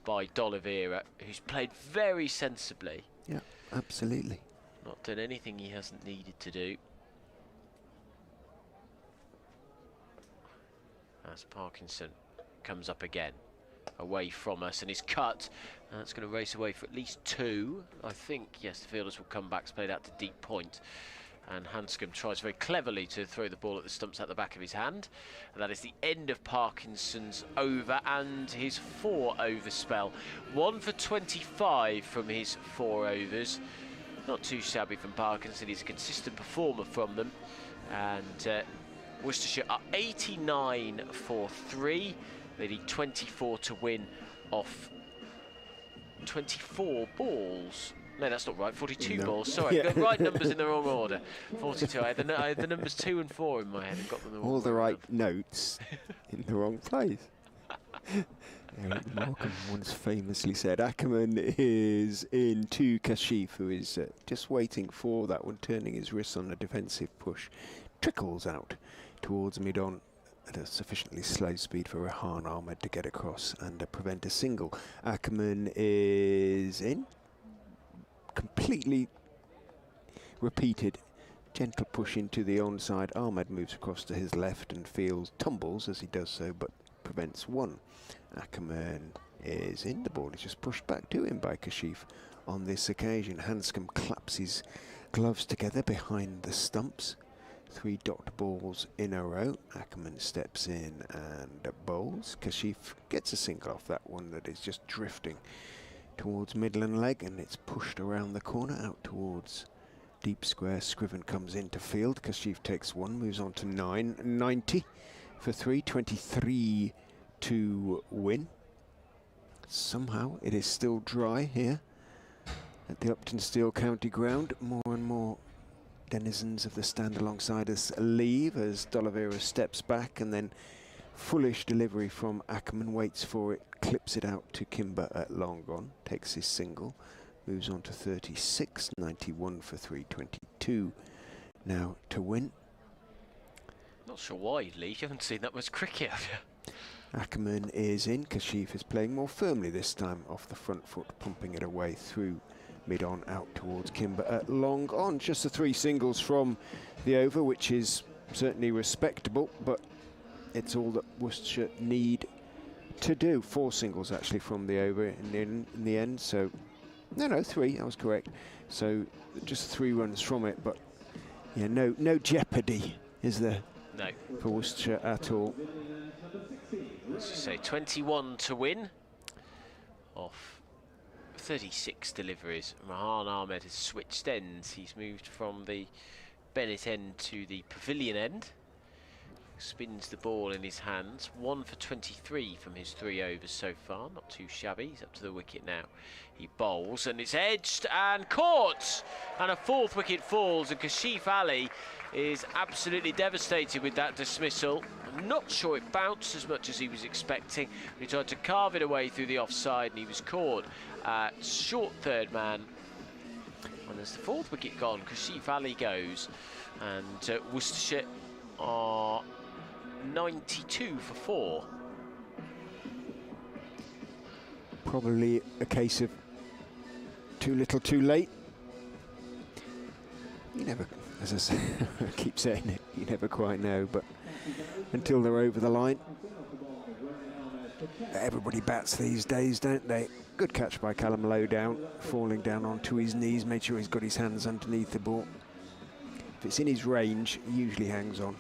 by D'Oliveira, who's played very sensibly. Yeah, absolutely. Not done anything he hasn't needed to do. As Parkinson comes up again, away from us, and is cut. And that's going to race away for at least 2. I think, yes, the fielders will come back. It's played out to deep point. And Handscomb tries very cleverly to throw the ball at the stumps at the back of his hand. And that is the end of Parkinson's over and his 4-over spell. 1 for 25 from his 4 overs. Not too shabby from Parkinson. He's a consistent performer from them. And Worcestershire are 89 for 3. They need 24 to win off 24 balls. No, that's not right. 42 balls. Sorry, I've got right numbers in the wrong order. 42. I had the numbers 2 and 4 in my head and got them all the right notes in the wrong place. Eric Markham once famously said, Ackerman is in to Kashif, who is just waiting for that one, turning his wrists on a defensive push. Trickles out towards mid-on at a sufficiently slow speed for Rehan Ahmed to get across and prevent a single. Ackerman is in. Completely repeated. Gentle push into the onside. Ahmed moves across to his left and feels tumbles as he does so, but prevents one. Ackerman is in. The ball is just pushed back to him by Kashif on this occasion. Handscomb claps his gloves together behind the stumps. 3 dot balls in a row. Ackerman steps in and bowls. Kashif gets a single off that one that is just drifting towards Midland leg, and it's pushed around the corner out towards deep square. Scriven comes into field. Kashif takes one, moves on to 9. 90 for 3, 23 to win. Somehow it is still dry here at the Upton Steel County ground. More and more denizens of the stand alongside us leave as D'Oliveira steps back, and then foolish delivery from Ackerman, waits for it, clips it out to Kimber at long on, takes his single, moves on to 36, 91 for 3, 22 now to win. Not sure why, Lee. You haven't seen that much cricket, have you? Ackerman is in. Kashif is playing more firmly this time off the front foot, pumping it away through mid-on out towards Kimber at long on. Just the 3 singles from the over, which is certainly respectable, but it's all that Worcestershire need to do. 4 singles actually from the over in the end, so no, 3, I was correct. So just 3 runs from it, but yeah, no jeopardy, is there? No. For Worcestershire at all. Let's just say 21 to win off 36 deliveries. Rehan Ahmed has switched ends. He's moved from the Bennett end to the Pavilion end. Spins the ball in his hands. 1 for 23 from his 3 overs so far. Not too shabby. He's up to the wicket now. He bowls and it's edged and caught. And a 4th wicket falls, and Kashif Ali is absolutely devastated with that dismissal. I'm not sure it bounced as much as he was expecting. He tried to carve it away through the offside and he was caught. Short third man. And there's the 4th wicket gone. Kashif Ali goes. And Worcestershire are 92 for 4. Probably a case of too little too late. You never, as I say, I keep saying it, you never quite know, but until they're over the line. Everybody bats these days, don't they? Good catch by Callum Lowdown, falling down onto his knees, made sure he's got his hands underneath the ball. If it's in his range, he usually hangs on.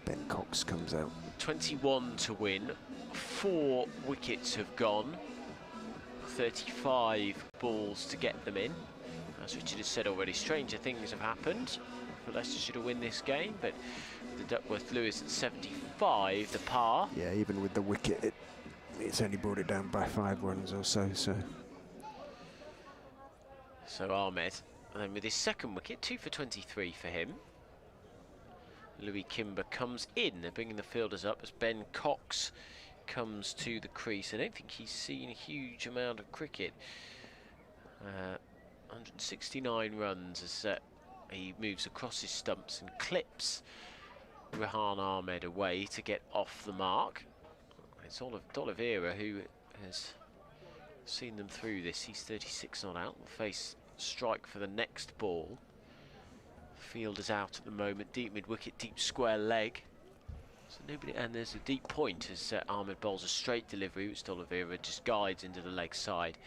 Ben Cox comes out. 21 to win. 4 wickets have gone. 35 balls to get them in. As Richard has said already, stranger things have happened for Leicestershire to win this game, but the Duckworth Lewis at 75, the par. Yeah, even with the wicket, it's only brought it down by 5 runs or so. So Ahmed, and then with his 2nd wicket, 2 for 23 for him. Louis Kimber comes in. They're bringing the fielders up as Ben Cox comes to the crease. I don't think he's seen a huge amount of cricket. 169 runs as he moves across his stumps and clips Rehan Ahmed away to get off the mark. It's D'Oliveira who has seen them through this. He's 36 not out. Will face strike for the next ball. Fielder's out at the moment. Deep mid-wicket, deep square leg. So nobody, and there's a deep point as Ahmed bowls a straight delivery, which D'Oliveira just guides into the leg side.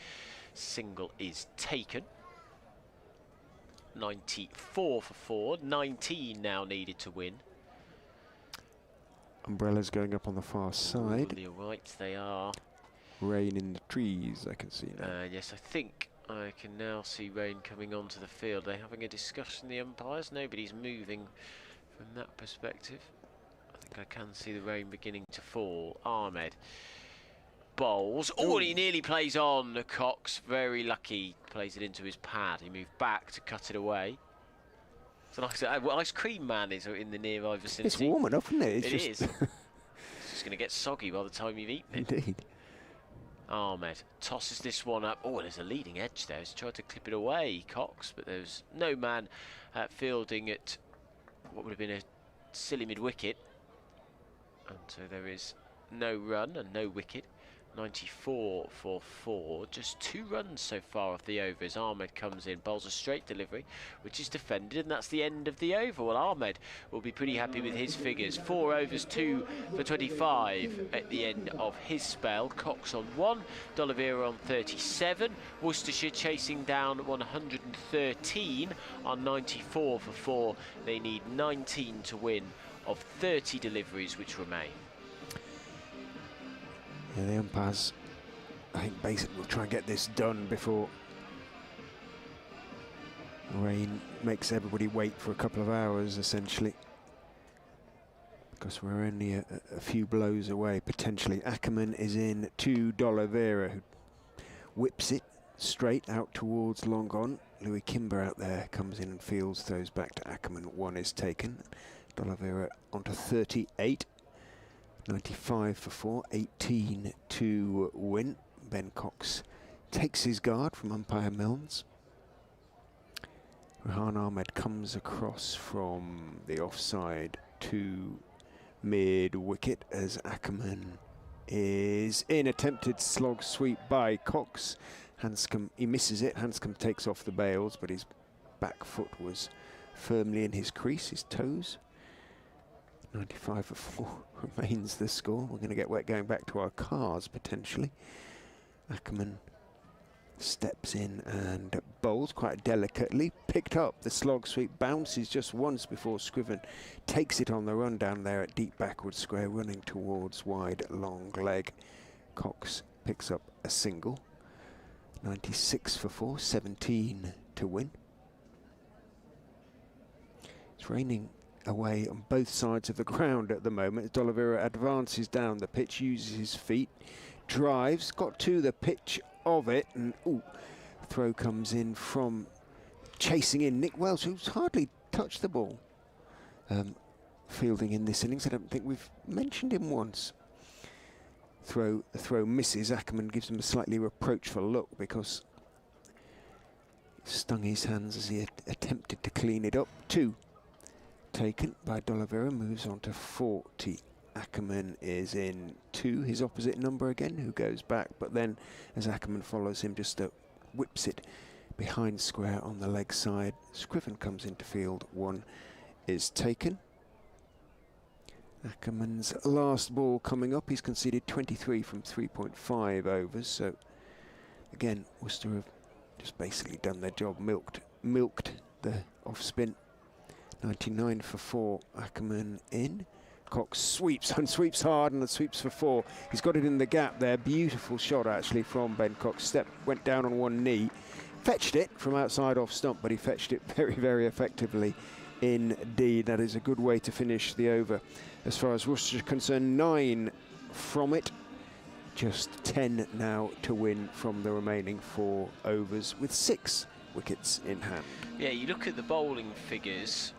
Single is taken. 94 for 4. 19 now needed to win. Umbrellas going up on the far side. You're right, they are. Rain in the trees, I can see now. Yes, I think I can now see rain coming onto the field. They're having a discussion, the umpires. Nobody's moving from that perspective. I think I can see the rain beginning to fall. Ahmed bowls. Oh, and he nearly plays on. Cox, very lucky, plays it into his pad. He moved back to cut it away. It's a nice ice cream man is in the nearby vicinity. It's warm enough, isn't it? It is. It's just going to get soggy by the time you've eaten it. Indeed. Ahmed tosses this one up. Oh, there's a leading edge there. He's tried to clip it away, Cox, but there's no man fielding at what would have been a silly mid-wicket. And so there is no run and no wicket. 94 for 4, just 2 runs so far off the over as Ahmed comes in, bowls a straight delivery which is defended, and that's the end of the over. Well, Ahmed will be pretty happy with his figures. 4 overs, 2 for 25 at the end of his spell. Cox on 1, D'Oliveira on 37, Worcestershire chasing down 113 on 94 for 4. They need 19 to win of 30 deliveries which remain. Yeah, the umpires, I think, basically will try and get this done before rain makes everybody wait for a couple of hours, essentially. Because we're only a few blows away, potentially. Ackerman is in to D'Oliveira, who whips it straight out towards long on. Louis Kimber out there comes in and fields, throws back to Ackerman. 1 is taken. D'Oliveira onto 38. 95 for 4, 18 to win. Ben Cox takes his guard from umpire Milnes. Rehan Ahmed comes across from the offside to mid-wicket as Ackerman is in. Attempted slog sweep by Cox. Handscomb, he misses it. Handscomb takes off the bails, but his back foot was firmly in his crease, his toes. 95 for 4 remains the score. We're going to get wet going back to our cars, potentially. Ackerman steps in and bowls quite delicately. Picked up the slog sweep, bounces just once before Scriven takes it on the run down there at deep backward square, running towards wide long leg. Cox picks up a single. 96 for 4, 17 to win. It's raining away on both sides of the ground at the moment. D'Oliveira advances down the pitch, uses his feet, drives, got to the pitch of it, and throw comes in from chasing in Nick Welsh, who's hardly touched the ball. Fielding in this innings, I don't think we've mentioned him once. The throw misses. Ackerman gives him a slightly reproachful look because it stung his hands as he attempted to clean it up. 2 taken by D'Oliveira, moves on to 40. Ackerman is in 2, his opposite number again, who goes back, but then as Ackerman follows him, just whips it behind square on the leg side. Scriven comes into field. 1 is taken. Ackerman's last ball coming up. He's conceded 23 from 3.5 overs, so again, Worcester have just basically done their job, milked the off spin. 99 for 4, Ackerman in. Cox sweeps and sweeps hard and sweeps for 4. He's got it in the gap there. Beautiful shot actually from Ben Cox. Went down on one knee, fetched it from outside off stump, but he fetched it very, very effectively indeed. That is a good way to finish the over. As far as Worcestershire is concerned, 9 from it. Just 10 now to win from the remaining 4 overs with 6 wickets in hand. Yeah, you look at the bowling figures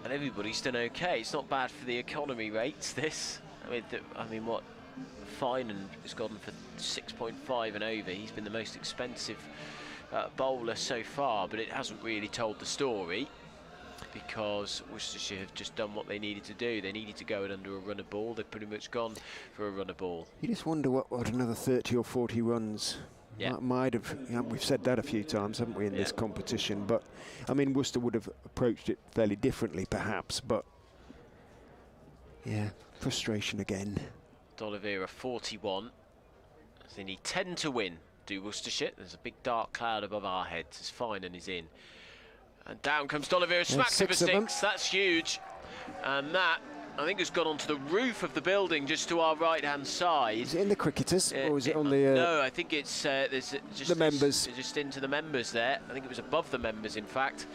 and everybody's done okay. It's not bad for the economy rates, this. I mean, what? Finan has gone for 6.5 and over. He's been the most expensive bowler so far, but it hasn't really told the story because Worcestershire have just done what they needed to do. They needed to go in under a runner ball. They've pretty much gone for a runner ball. You just wonder what another 30 or 40 runs might have, we've said that a few times, haven't we, in this competition, but I mean, Worcester would have approached it fairly differently perhaps, but yeah, frustration again. D'Oliveira 41. They need 10 to win, do Worcestershire. There's a big dark cloud above our heads as Finan is in. And down comes D'Oliveira, smacks it for 6. That's huge. And that, I think, has gone onto the roof of the building just to our right-hand side. Is it in the cricketers, or is it on the... no, I think it's there's just the members. Just into the members there. I think it was above the members, in fact.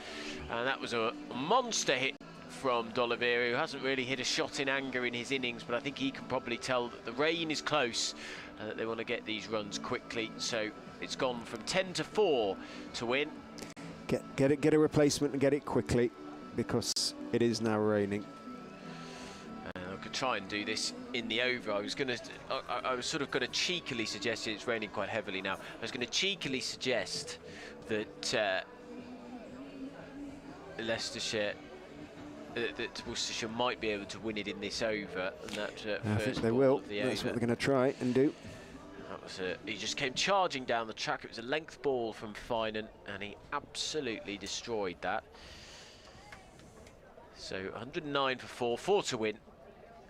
And that was a monster hit from D'Oliveira, who hasn't really hit a shot in anger in his innings, but I think he can probably tell that the rain is close and that they want to get these runs quickly. So it's gone from 10 to 4 to win. Get a replacement and get it quickly, because it is now raining. I could try and do this in the over. I was sort of going to cheekily suggest, it's raining quite heavily now, I was going to cheekily suggest that Leicestershire, that Worcestershire might be able to win it in this over, and that I think they will. That's what they're going to try and do. That was he just came charging down the track. It was a length ball from Finan, and he absolutely destroyed that. So 109 for 4 to win.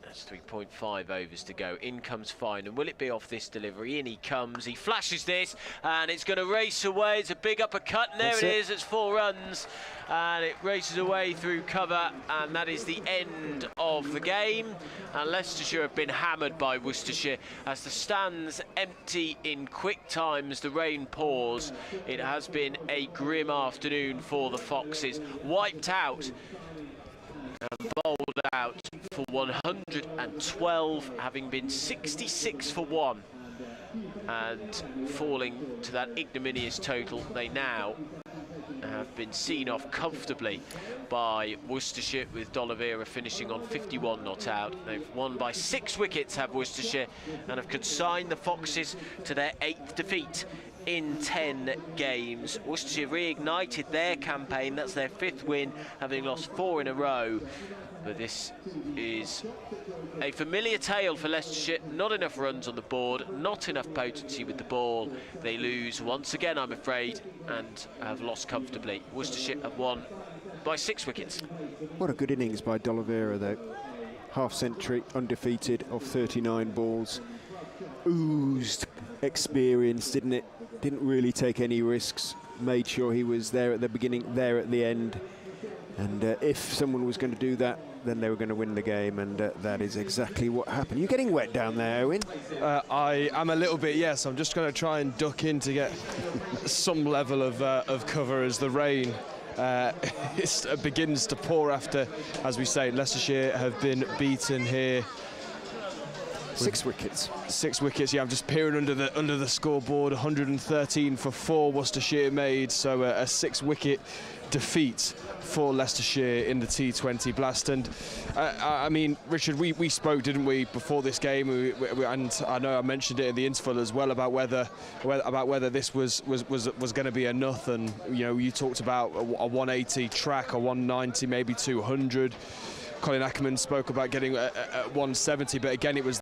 That's 3.5 overs to go. In comes Finan. Will it be off this delivery? In he comes. He flashes this, and it's going to race away. It's a big uppercut, and there it is. It's 4 runs, and it races away through cover, and that is the end of the game. And Leicestershire have been hammered by Worcestershire as the stands empty in quick time as the rain pours. It has been a grim afternoon for the Foxes. Wiped out and bowled out for 112, having been 66 for 1, and falling to that ignominious total. They now have been seen off comfortably by Worcestershire, with D'Oliveira finishing on 51 not out. They've won by 6 wickets, have Worcestershire, and have consigned the Foxes to their 8th defeat in 10 games. Worcestershire reignited their campaign. That's their 5th win, having lost 4 in a row. But this is a familiar tale for Leicestershire. Not enough runs on the board, not enough potency with the ball. They lose once again, I'm afraid, and have lost comfortably. Worcestershire have won by 6 wickets. What a good innings by D'Oliveira, though. Half century, undefeated of 39 balls. Oozed experience, didn't it? Didn't really take any risks. Made sure he was there at the beginning, there at the end. And if someone was going to do that, then they were going to win the game, and that is exactly what happened. You're getting wet down there, Owen? I am a little bit, yes. I'm just going to try and duck in to get some level of cover as the rain begins to pour after, as we say, Leicestershire have been beaten here. 6 wickets. 6 wickets, yeah. I'm just peering under the scoreboard. 113 for 4 Worcestershire made, so a 6-wicket defeat for Leicestershire in the T20 blast. And I mean, Richard, we spoke, didn't we, before this game, and I know I mentioned it in the interval as well about whether this was going to be enough. And you know, you talked about a 180 track, a 190, maybe 200. Colin Ackerman spoke about getting a 170, but again, it was